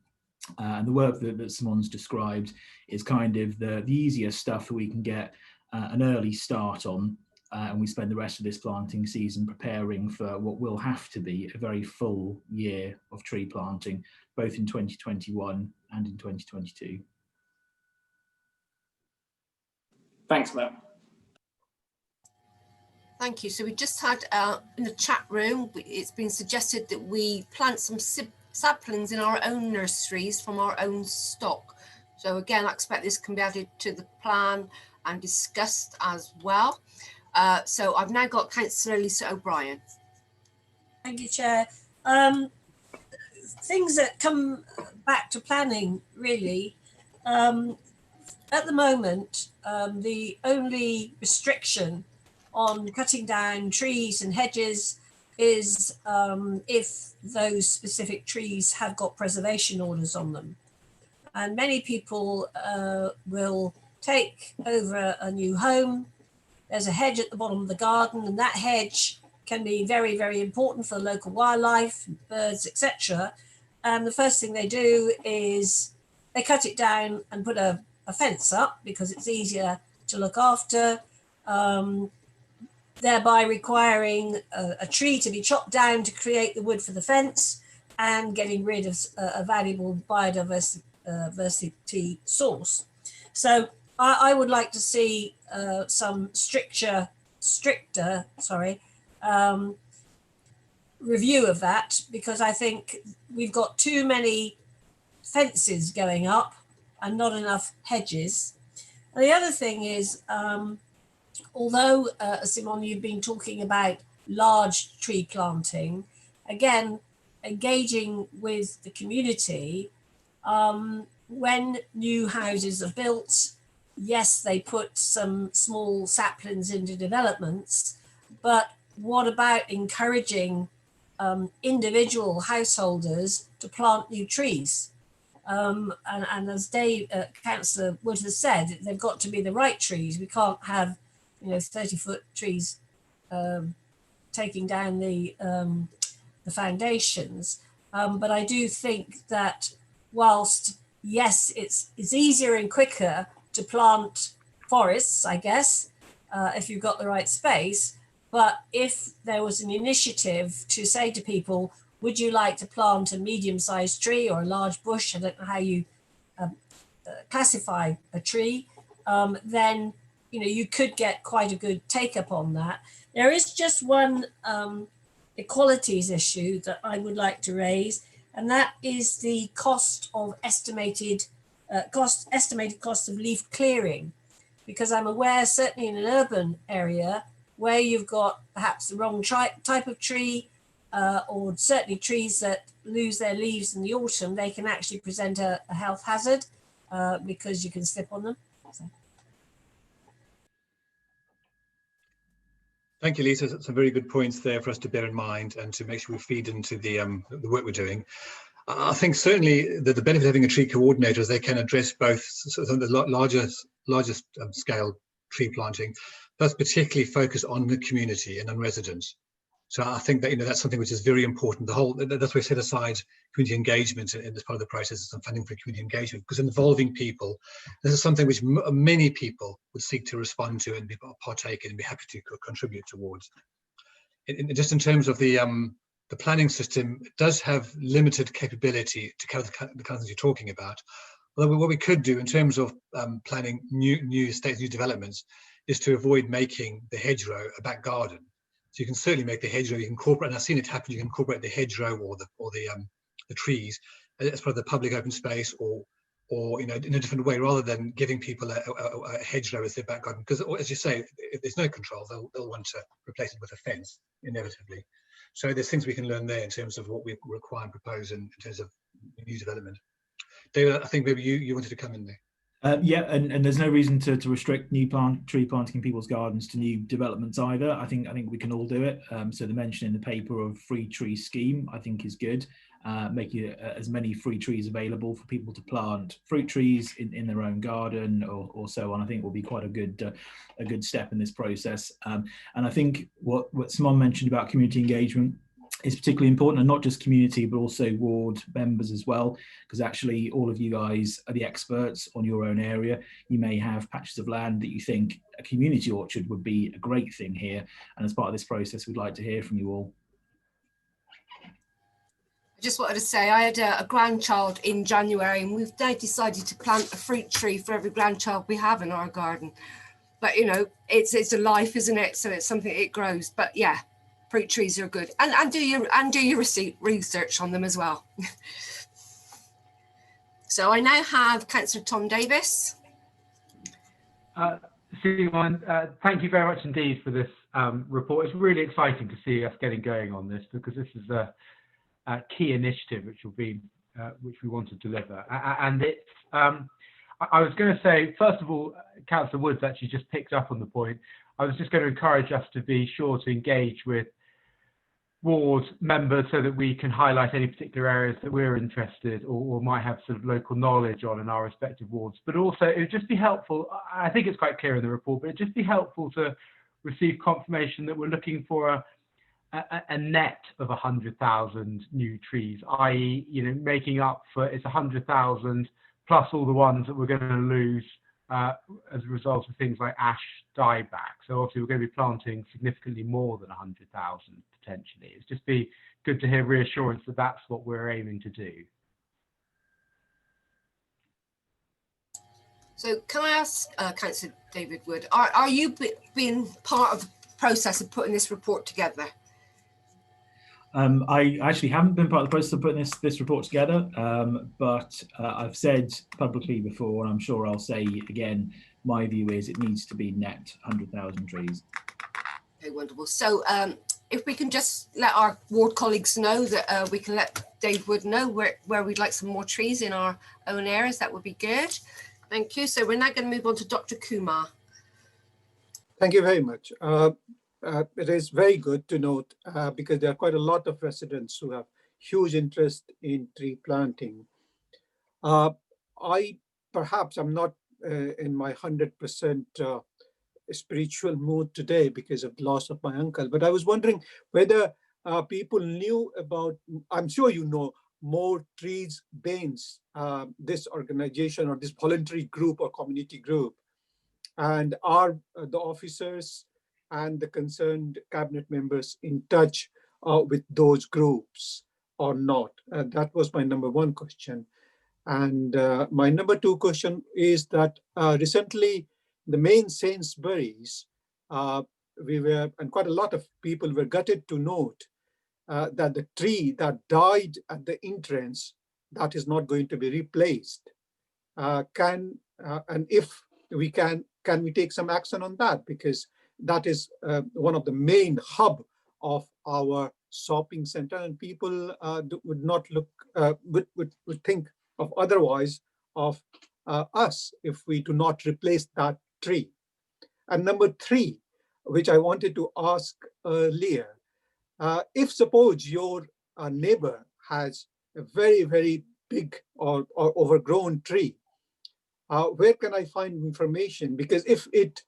And the work that Simon's described is kind of the easier stuff that we can get an early start on. And we spend the rest of this planting season preparing for what will have to be a very full year of tree planting, both in 2021 and in 2022. Thanks for that. Thank you. So we just had in the chat room, it's been suggested that we plant some saplings in our own nurseries from our own stock. So again, I expect this can be added to the plan and discussed as well. So I've now got Councillor Lisa O'Brien. Thank you, Chair. Things that come back to planning, really. At the moment, the only restriction on cutting down trees and hedges is if those specific trees have got preservation orders on them. And many people will take over a new home. There's a hedge at the bottom of the garden, and that hedge can be very, very important for local wildlife, birds, etc. And the first thing they do is they cut it down and put a fence up because it's easier to look after, thereby requiring a tree to be chopped down to create the wood for the fence and getting rid of a valuable biodiversity source. So I would like to see some stricter review of that, because I think we've got too many fences going up and not enough hedges. And the other thing is, although, Simon, you've been talking about large tree planting, again, engaging with the community, when new houses are built, yes, they put some small saplings into developments, but what about encouraging individual householders to plant new trees? And as Councillor Wood has said, they've got to be the right trees. We can't have 30-foot trees taking down the foundations. But I do think that whilst, yes, it's easier and quicker to plant forests, I guess, if you've got the right space, but if there was an initiative to say to people, would you like to plant a medium-sized tree or a large bush? I don't know how you classify a tree, then you could get quite a good take-up on that. There is just one equalities issue that I would like to raise, and that is the estimated cost of leaf clearing, because I'm aware, certainly in an urban area where you've got perhaps the wrong type of tree, or certainly trees that lose their leaves in the autumn, they can actually present a health hazard because you can slip on them. So. Thank you, Lisa. Some very good points there for us to bear in mind and to make sure we feed into the work we're doing. I think certainly the benefit of having a tree coordinator is they can address both some of the largest scale tree planting, but particularly focus on the community and on residents. So I think that that's something which is very important. That's why we set aside community engagement in this part of the process, some funding for community engagement, because involving people, this is something which many people would seek to respond to and partake in and be happy to contribute towards. Just in terms of the planning system, it does have limited capability to cover the kind of things you're talking about. Although what we could do in terms of planning new estates, new developments, is to avoid making the hedgerow a back garden. So you can certainly make the hedgerow, you can incorporate, and I've seen it happen, you can incorporate the hedgerow or the trees as part of the public open space, or in a different way, rather than giving people a hedgerow as their back garden. Because as you say, if there's no control, they'll want to replace it with a fence, inevitably. So there's things we can learn there in terms of what we require and propose in terms of new development. David, I think maybe you wanted to come in there. Yeah, and there's no reason to restrict tree planting in people's gardens to new developments either. I think we can all do it. So the mention in the paper of free tree scheme, I think, is good. Making as many free trees available for people to plant fruit trees in their own garden or so on, I think will be quite a good step in this process. And I think what Simon mentioned about community engagement is particularly important, and not just community but also ward members as well, because actually all of you guys are the experts on your own area. You may have patches of land that you think a community orchard would be a great thing here, and as part of this process we'd like to hear from you all. I just wanted to say I had a grandchild in January, and we've now decided to plant a fruit tree for every grandchild we have in our garden. But it's a life, isn't it? So it's something, it grows. But yeah, fruit trees are good, and do your research on them as well. So I now have Councillor Tom Davis. Simon, thank you very much indeed for this report. It's really exciting to see us getting going on this, because this is a key initiative which we want to deliver. And it's I was going to say, first of all, Councillor Woods actually just picked up on the point. I was just going to encourage us to be sure to engage with ward members so that we can highlight any particular areas that we're interested or might have sort of local knowledge on in our respective wards. But also it would just be helpful, I think it's quite clear in the report, but it'd just be helpful to receive confirmation that we're looking for a net of 100,000 new trees, i.e., you know, making up for it's 100,000 plus all the ones that we're going to lose as a result of things like ash dieback. So obviously we're going to be planting significantly more than 100,000 potentially. It's just be good to hear reassurance that that's what we're aiming to do. So can I ask Councillor David Wood, are you being part of the process of putting this report together? I actually haven't been part of the process of putting this report together, but I've said publicly before, and I'm sure I'll say again, my view is it needs to be net 100,000 trees. Okay, wonderful. So if we can just let our ward colleagues know that we can let Dave Wood know where we'd like some more trees in our own areas, that would be good. Thank you. So we're now going to move on to Dr. Kumar. Thank you very much. It is very good to note because there are quite a lot of residents who have huge interest in tree planting. I'm not in my 100% spiritual mood today because of the loss of my uncle, but I was wondering whether people knew about, I'm sure you know, More Trees Bains, this organization or this voluntary group or community group, and are the officers and the concerned cabinet members in touch with those groups or not? That was my number one question. And my number two question is that recently the main Sainsbury's, and quite a lot of people were gutted to note that the tree that died at the entrance, that is not going to be replaced. And if we can we take some action on that? Because that is one of the main hub of our shopping center, and people would not look, would think of otherwise of us if we do not replace that tree. And number three, which I wanted to ask earlier, if suppose your neighbor has a very, very big or overgrown tree, where can I find information? Because if it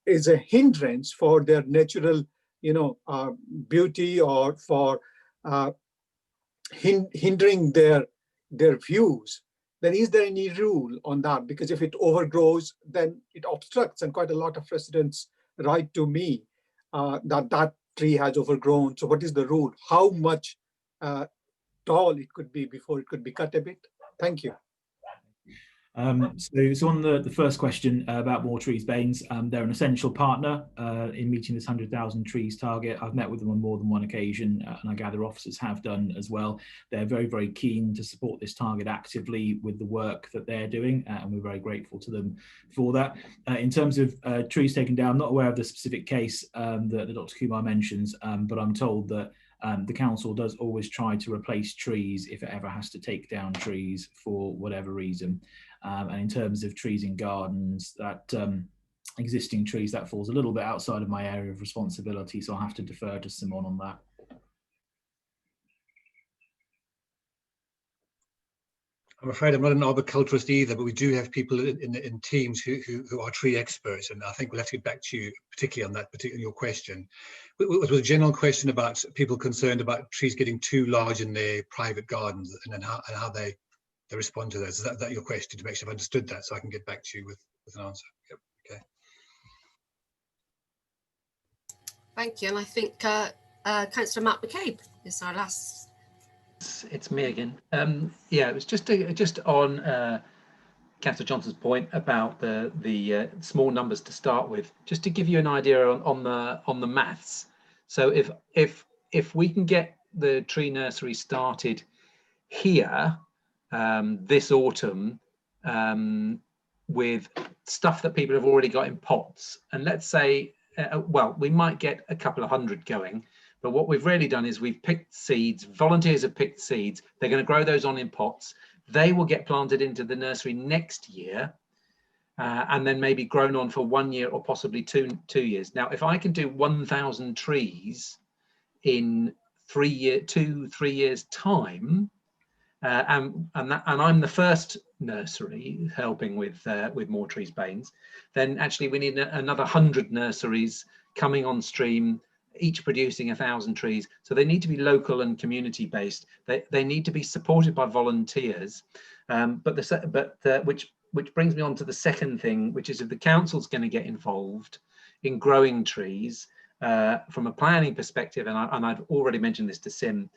is a hindrance for their natural, beauty, or for hindering their views, then is there any rule on that? Because if it overgrows, then it obstructs, and quite a lot of residents write to me that tree has overgrown. So what is the rule? How much tall it could be before it could be cut a bit? Thank you. So on the first question about More Trees Bains, they're an essential partner in meeting this 100,000 trees target. I've met with them on more than one occasion, and I gather officers have done as well. They're very, very keen to support this target actively with the work that they're doing, and we're very grateful to them for that. In terms of trees taken down, I'm not aware of the specific case that Dr. Kumar mentions, but I'm told that the council does always try to replace trees if it ever has to take down trees for whatever reason. And in terms of trees in gardens, that existing trees, that falls a little bit outside of my area of responsibility, so I'll have to defer to Simon on that. I'm afraid I'm not an arboriculturist either, but we do have people in teams who are tree experts, and I think we'll have to get back to you, particularly on that your question. It was a general question about people concerned about trees getting too large in their private gardens, and then how they respond to those. Is that your question, to make sure I've understood that, so I can get back to you with an answer? Yep. Okay. Thank you. And I think Councillor Matt McCabe is our last. It's me again. Yeah, it was just on Councillor Johnson's point about the small numbers to start with, just to give you an idea on the maths. So if we can get the tree nursery started here this autumn with stuff that people have already got in pots, and let's say, well, we might get a couple of hundred going, but what we've really done is we've picked seeds, volunteers have picked seeds, they're going to grow those on in pots, they will get planted into the nursery next year, and then maybe grown on for 1 year or possibly two years. Now, if I can do 1,000 trees in 3 years time, and I'm the first nursery helping with More Trees Baines, then actually we need another 100 nurseries coming on stream, each producing 1,000 trees. So they need to be local and community based. They need to be supported by volunteers. Which brings me on to the second thing, which is if the council's going to get involved in growing trees from a planning perspective, and I've already mentioned this to Sim.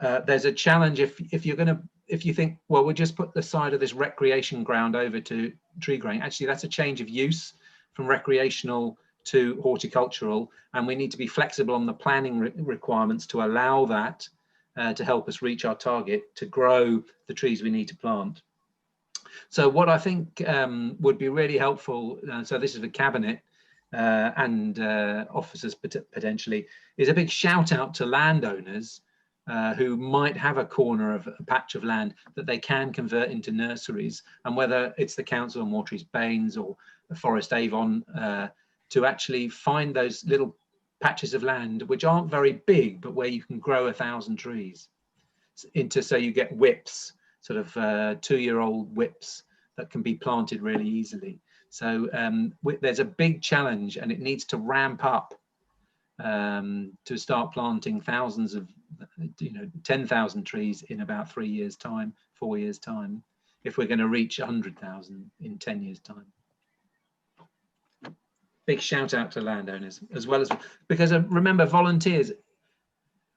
There's a challenge if you think, well, we'll just put the side of this recreation ground over to tree growing. Actually, that's a change of use from recreational to horticultural, and we need to be flexible on the planning requirements to allow that to help us reach our target to grow the trees we need to plant. So what I think would be really helpful, so this is the cabinet and officers potentially, is a big shout out to landowners who might have a corner of a patch of land that they can convert into nurseries, and whether it's the council or More Trees Baines or Forest Avon, to actually find those little patches of land which aren't very big, but where you can grow 1,000 trees into, so you get whips, sort of 2-year-old whips that can be planted really easily. So there's a big challenge, and it needs to ramp up to start planting thousands of, 10,000 trees in about 3 years time, 4 years time, if we're going to reach 100,000 in 10 years time. Big shout out to landowners, as well as, because remember, volunteers,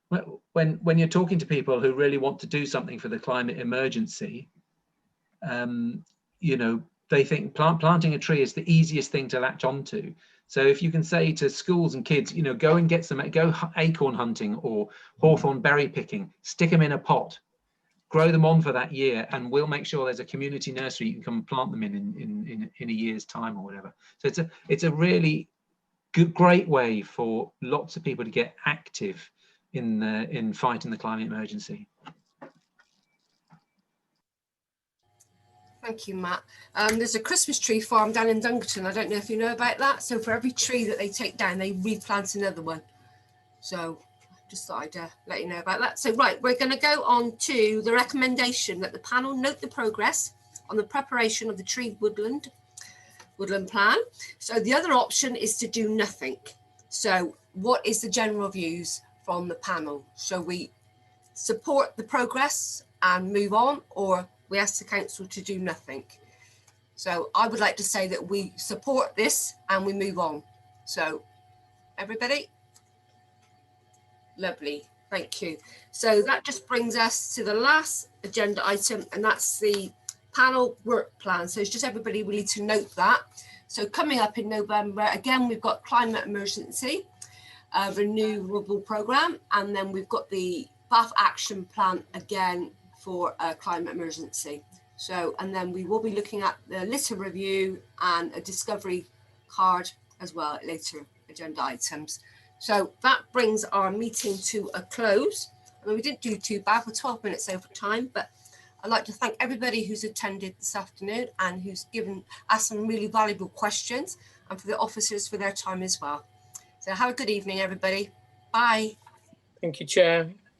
when you're talking to people who really want to do something for the climate emergency, they think planting a tree is the easiest thing to latch onto. So if you can say to schools and kids, go and go acorn hunting or hawthorn berry picking, stick them in a pot, grow them on for that year, and we'll make sure there's a community nursery you can come and plant them in a year's time or whatever. So it's a really great way for lots of people to get active in fighting the climate emergency. Thank you, Matt. There's a Christmas tree farm down in Dunkerton. I don't know if you know about that. So for every tree that they take down, they replant another one. So just thought I'd let you know about that. So right, we're going to go on to the recommendation that the panel note the progress on the preparation of the tree woodland plan. So the other option is to do nothing. So what is the general views from the panel? Shall we support the progress and move on, or we ask the council to do nothing? So I would like to say that we support this and we move on. So everybody? Lovely, thank you. So that just brings us to the last agenda item, and that's the panel work plan. So it's just everybody really to note that. So coming up in November, again, we've got climate emergency, renewable programme, and then we've got the Bath action plan again for climate emergency. So, and then we will be looking at the litter review and a discovery card as well at later agenda items. So that brings our meeting to a close. I mean, we didn't do too bad, we're 12 minutes over time, but I'd like to thank everybody who's attended this afternoon and who's asked some really valuable questions, and for the officers for their time as well. So have a good evening, everybody. Bye. Thank you, Chair.